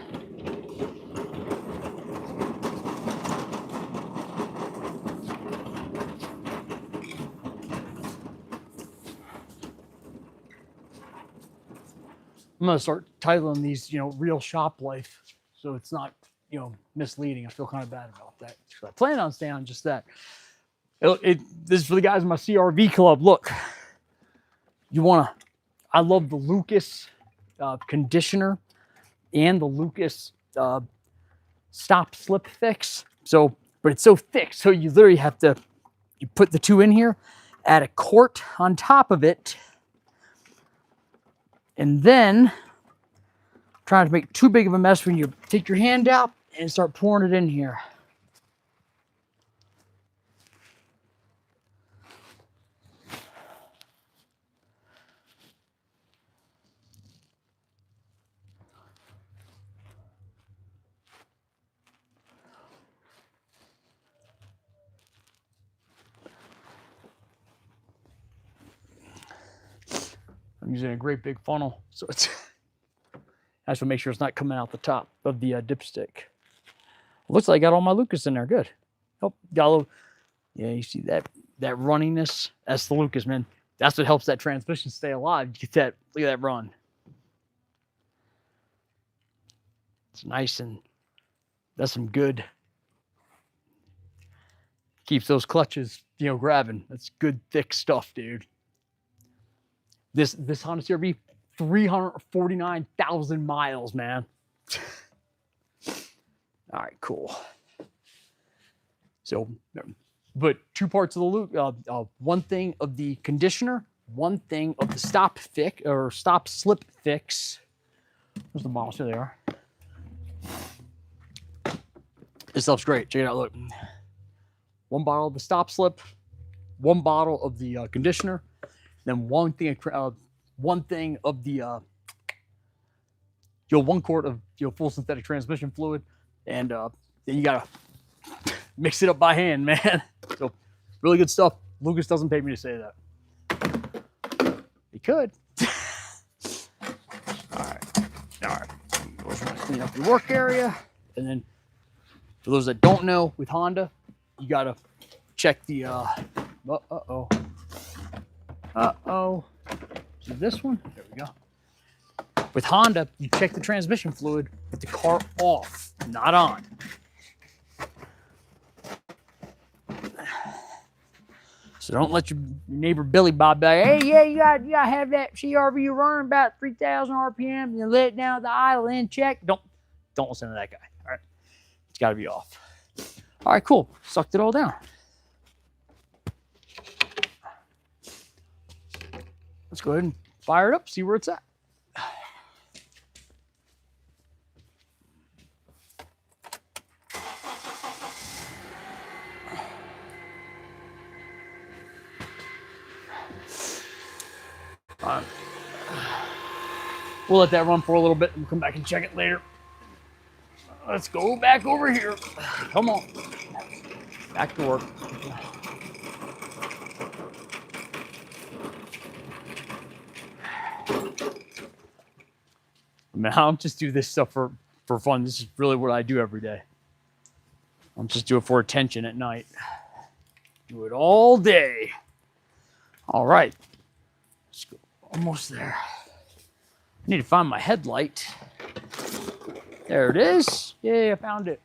I'm gonna start titling these, real shop life, so it's not, misleading. I feel kind of bad about that. So I plan on staying on just that. This is for the guys in my CRV club. Look, I love the Lucas conditioner and the Lucas stop slip fix. So, but it's so thick, so you literally have to, you put the two in here, add a quart on top of it, and then trying to make too big of a mess when you take your hand out and start pouring it in here. I'm using a great big funnel, so it's I just want to make sure it's not coming out the top of the dipstick. Looks like I got all my Lucas in there. Good. Oh, got a little, yeah, you see that runniness? That's the Lucas, man. That's what helps that transmission stay alive. You get that, look at that run. It's nice, and that's some good. Keeps those clutches, grabbing. That's good, thick stuff, dude. This Honda CR-V, 349,000 miles, man. All right, cool. So, but two parts of the loop, one thing of the conditioner, one thing of the stop slip fix. Where's the bottles? Here they are. This stuff's great. Check it out. Look, one bottle of the stop slip, one bottle of the conditioner, then one thing of the 1 quart of full synthetic transmission fluid, and then you gotta mix it up by hand, man. So really good stuff. Lucas doesn't pay me to say that. He could. All right. Clean up your work area, and then for those that don't know, with Honda, you gotta check the is this one? There we go. With Honda, you check the transmission fluid with the car off, not on. So don't let your neighbor Billy Bob be like, hey, yeah, you gotta have that CR-V running about 3,000 RPM, and you let it down at the idle and check. Don't listen to that guy. All right, it's got to be off. All right, cool. Sucked it all down. Let's go ahead and fire it up, see where it's at. We'll let that run for a little bit and we'll come back and check it later. Let's go back over here. Come on. Back to work. Man, I don't just do this stuff for fun. This is really what I do every day. I don't just do it for attention at night. Do it all day. All right. Let's go. Almost there. I need to find my headlight. There it is. Yay, I found it.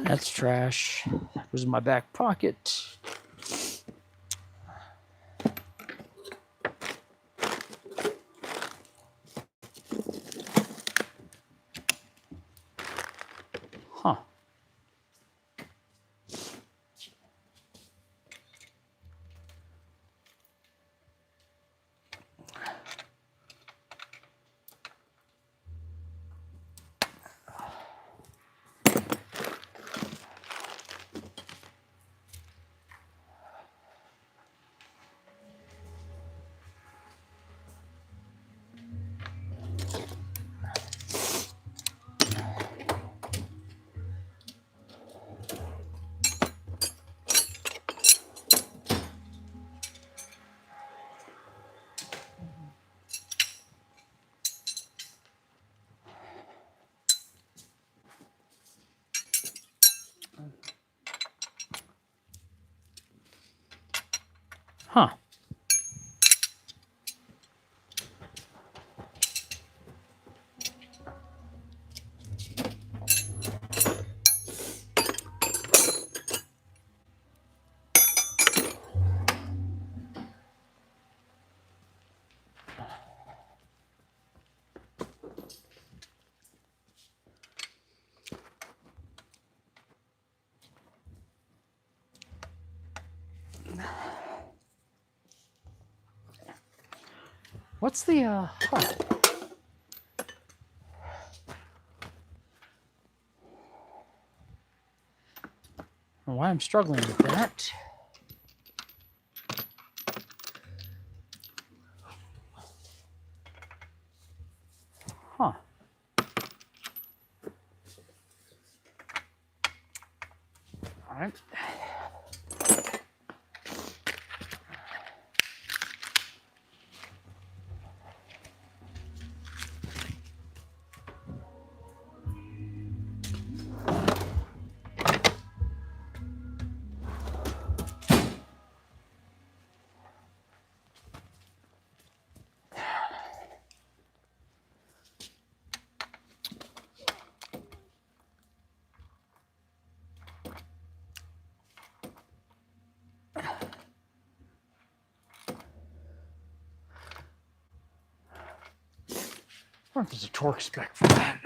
That's trash. That was in my back pocket. Huh. Huh. What's the, huh. I don't know why I'm struggling with that. Huh. All right. I wonder if there's a torque spec for that.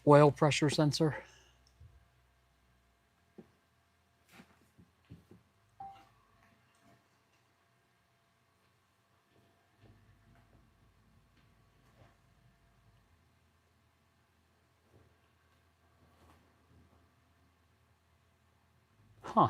Oil pressure sensor. Huh.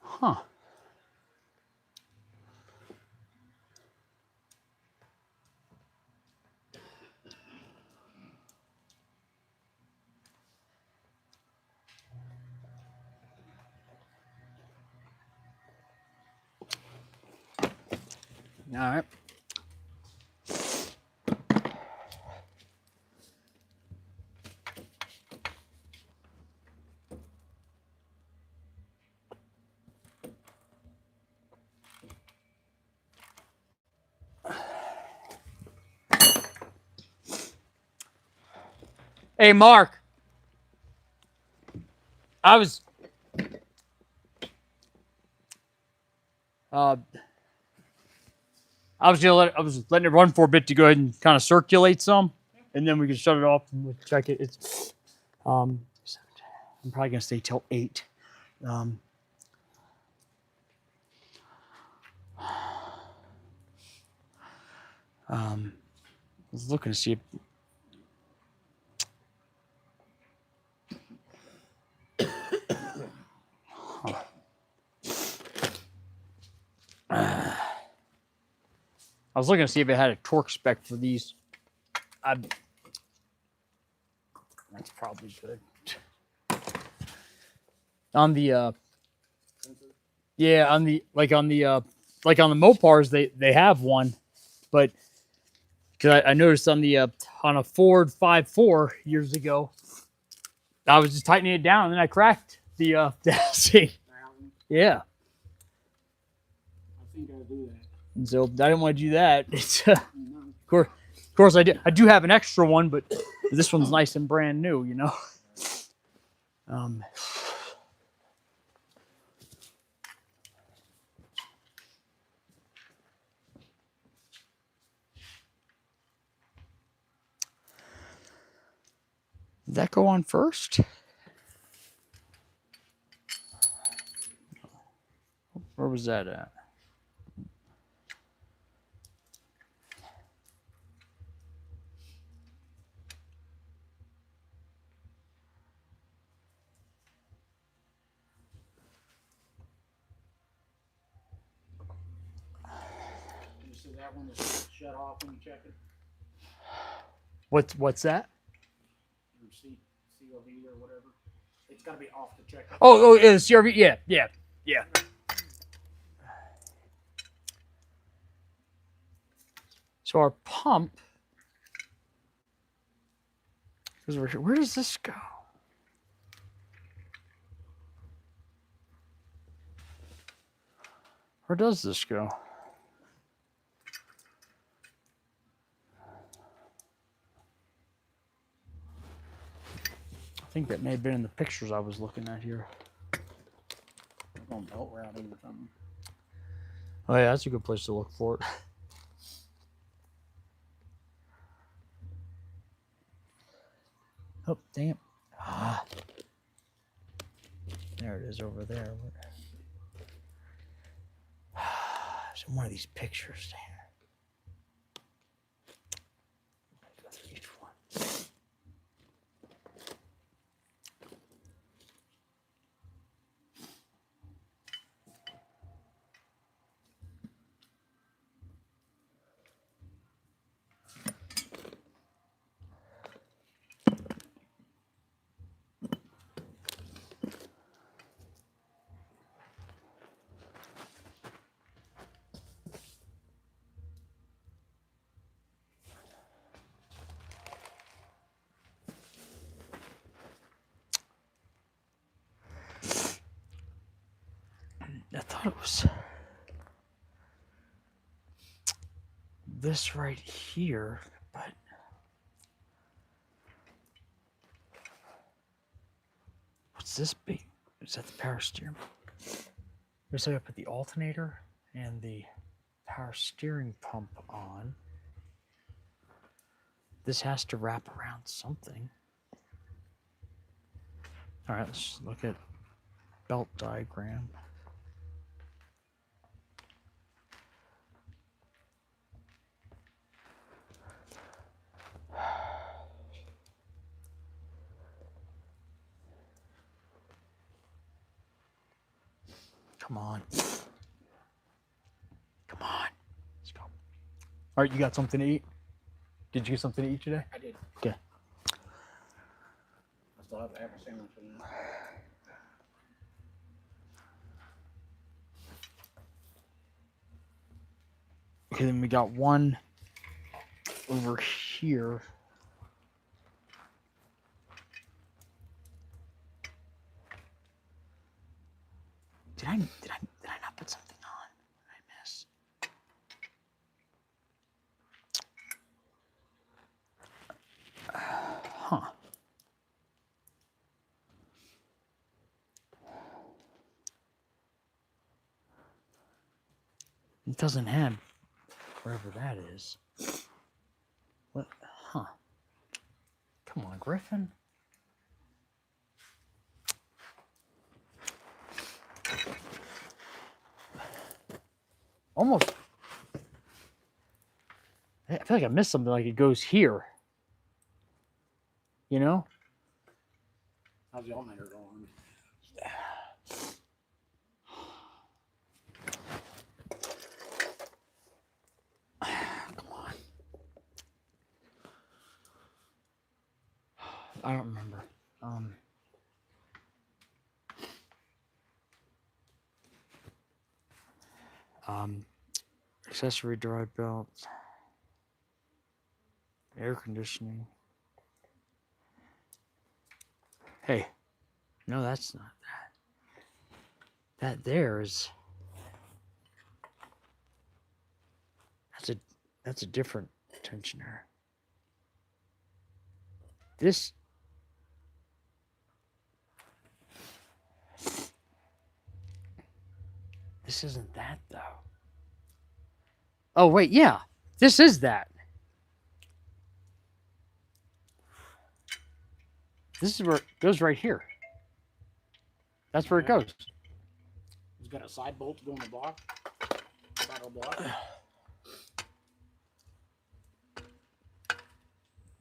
Huh. All right. Hey, Mark. I was I was letting it run for a bit to go ahead and kind of circulate some, and then we can shut it off and we'll check it. It's I'm probably gonna stay till 8. I was looking to see if I was looking to see if it had a torque spec for these. That's probably good. On the yeah, on the like on the Mopars they have one, but because I noticed on the on a Ford 5.4 years ago, I was just tightening it down and then I cracked the housing. Yeah. I think I'll do that. And so I didn't want to do that. It's of course I do have an extra one, but this one's nice and brand new, you know. Did that go on first? Where was that at? You see that one is shut off when you check it? What's that? Your COV or whatever. It's got to be off to check it. Oh, yeah, CRV. Yeah. So our pump. Where does this go? Where does this go? I think that may have been in the pictures I was looking at here. On belt routing or something. Oh yeah, that's a good place to look for it. Oh, damn. Ah. There it is over there. It's in one of these pictures there. Go through each one. I thought it was this right here, but what's this big? Is that the power steering? Here's how I put the alternator and the power steering pump on. This has to wrap around something. All right, let's look at belt diagram. Come on. Come on. Let's go. All right, you got something to eat? Did you get something to eat today? I did. Okay. I still have every sandwich in there. Okay, then we got one over here. Did I not put something on? What did I miss? Huh. It doesn't have wherever that is. What? Huh. Come on, Griffin. Almost. Yeah. feel like I missed something. Like it goes here. You know? How's the alternator going? Come on. I don't remember. Accessory drive belt, air conditioning. Hey, no, that's not that. That there is. That's a different tensioner. This. This isn't that though. Oh wait, yeah, this is that. This is where it goes right here. That's where it goes. It's got a side bolt to go in the block. Saddle block.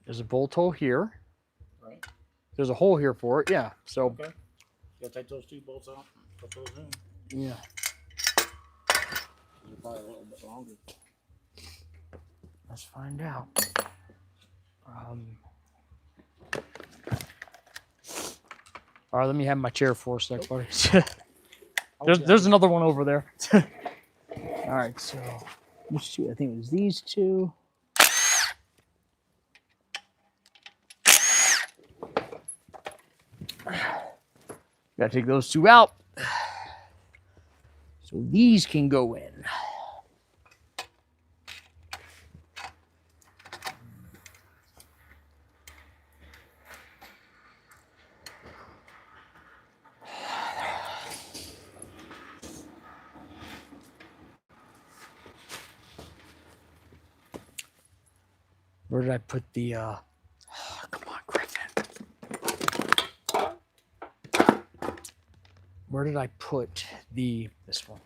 There's a bolt hole here. Right. There's a hole here for it. Yeah. So. Okay. You gotta take those 2 bolts out and put those in. Yeah. They're probably a little bit longer. Let's find out. All right, let me have my chair for a sec, buddy. there's another one over there. All right, so which two? I think it was these two. Gotta take those two out. So these can go in. Where did I put the, oh, come on, Griffin. Where did I put this one?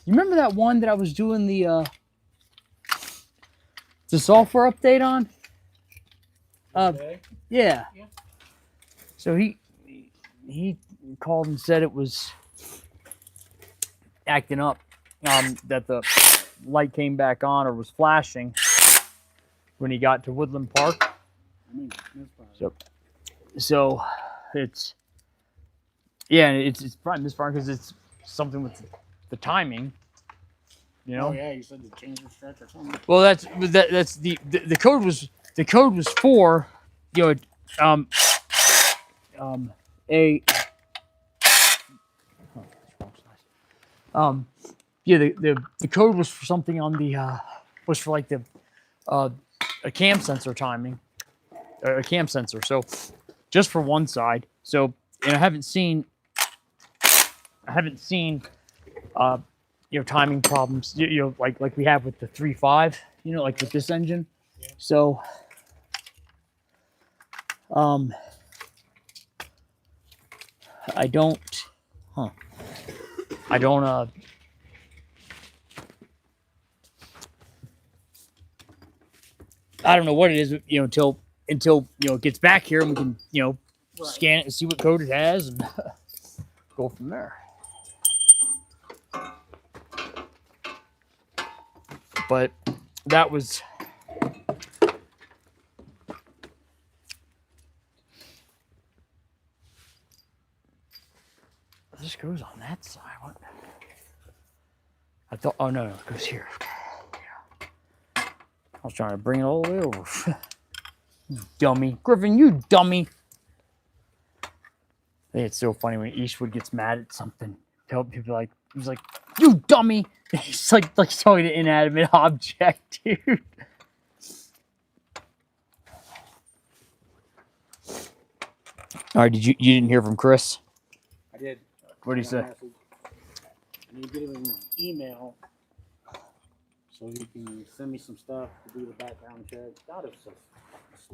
You remember that one that I was doing the software update on? Okay. Yeah. Yeah. So he called and said it was acting up, that the light came back on or was flashing when he got to Woodland Park. So it's, yeah, it's probably misfiring because it's something with the timing, you know. Oh yeah, you said the changer stretch or something. Well, that's the code was for, you know, yeah, the code was for something on the was for like the a cam sensor timing, a cam sensor. So just for one side. So, and I haven't seen you know, timing problems, you know, like we have with the 3.5, you know, like with this engine. So I don't know what it is, you know, until you know it gets back here and we can, you know, scan it and see what code it has and go from there. But that was this goes on that side. What? I thought, oh no, it goes here. Yeah. I was trying to bring it all the way over. Dummy. Griffin, you dummy. I think it's so funny when Eastwood gets mad at something. Tell people like, he's like, you dummy. It's like talking to an inanimate object, dude. All right, you didn't hear from Chris? I did. What did he say? I need to get him an email so he can send me some stuff to do the background check. God, it's so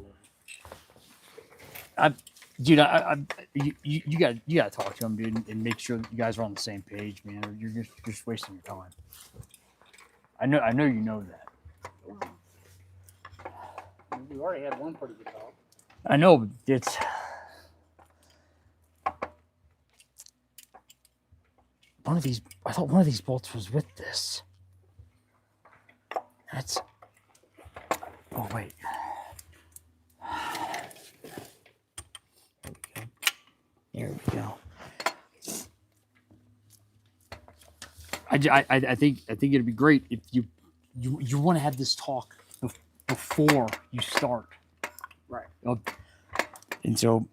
Dude, you got to talk to him, dude, and make sure that you guys are on the same page, man. Or you're just wasting your time. I know you know that. We already had one pretty good talk. I know, but it's one of these. I thought one of these bolts was with this. That's. Oh wait. There we go. I think it'd be great if you want to have this talk before you start. Right. And so,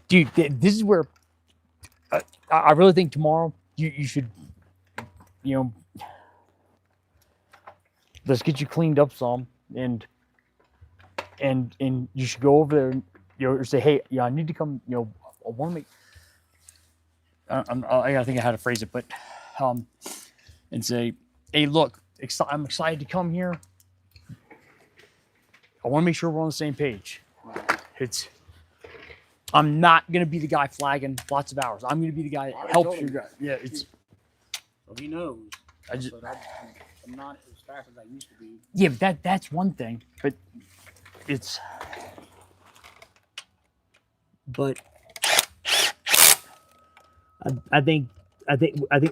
dude, this is where I really think tomorrow you should, let's get you cleaned up some, and you should go over there and or say, hey, I need to come. I want to make. I think I had to phrase it, but and say, hey, look, I'm excited to come here. I want to make sure we're on the same page. I'm not gonna be the guy flagging lots of hours. I'm gonna be the guy that helps you guys. Yeah, So he knows. I just. But I'm not as fast as I used to be. Yeah, but that's one thing. But it's. But I think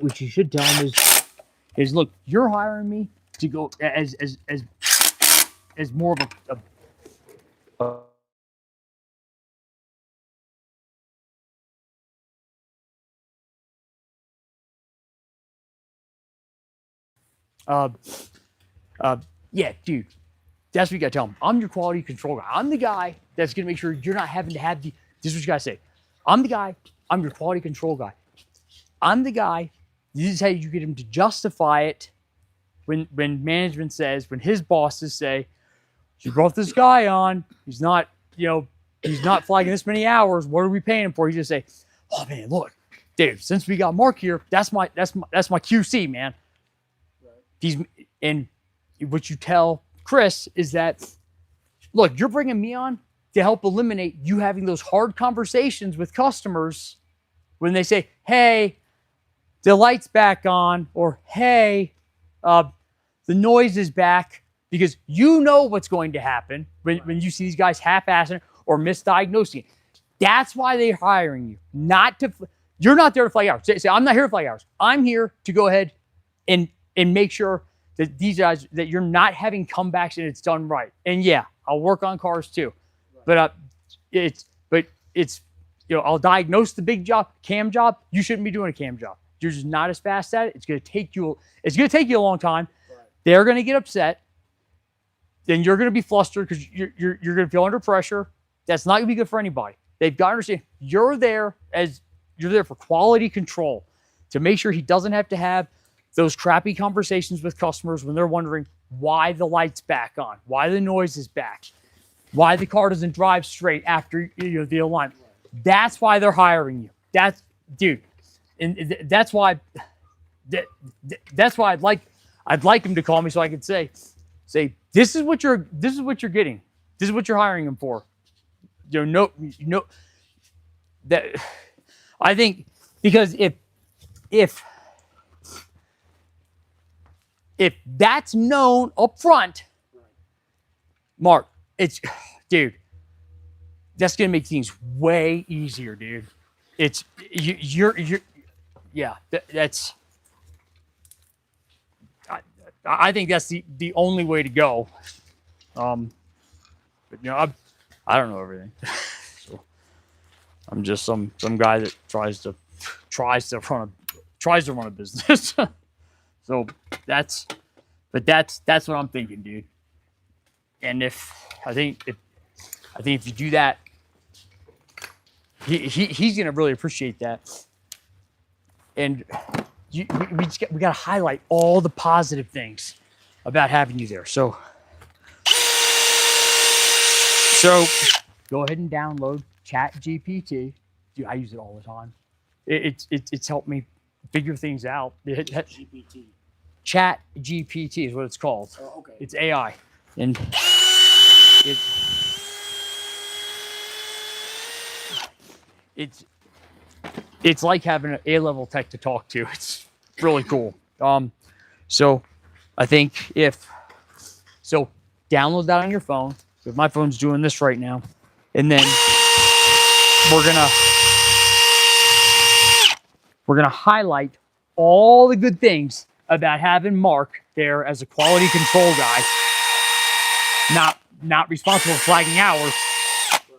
what you should tell him is look, you're hiring me to go as more of yeah, dude. That's what you gotta tell him. I'm your quality control guy. I'm the guy that's gonna make sure you're not having to have the. This is what you gotta say. I'm the guy. I'm your quality control guy. I'm the guy. This is how you get him to justify it when management says, when his bosses say, you brought this guy on. He's not, he's not flagging this many hours. What are we paying him for? You just say, oh man, look, dude. Since we got Mark here, that's my QC, man. Right. And what you tell Chris is that, look, you're bringing me on to help eliminate you having those hard conversations with customers when they say, hey, the light's back on, or hey, the noise is back, because you know what's going to happen when you see these guys half-assing or misdiagnosing it. That's why they're hiring you. You're not there to flag hours. Say, I'm not here to flag hours. I'm here to go ahead and make sure that these guys, that you're not having comebacks and it's done right. And yeah, I'll work on cars too. Right. But it's I'll diagnose the big job, cam job. You shouldn't be doing a cam job. You're just not as fast at it. It's gonna take you a long time. Right. They're gonna get upset. Then you're gonna be flustered because you're gonna feel under pressure. That's not gonna be good for anybody. They've got to understand you're there for quality control, to make sure he doesn't have to have those crappy conversations with customers when they're wondering why the light's back on, why the noise is back, why the car doesn't drive straight after the alignment. That's why they're hiring you. Dude, and that's why I'd like him to call me so I could say this is what you're getting. This is what you're hiring him for. That I think, because if that's known up front, Mark, dude, that's gonna make things way easier, dude. That's. I think that's the only way to go. But I don't know everything. So I'm just some guy that tries to run a business. So that's what I'm thinking, dude. And I think if you do that, he's gonna really appreciate that. And we got to highlight all the positive things about having you there. So go ahead and download ChatGPT. Dude, I use it all the time. It's helped me figure things out. GPT. ChatGPT is what it's called. Oh, okay. It's AI. And It's like having an A-level tech to talk to. It's really cool. So I think download that on your phone. Because my phone's doing this right now, and then we're gonna highlight all the good things about having Mark there as a quality control guy. Not responsible for flagging hours,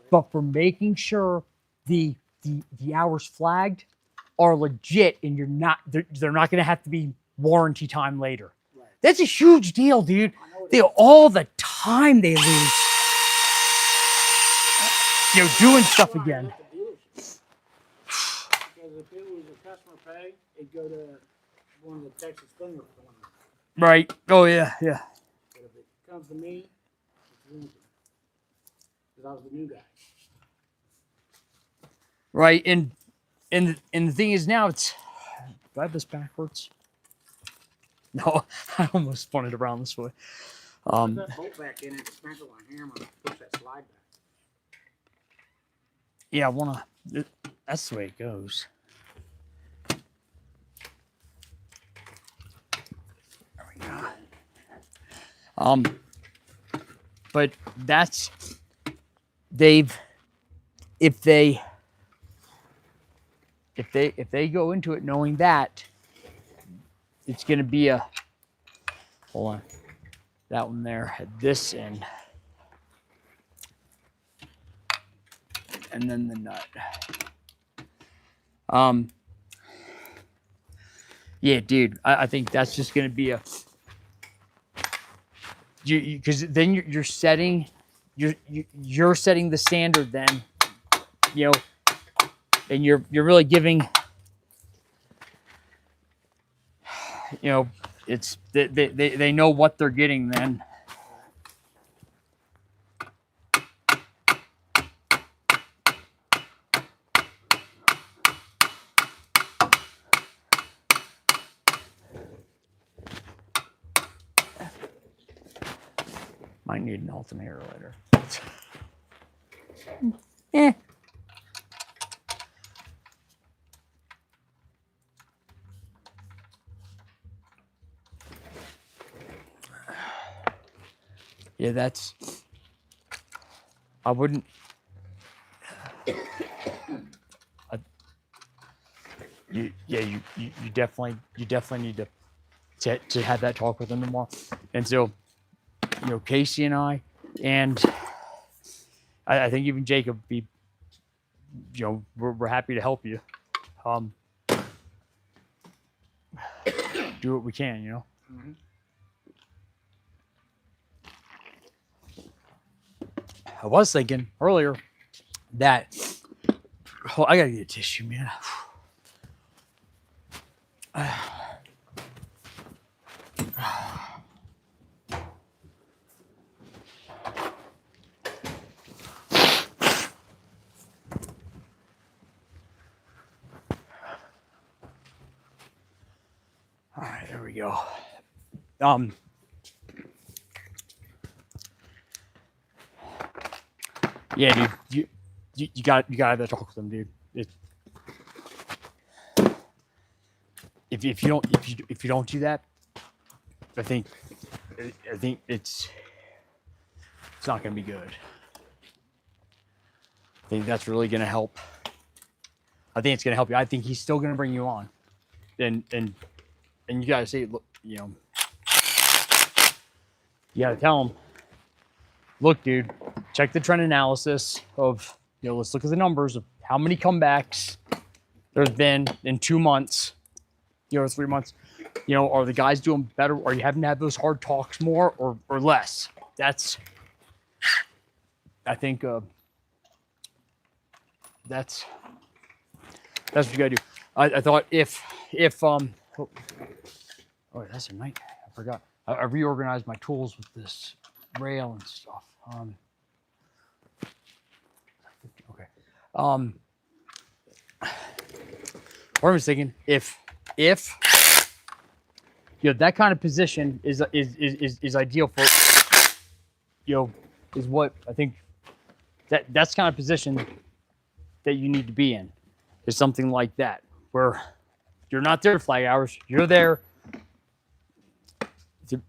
but for making sure the hours flagged are legit, and they're not going to have to be warranty time later. Right. That's a huge deal, dude. All the time they lose, doing stuff again. Because if it was a customer pay, it'd go to one of the Texas Fillmore. Right. Oh yeah. But if it comes to me, it's warranty. Because I was the new guy. Right. And the thing is now do I have this backwards? No, I almost spun it around this way. Put that bolt back in it, smash it with a hammer, and push that slide back. Yeah, that's the way it goes. There we go. But that's if they go into it knowing that it's going to be hold on, that one there had this in, and then the nut. Yeah, dude, I think that's just going to be because then you're setting the standard then, and you're really giving, it's they know what they're getting then. Might need an alternator later. Yeah, I wouldn't. You definitely need to have that talk with them tomorrow. And so, Casey and I think even Jacob be, we're happy to help you. Do what we can, Mm-hmm. I was thinking earlier that I gotta get a tissue, man. All right, there we go. Yeah, dude, you got to talk with them, dude. If you don't do that, I think it's not going to be good. I think that's really going to help. I think it's going to help you. I think he's still going to bring you on, and you got to say, look, you got to tell him, look, dude, check the trend analysis of, let's look at the numbers of how many comebacks there's been in 2 months, 3 months. Are the guys doing better? Are you having to have those hard talks more or less? I think that's what you gotta do. I thought if that's a night. I forgot. I reorganized my tools with this rail and stuff. Okay. What I was thinking, if that kind of position is ideal for is what I think that's kind of position that you need to be in, is something like that, where you're not there to flag hours, you're there to,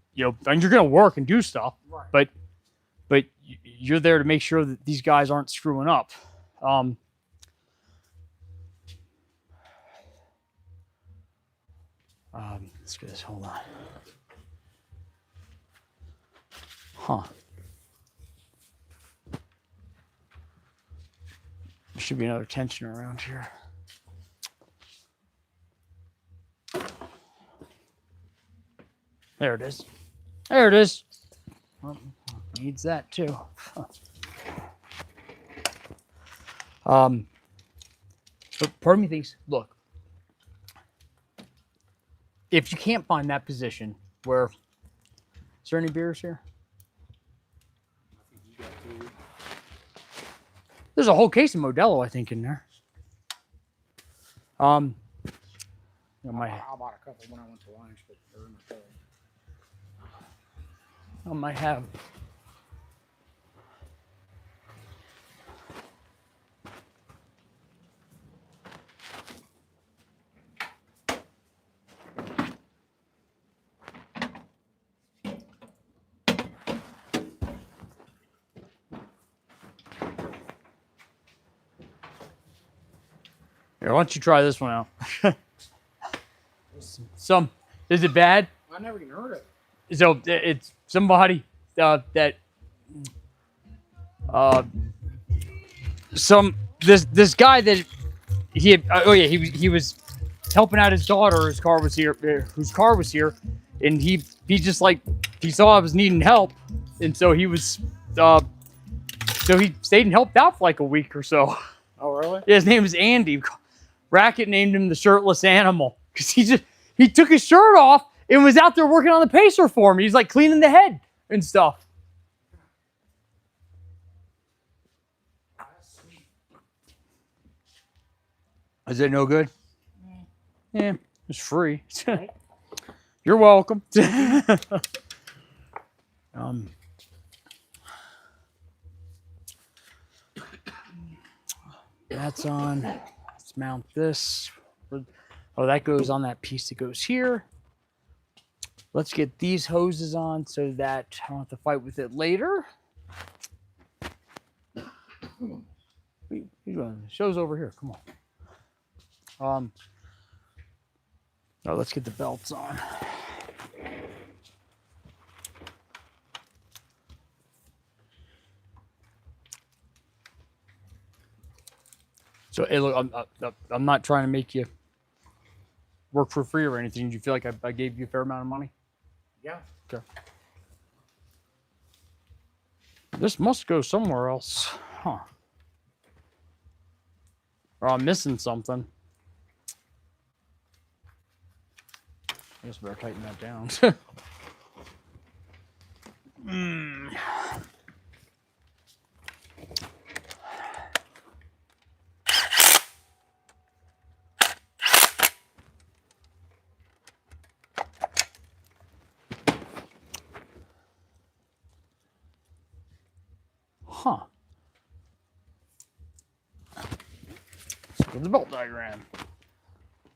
and you're going to work and do stuff, Right. but you're there to make sure that these guys aren't screwing up. Let's get this. Hold on. Huh. There should be another tension around here. There it is. There it is. Well, needs that too. But part of me thinks, look, if you can't find that position where, is there any beers here? There's a whole case of Modelo, I think, in there. I bought a couple when I went to lunch, but they're in my car. I might have. Here, why don't you try this one out? Is it bad? I never even heard of it. So it's somebody this guy that he had, he was helping out his daughter. Whose car was here, and he just like, he saw I was needing help, and so he was so he stayed and helped out for like a week or so. Oh, really? Yeah, his name is Andy. Racket named him the shirtless animal because he took his shirt off and was out there working on the pacer for me. He's like cleaning the head and stuff. Is it no good? Yeah, it's free. You're welcome. That's on. Let's mount this. Oh, that goes on that piece that goes here. Let's get these hoses on so that I don't have to fight with it later. The show's over here. Come on. Oh, let's get the belts on. So, hey, look, I'm not trying to make you work for free or anything. Do you feel like I gave you a fair amount of money? Yeah. Okay. This must go somewhere else. Huh. Or I'm missing something. I guess I better tighten that down. Huh. Let's look at the belt diagram.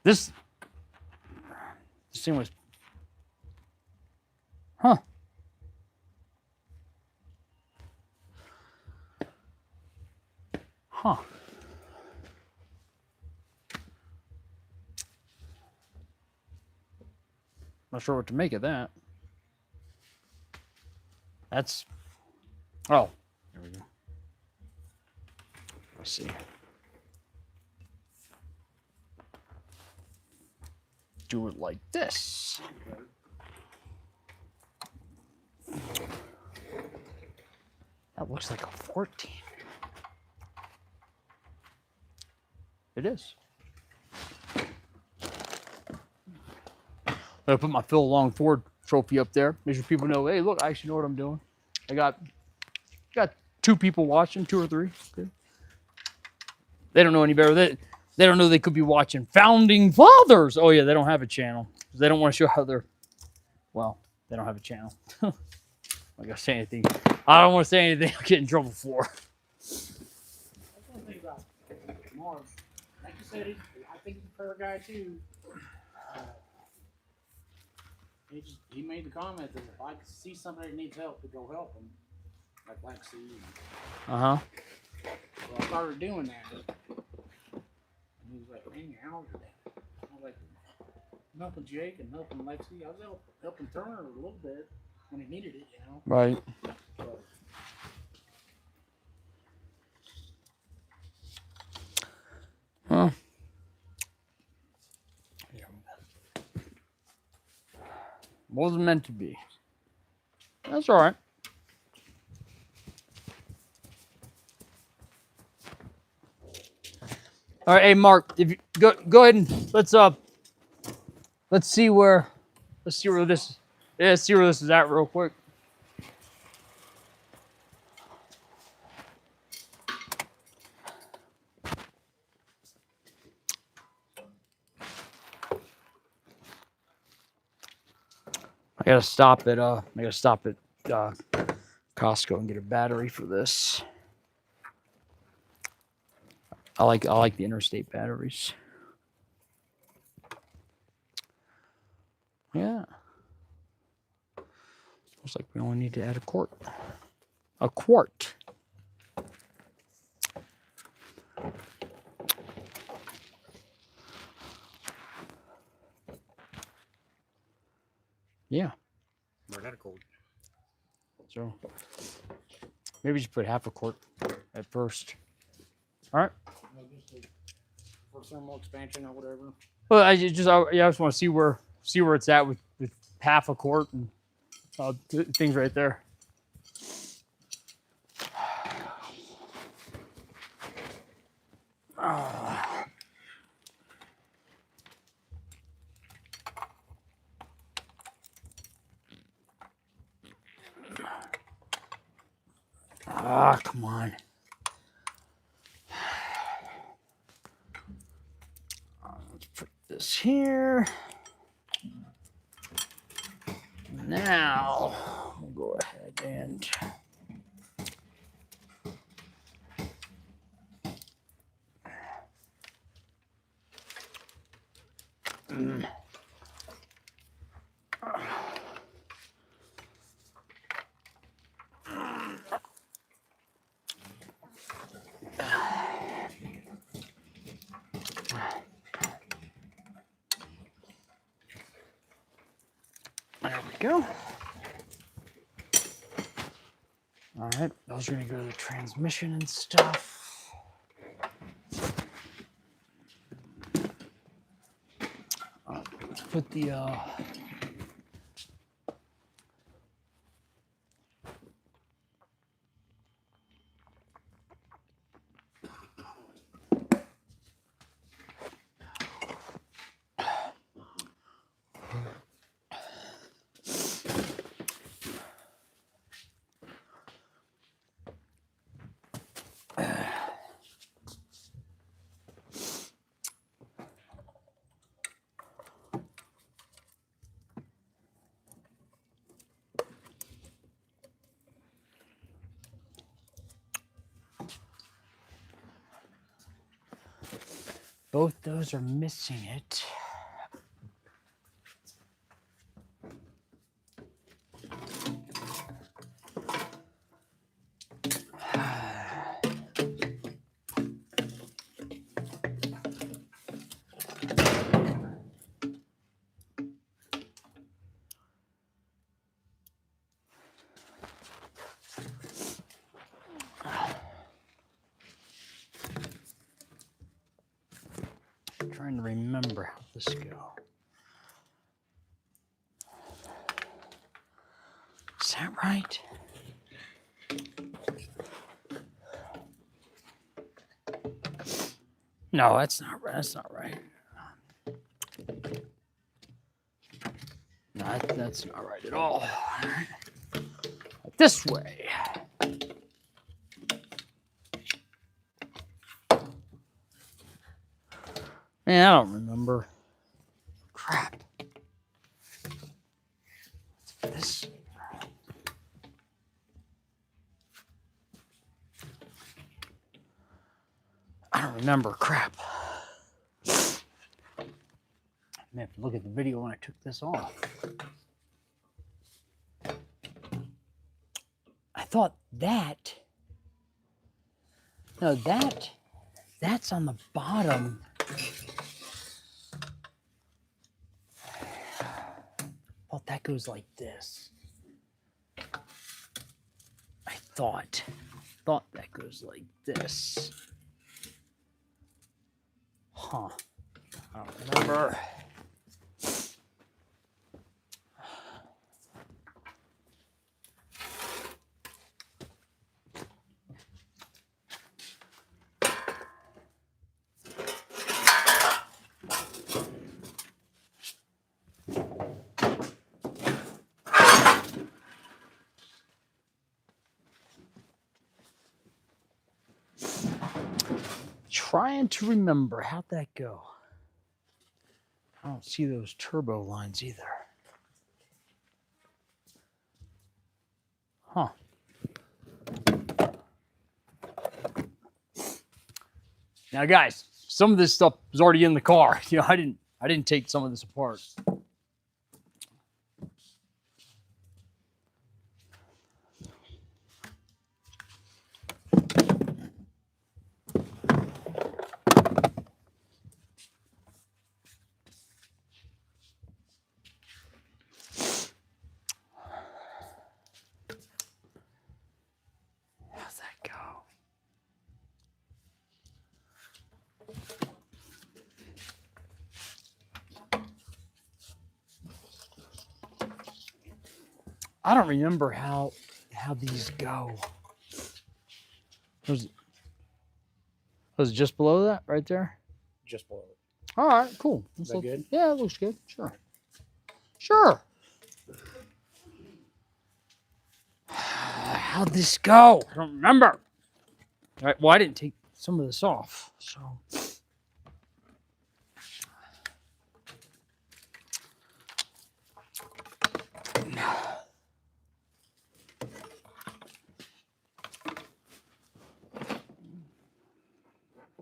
This thing was, huh. Huh. Not sure what to make of that. That's, oh, there we go. Let's see. Do it like this. That looks like a 14. It is. I put my Phil Long Ford trophy up there. Make sure people know, hey, look, I actually know what I'm doing. I got 2 people watching, 2 or 3. Okay. They don't know any better. They don't know they could be watching Founding Fathers. Oh yeah, they don't have a channel. They don't want to show how they're, well, they don't have a channel. I'm not gonna say anything. I don't want to say anything I'll get in trouble for. That's one thing about Marv. Like you said, I think he's a fair guy too. He made the comment that if I see somebody that needs help, to go help them. Like Lexi. Uh-huh. So I started doing that. And he was like, man, your hours are down. I was like, I'm helping Jake and helping Lexi. I was helping Turner a little bit when he needed it, you know. Right. But, Huh. Wasn't meant to be. That's all right. All right, hey Mark, if you go ahead and let's see where this is at real quick. I gotta stop at Costco and get a battery for this. I like the interstate batteries. Yeah. Looks like we only need to add a quart. A quart. Yeah. we're that cold. So maybe just put half a quart at first. All right. Just for thermal expansion or whatever. Well, I just want to see where it's at with half a quart and things right there. Come on. Let's put this here. Now we'll go ahead and there we go. All right, those are gonna go to the transmission and stuff. Let's put the both those are missing it. Trying to remember how this go. Is that right? No, that's not right. That's not right. No, that's not right at all. All right. This way. Man, I don't remember. Crap. This. I don't remember. Crap. I may have to look at the video when I took this off. I thought that. No, that's on the bottom. I thought that goes like this. I thought that goes like this. Huh. I don't remember. Trying to remember. How'd that go? I don't see those turbo lines either. Huh. Now, guys, some of this stuff was already in the car. You know, I didn't take some of this apart. How's that go? I don't remember how these go. Was it just below that right there? Just below it. All right, cool. Is that good? Yeah, it looks good. Sure. Sure. How'd this go? I don't remember. All right, well, I didn't take some of this off, so.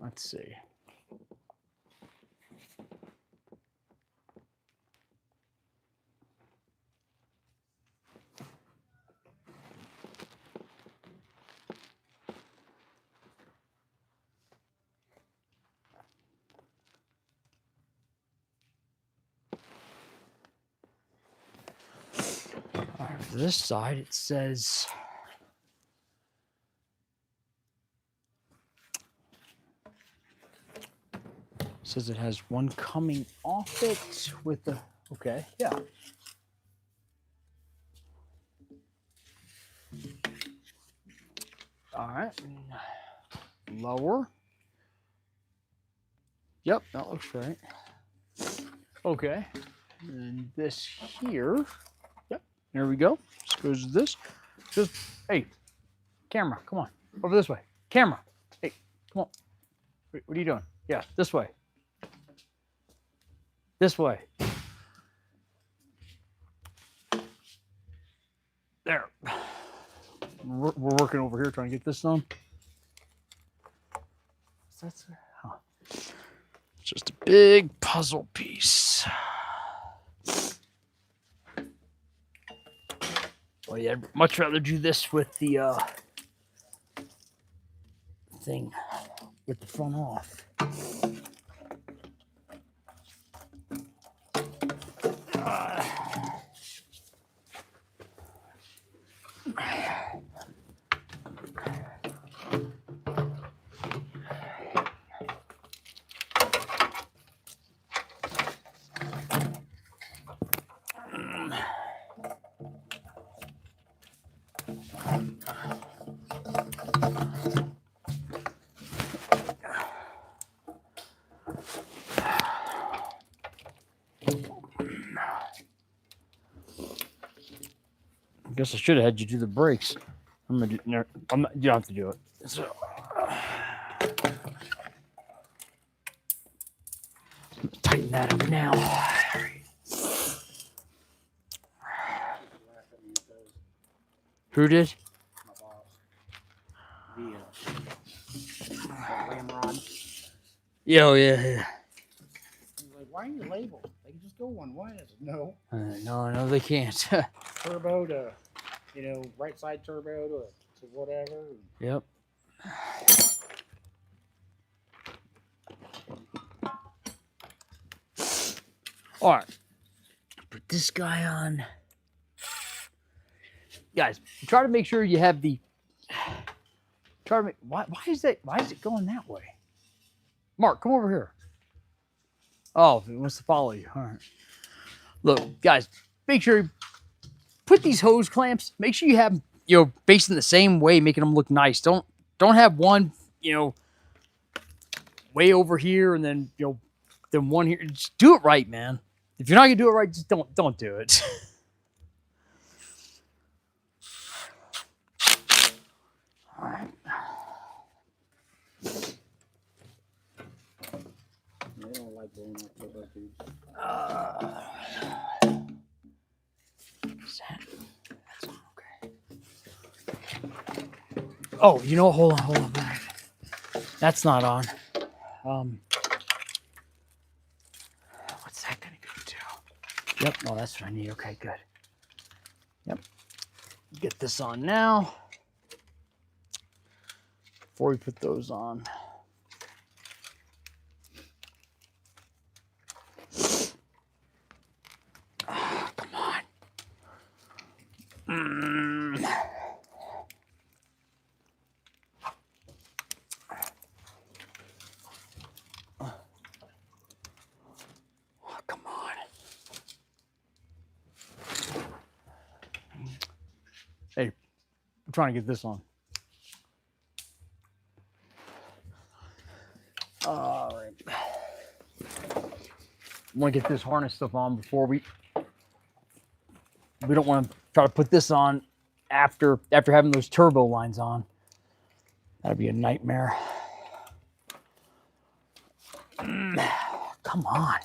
Let's see. All right, for this side, it says it has one coming off it with the, okay, yeah. All right, lower. Yep, that looks right. Okay, and this here, yep, there we go. This goes to this. Just, hey, camera, come on, over this way. Camera, hey, come on. Wait, what are you doing? Yeah, this way. This way. There. We're working over here trying to get this done. That's huh. It's just a big puzzle piece. Well, yeah, I'd much rather do this with the thing with the front off. I guess I should have had you do the brakes. I'm gonna do. No, I'm not. You don't have to do it. So, tighten that up now. Who did? My boss. The ramrod. Yeah, yeah. He's like, why are you labeled? They can just go one way. I said, no. No, they can't. Turbo to, right side turbo to whatever. Yep. All right. Put this guy on. Guys, try to make sure you have the. Try to make. Why is that? Why is it going that way? Mark, come over here. Oh, it wants to follow you. All right. Look, guys, make sure you put these hose clamps. Make sure you have them, facing the same way, making them look nice. Don't have one, way over here and then then one here. Just do it right, man. If you're not gonna do it right, just don't do it. All right. They don't like blowing up turbo tubes. That's okay. Oh, hold on. That's not on. What's that gonna go to? Yep, no, that's what I need. Okay, good. Yep. Get this on now. Before we put those on. Come on. Come on. Hey, I'm trying to get this on. All right. I want to get this harness stuff on before we don't want to try to put this on after having those turbo lines on. That'd be a nightmare. Come on. Oh, come on.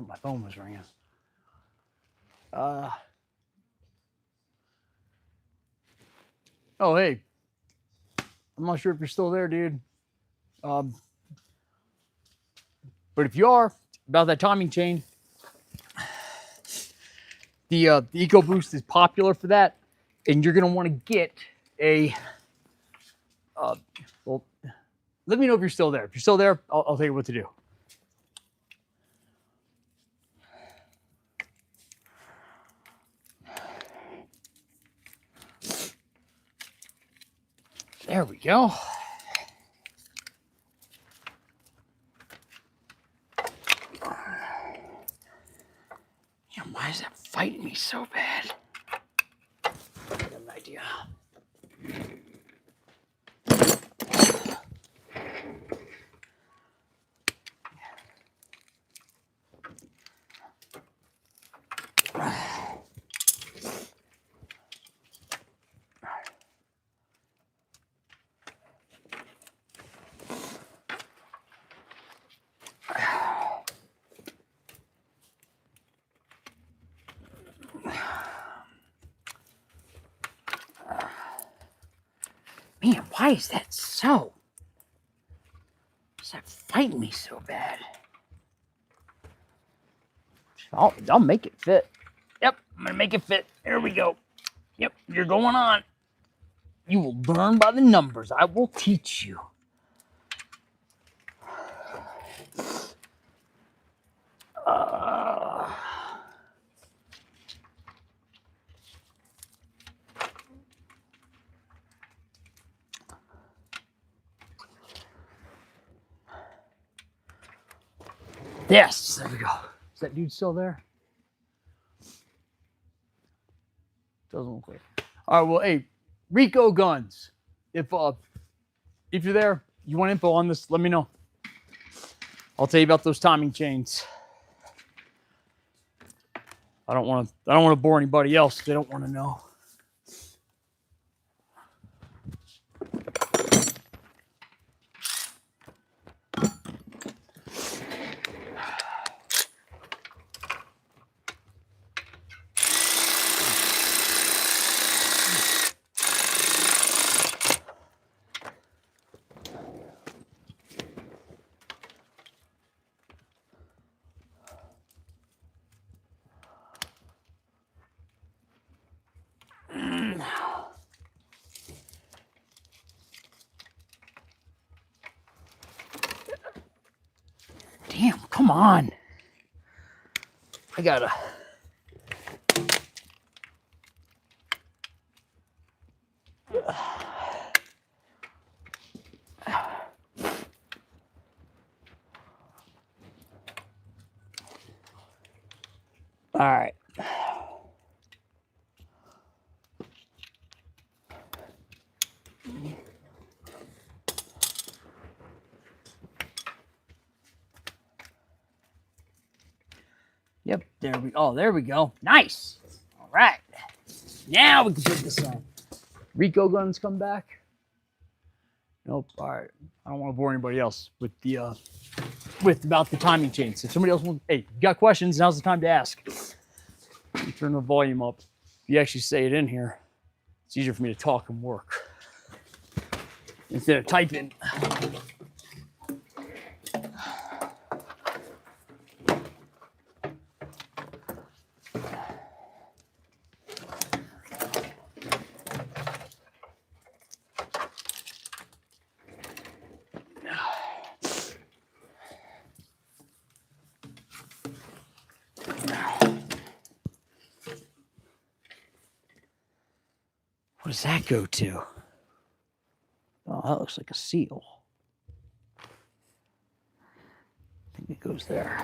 My phone was ringing. Oh, hey. I'm not sure if you're still there, dude. But if you are, about that timing chain, the EcoBoost is popular for that, and you're gonna want to get a. Well, let me know if you're still there. If you're still there, I'll tell you what to do. There we go. Man, why is that fighting me so bad? I have an idea. Man, why is that so? Why is that fighting me so bad? I'll make it fit. Yep, I'm gonna make it fit. There we go. Yep, you're going on. You will learn by the numbers. I will teach you. Yes, there we go. Is that dude still there? Doesn't look like. All right, well, hey, Rico Guns. If you're there, you want info on this, let me know. I'll tell you about those timing chains. I don't want to bore anybody else if they don't want to know. Damn, come on. I gotta. All right. Yep, there we go. Nice. All right. Now we can put this on. Rico Guns come back. Nope. All right. I don't want to bore anybody else with the about the timing chains. If somebody else wants, hey, you got questions, now's the time to ask. You turn the volume up. If you actually say it in here, it's easier for me to talk and work instead of typing. What does that go to? Oh, that looks like a seal. I think it goes there.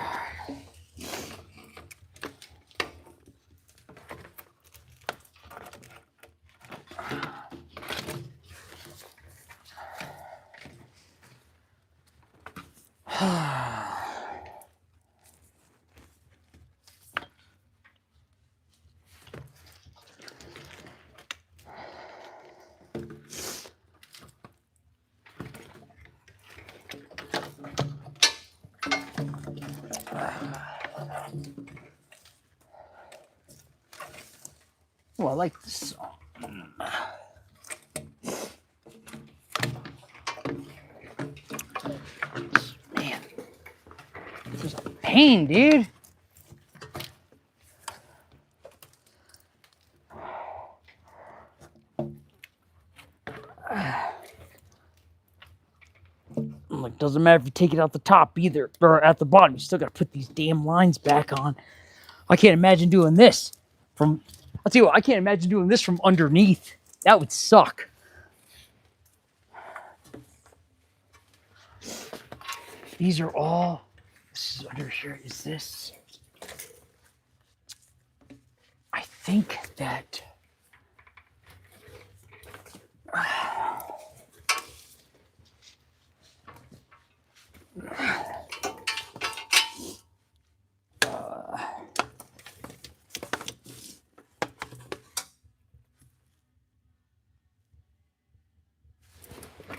Oh, I like this song. Man, this is a pain, dude. Like, doesn't matter if you take it out the top either, or at the bottom. You still got to put these damn lines back on. I can't imagine doing this from. I'll tell you what, I can't imagine doing this from underneath. That would suck. These are all. This is under here. Is this? I think that.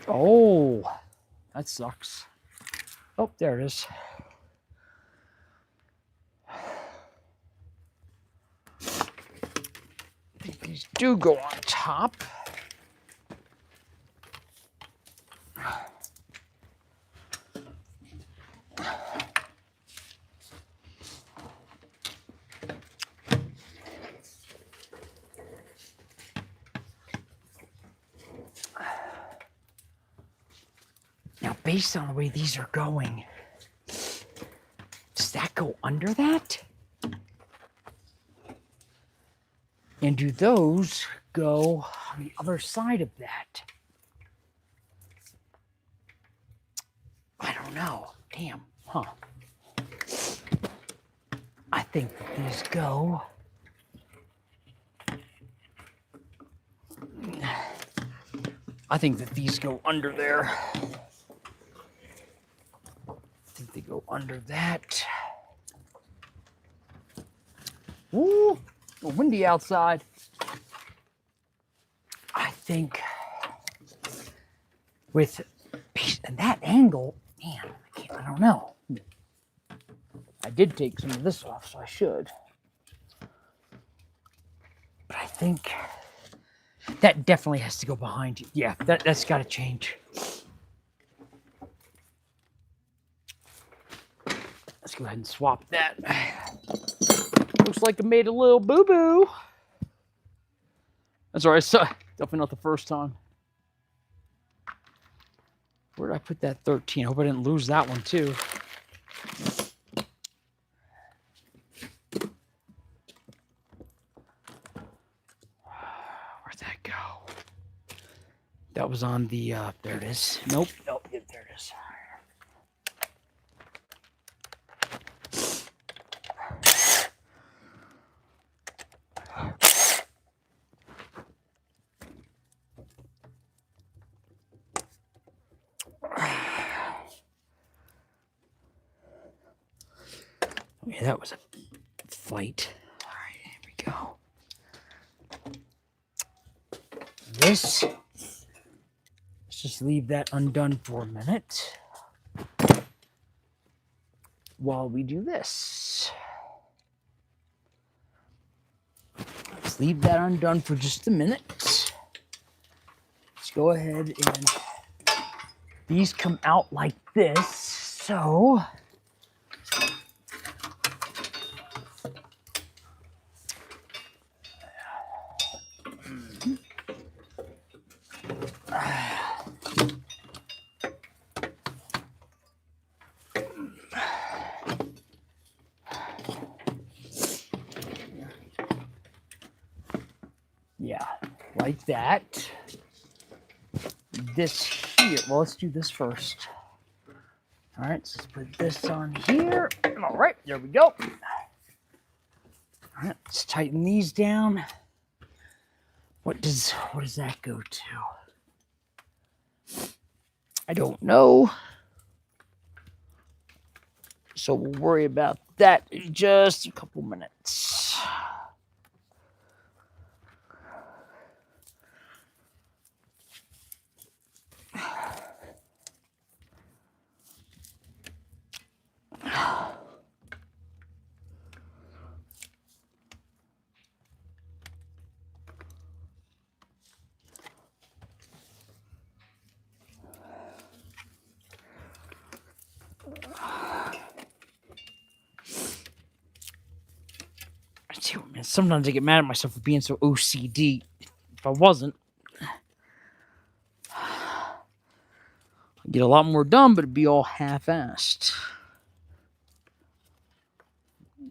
Oh, that sucks. Oh, there it is. I think these do go on top. Now, based on the way these are going, does that go under that? And do those go on the other side of that? I don't know. Damn, huh? think that these go. I think that these go under there. I think they go under that. Ooh, windy outside. I think with that angle, man, I don't know. I did take some of this off, so I should. But I think that definitely has to go behind you. Yeah, that's got to change. Let's go ahead and swap that. Looks like I made a little boo-boo. That's all right. So, definitely not the first time. Where did I put that 13? I hope I didn't lose that one, too. Where'd that go? That was on the, there it is. Nope. Oh, yeah, there it is. Yeah, that was a fight. All right, here we go. This, let's just leave that undone for a minute while we do this. Let's leave that undone for just a minute. Let's go ahead and these come out like this, so yeah, like that. This here, well, let's do this first. All right, so let's put this on here. All right, there we go. All right, let's tighten these down. What does that go to? I don't know. So we'll worry about that in just a couple minutes. Sometimes I get mad at myself for being so OCD. If I wasn't, I'd get a lot more done, but it'd be all half-assed.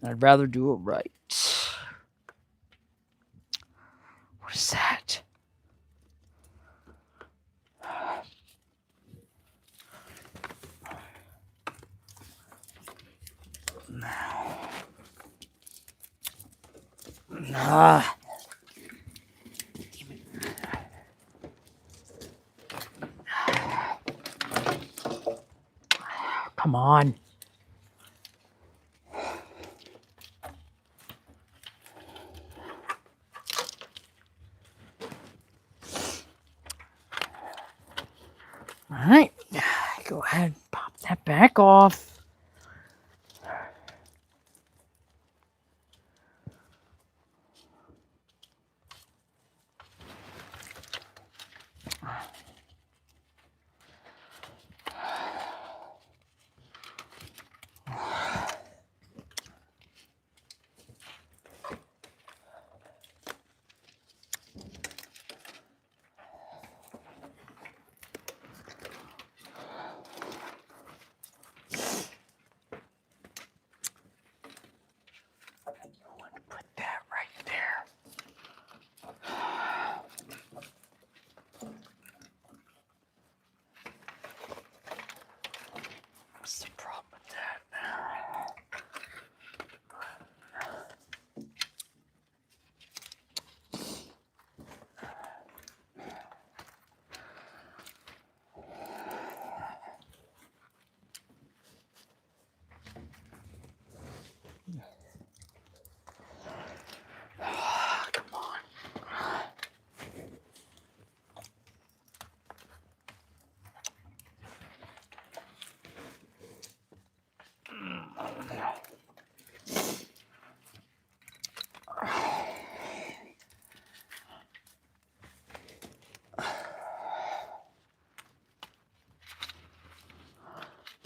I'd rather do it right. What is that? Ah. Damn it. Come on. All right. Go ahead and pop that back off.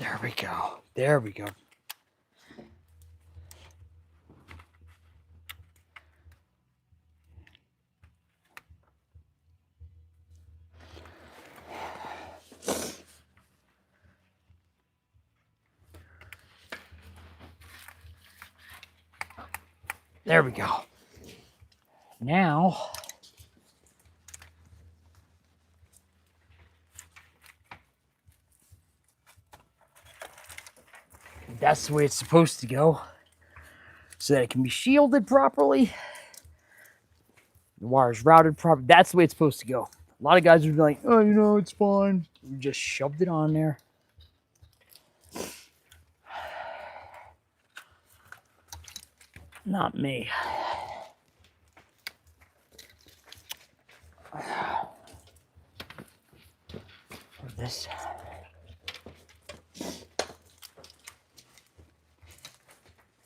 There we go. There we go. There we go. Now, that's the way it's supposed to go, so that it can be shielded properly. The wire's routed properly. That's the way it's supposed to go. A lot of guys are like, oh, you know, it's fine. You just shoved it on there. Not me. Or this.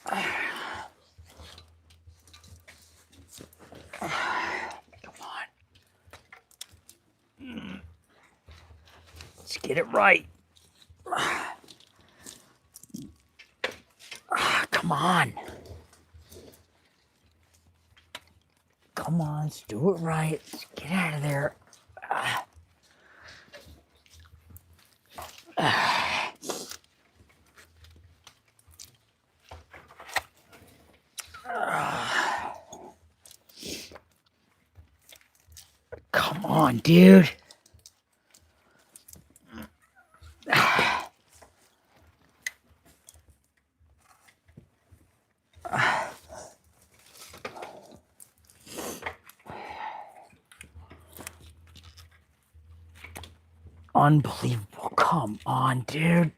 Come on. Let's get it right. Come on. Come on, let's do it right. Let's get out of there. Come on, dude. Unbelievable. Come on, dude.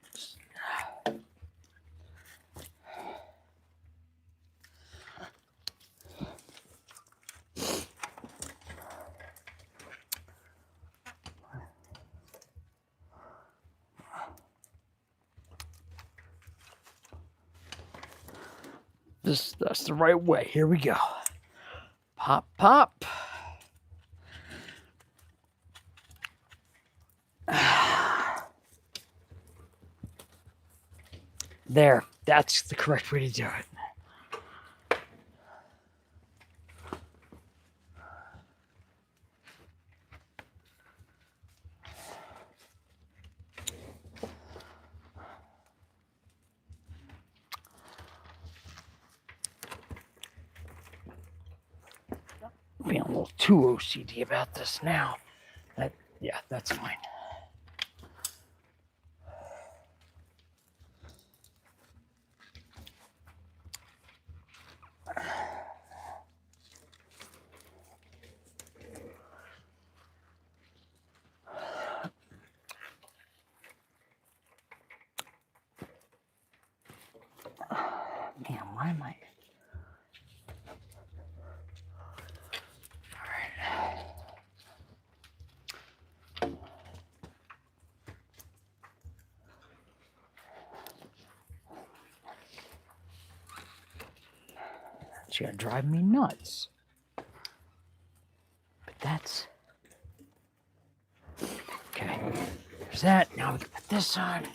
That's the right way. Here we go. Pop, pop. There. That's the correct way to do it. Being a little too OCD about this now. Yeah, that's fine. Man, why am I? It's gonna drive me nuts. But that's okay. There's that. Now we can put this on.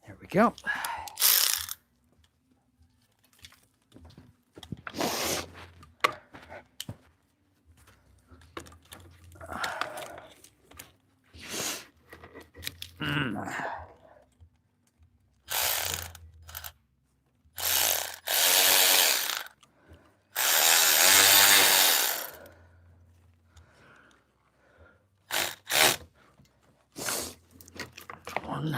There we go. Come on.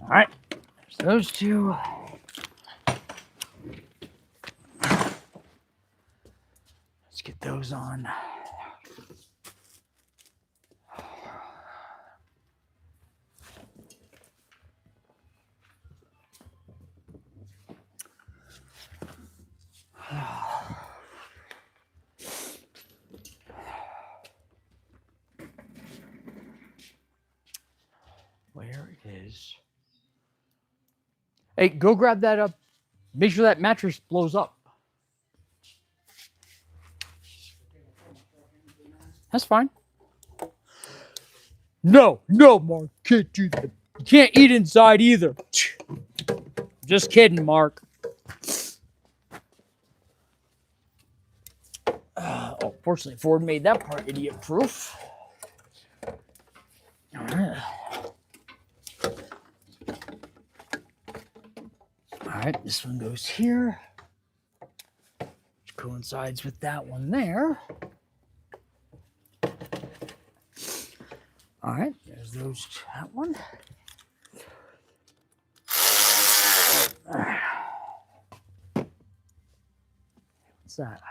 All right, there's those two. goes on. Where is? Hey, go grab that up. Make sure that mattress blows up. That's fine. No, Mark, can't do that. You can't eat inside either. Just kidding, Mark. Oh, fortunately, Ford made that part idiot-proof. All right. All right, this one goes here. Which coincides with that one there. All right, there's that one. What's that?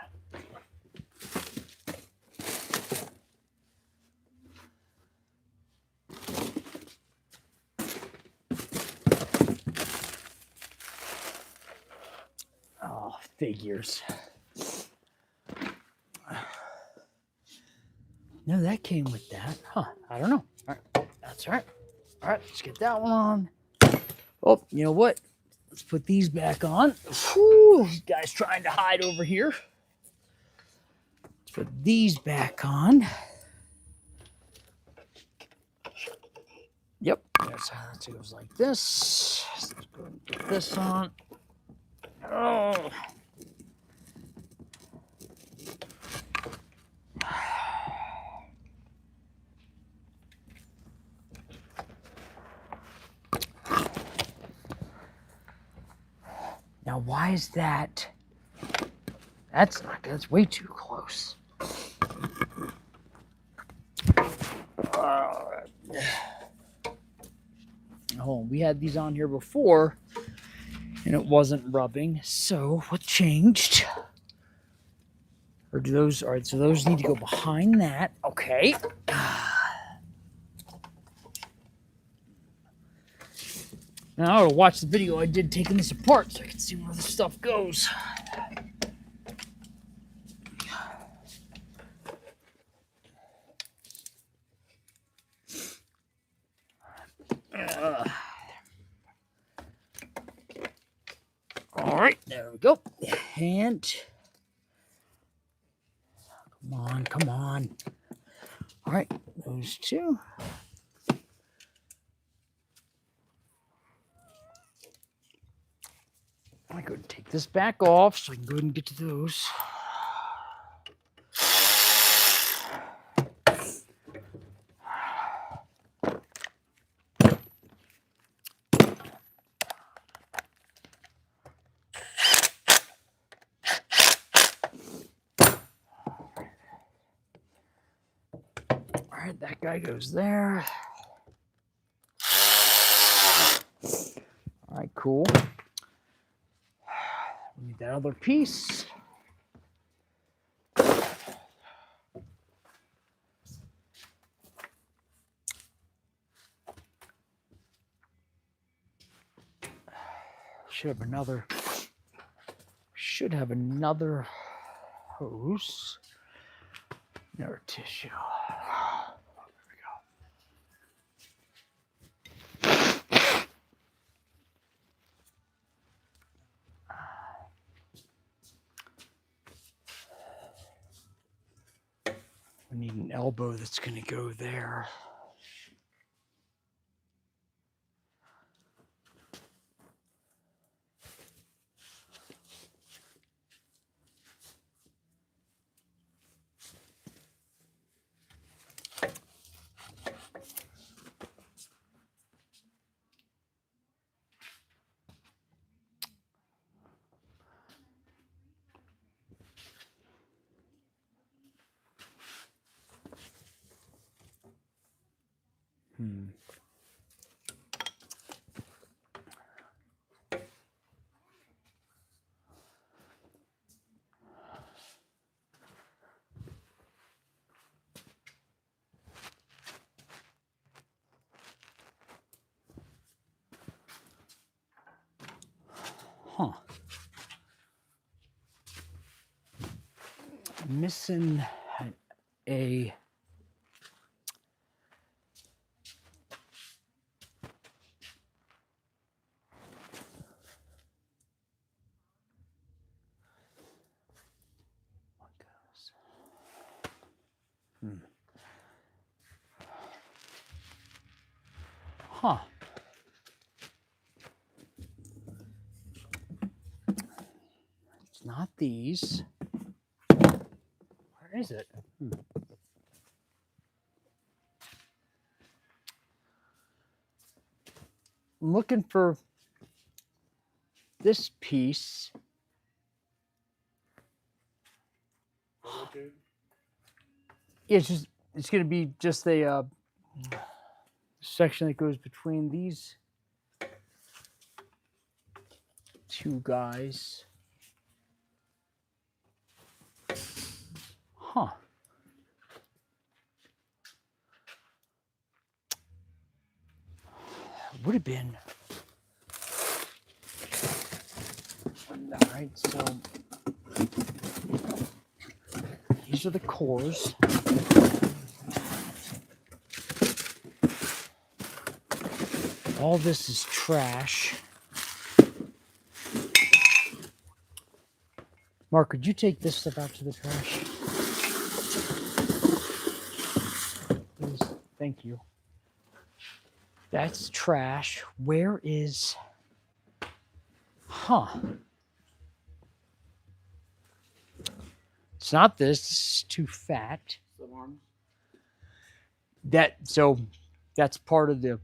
Oh, figures. No, that came with that. Huh, I don't know. All right, that's all right. All right, let's get that one on. Oh, you know what? Let's put these back on. Whew, this guy's trying to hide over here. Let's put these back on. Yep, that's how it goes like this. Let's go and put this on. Oh. Now, why is that? That's not good. That's way too close. Oh, we had these on here before, and it wasn't rubbing. So, what changed? Or do those? All right. So those need to go behind that. Okay. Now I ought to watch the video I did taking this apart so I can see where this stuff goes. All right, there we go. And come on. All right, those two. I go and take this back off so I can go ahead and get to those. All right, that guy goes there. All right, cool. We need that other piece. Should have another hose. Another tissue. We need an elbow that's going to go there. missing a Huh. It's not these. Where is it? I'm looking for this piece. Yeah, it's going to be just a section that goes between these two guys. Huh. Would have been. All right, so these are the cores. All this is trash. Mark, could you take this stuff out to the trash? Please. Thank you. That's trash. Where is... Huh. It's not this. This is too fat. So that's part of the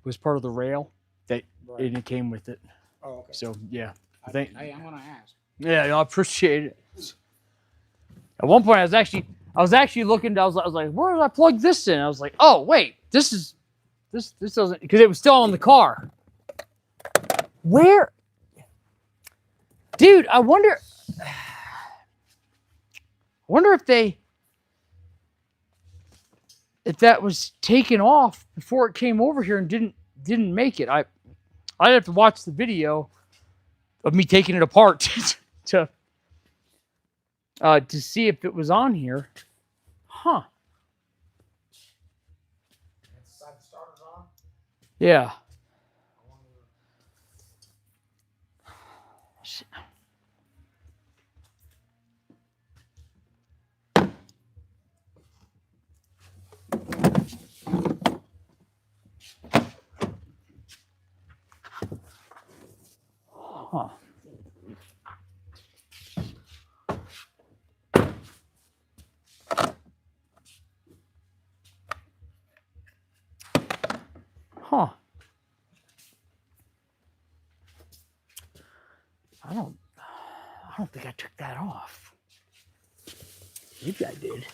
rail that and it came with it. Oh, okay. So yeah. Hey, I'm gonna ask. Yeah, I appreciate it. At one point, I was actually looking. I was like, where did I plug this in? I was like, oh wait, this doesn't, because it was still on the car. Where, dude? I wonder if that was taken off before it came over here and didn't make it. I'd have to watch the video of me taking it apart to see if it was on here. Huh. Yeah. Huh. Huh. I don't think I took that off. Maybe I did.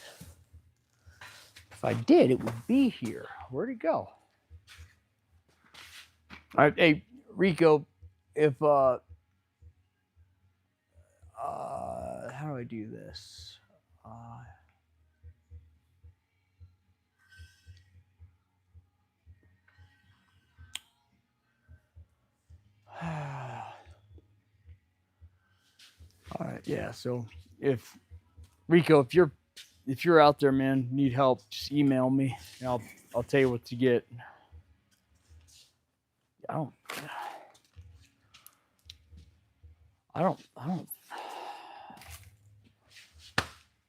If I did, it would be here. Where'd it go? All right, hey, Rico, if how do I do this? All right, yeah. So if Rico, if you're out there, man, need help, just email me and I'll tell you what to get. I don't.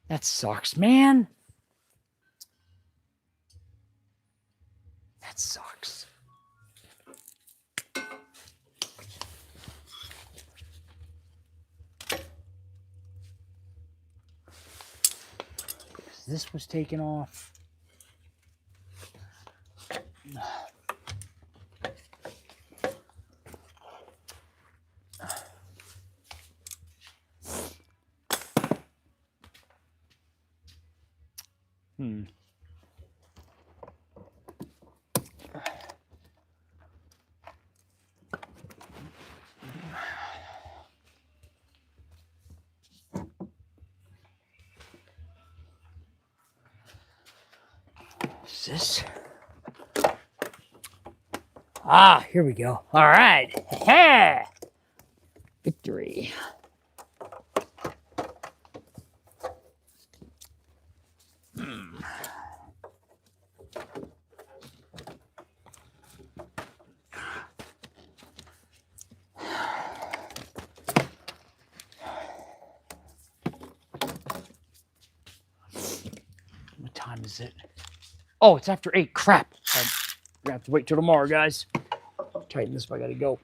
That sucks, man. That sucks. This was taken off. Is this? Ah, here we go. All right. Victory. is it? Oh, it's after 8. Crap. I'm gonna have to wait till tomorrow, guys. Tighten this, but I gotta go.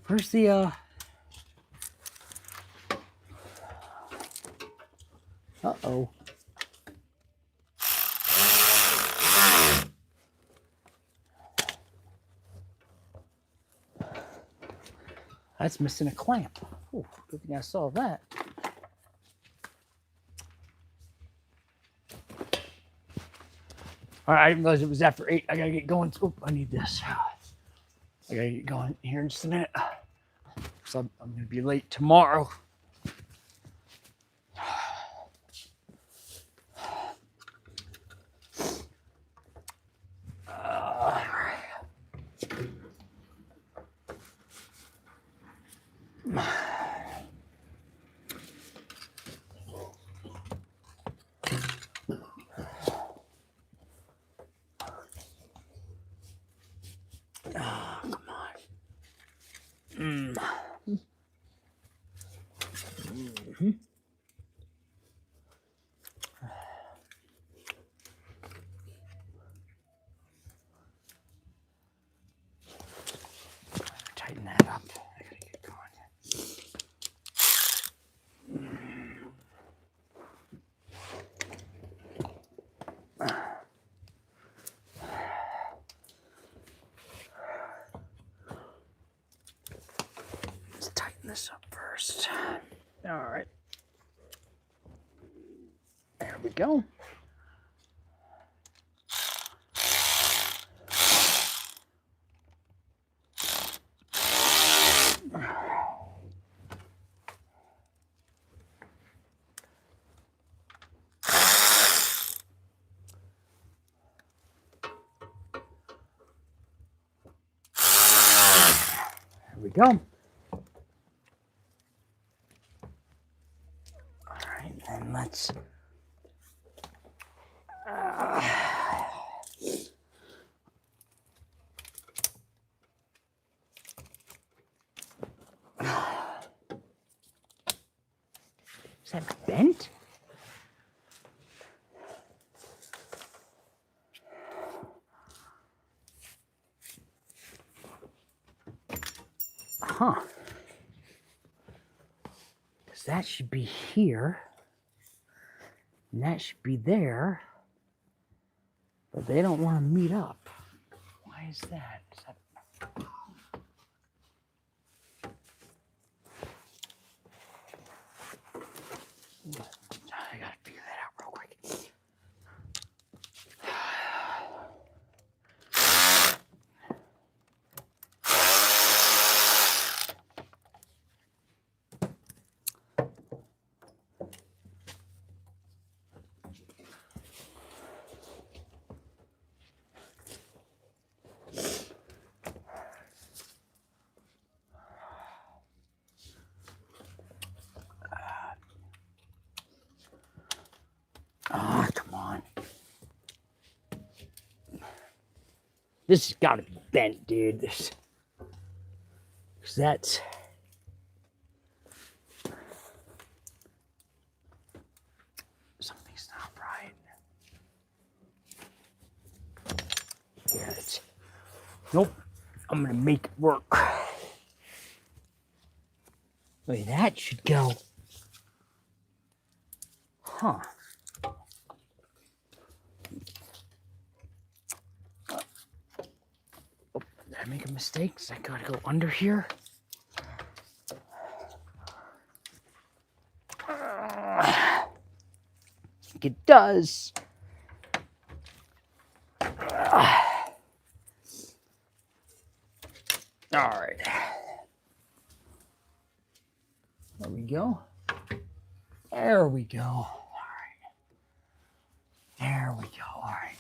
Where's the uh-oh. That's missing a clamp. Ooh, good thing I saw that. All right, I didn't realize it was after 8. I gotta get going. Oh, I need this. I gotta get going here in just a minute. So I'm gonna be late tomorrow. Tighten that up. I gotta get going. Let's tighten this up first. All right. There we go. There we go. All right, and let's. Is that bent? Huh. Because that should be here. And that should be there. But they don't want to meet up. Why is that? Is that... I gotta figure that out real quick. Ah, come on. This has got to be bent, dude. This, 'cause that's... Something's not right. Yeah, it's... Nope. I'm going to make it work. Wait, that should go. Huh. Did I make a mistake? Cause I gotta go under here. I think it does. All right. There we go. There we go. All right. There we go. All right.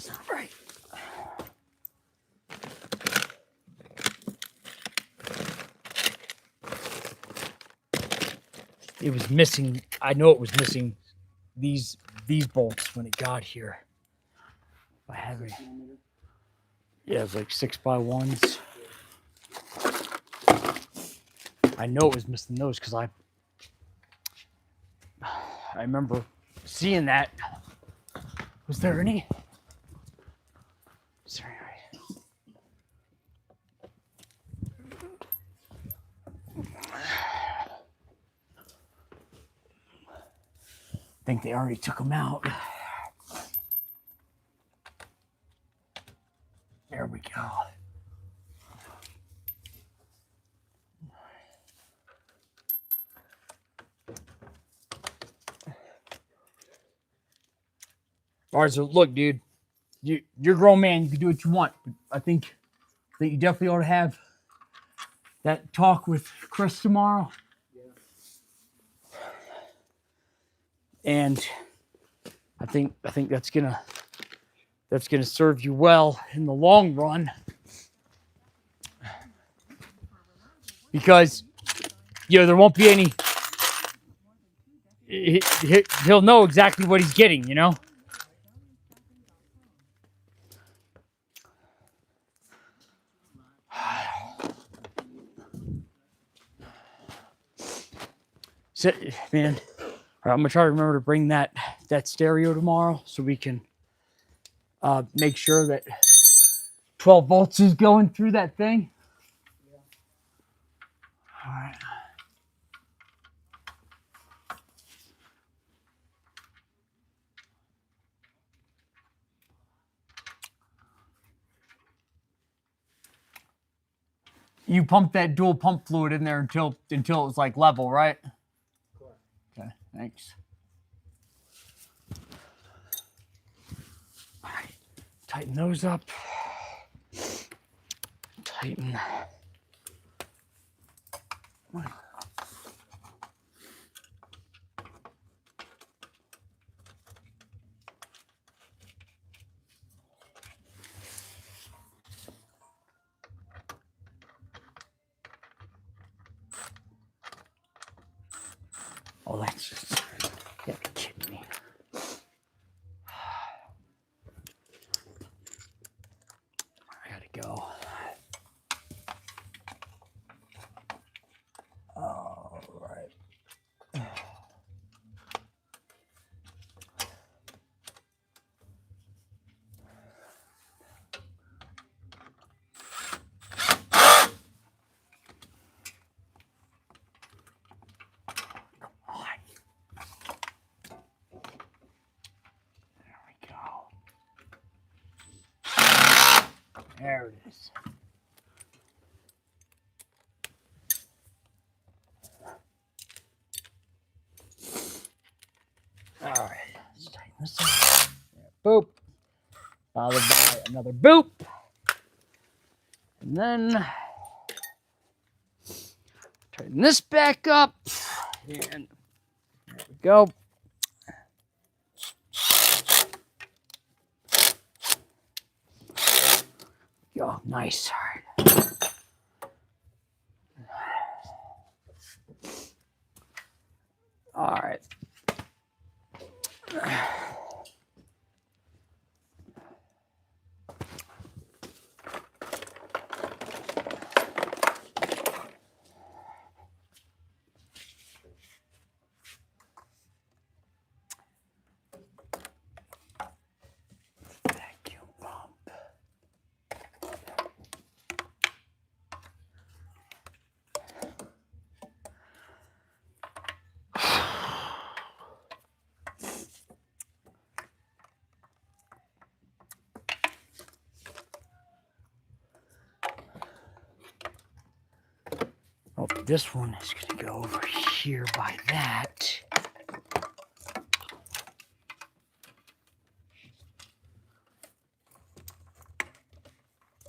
That's not right. It was missing. I know it was missing these bolts when it got here. I have it. Yeah, it's like 6x1s. I know it was missing those because I remember seeing that. Was there any? Sorry. I think they already took them out. There we go. All right, so look, dude, you're a grown man. You can do what you want. But I think you definitely ought to have that talk with Chris tomorrow. Yeah. And I think that's gonna serve you well in the long run, because there won't be any. He'll know exactly what he's getting, So, man, all right, I'm gonna try to remember to bring that stereo tomorrow so we can make sure that 12 volts is going through that thing. Yeah. All right. You pumped that dual pump fluid in there until it was like level, right? Correct. Okay, thanks. All right, tighten those up. Tighten. Oh, that's just, you gotta be kidding me. I gotta go. All right. There it is. All right, let's tighten this up. There, boop. Followed by another boop. And then tighten this back up. And there we go. Oh, nice. All right. All right. Vacuum pump. Oh, this one is going to go over here by that.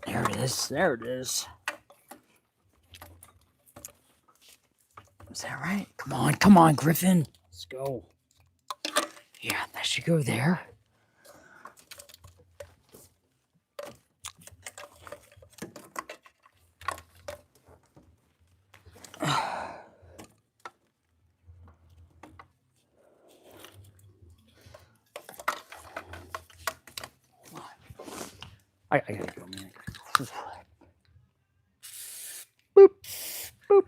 There it is. There it is. Is that right? Come on, Griffin. Let's go. Yeah, that should go there. I gotta go, man. Boop, boop.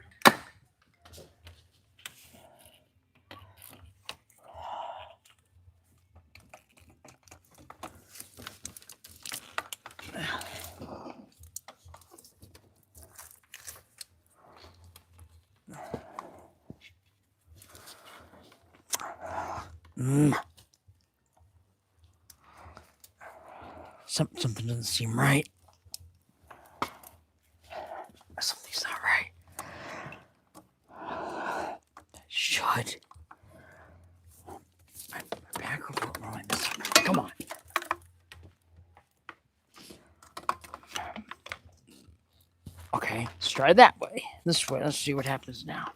Something doesn't seem right. Something's not right. Should. My back over. What am I missing? Come on. Okay, let's try that way. This way. Let's see what happens now.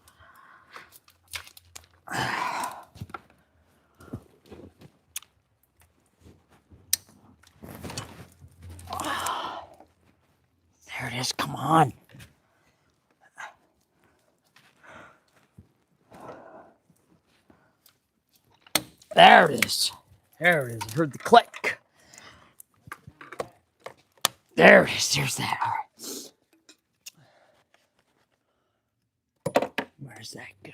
There it is. Come on. There it is. There it is. I heard the click. There it is. There's that. All right. Where's that go?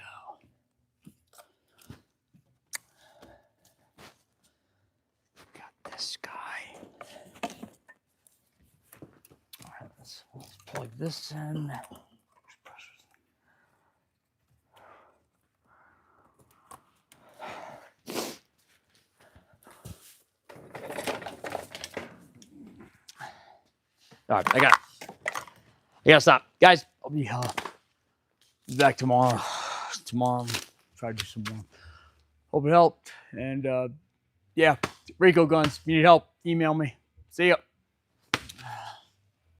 Got this guy. All right, let's plug this in. All right, I gotta stop, guys. I'll be back tomorrow. Try to do some more. Hope it helped. And yeah, Rico Guns. If you need help, email me. See ya.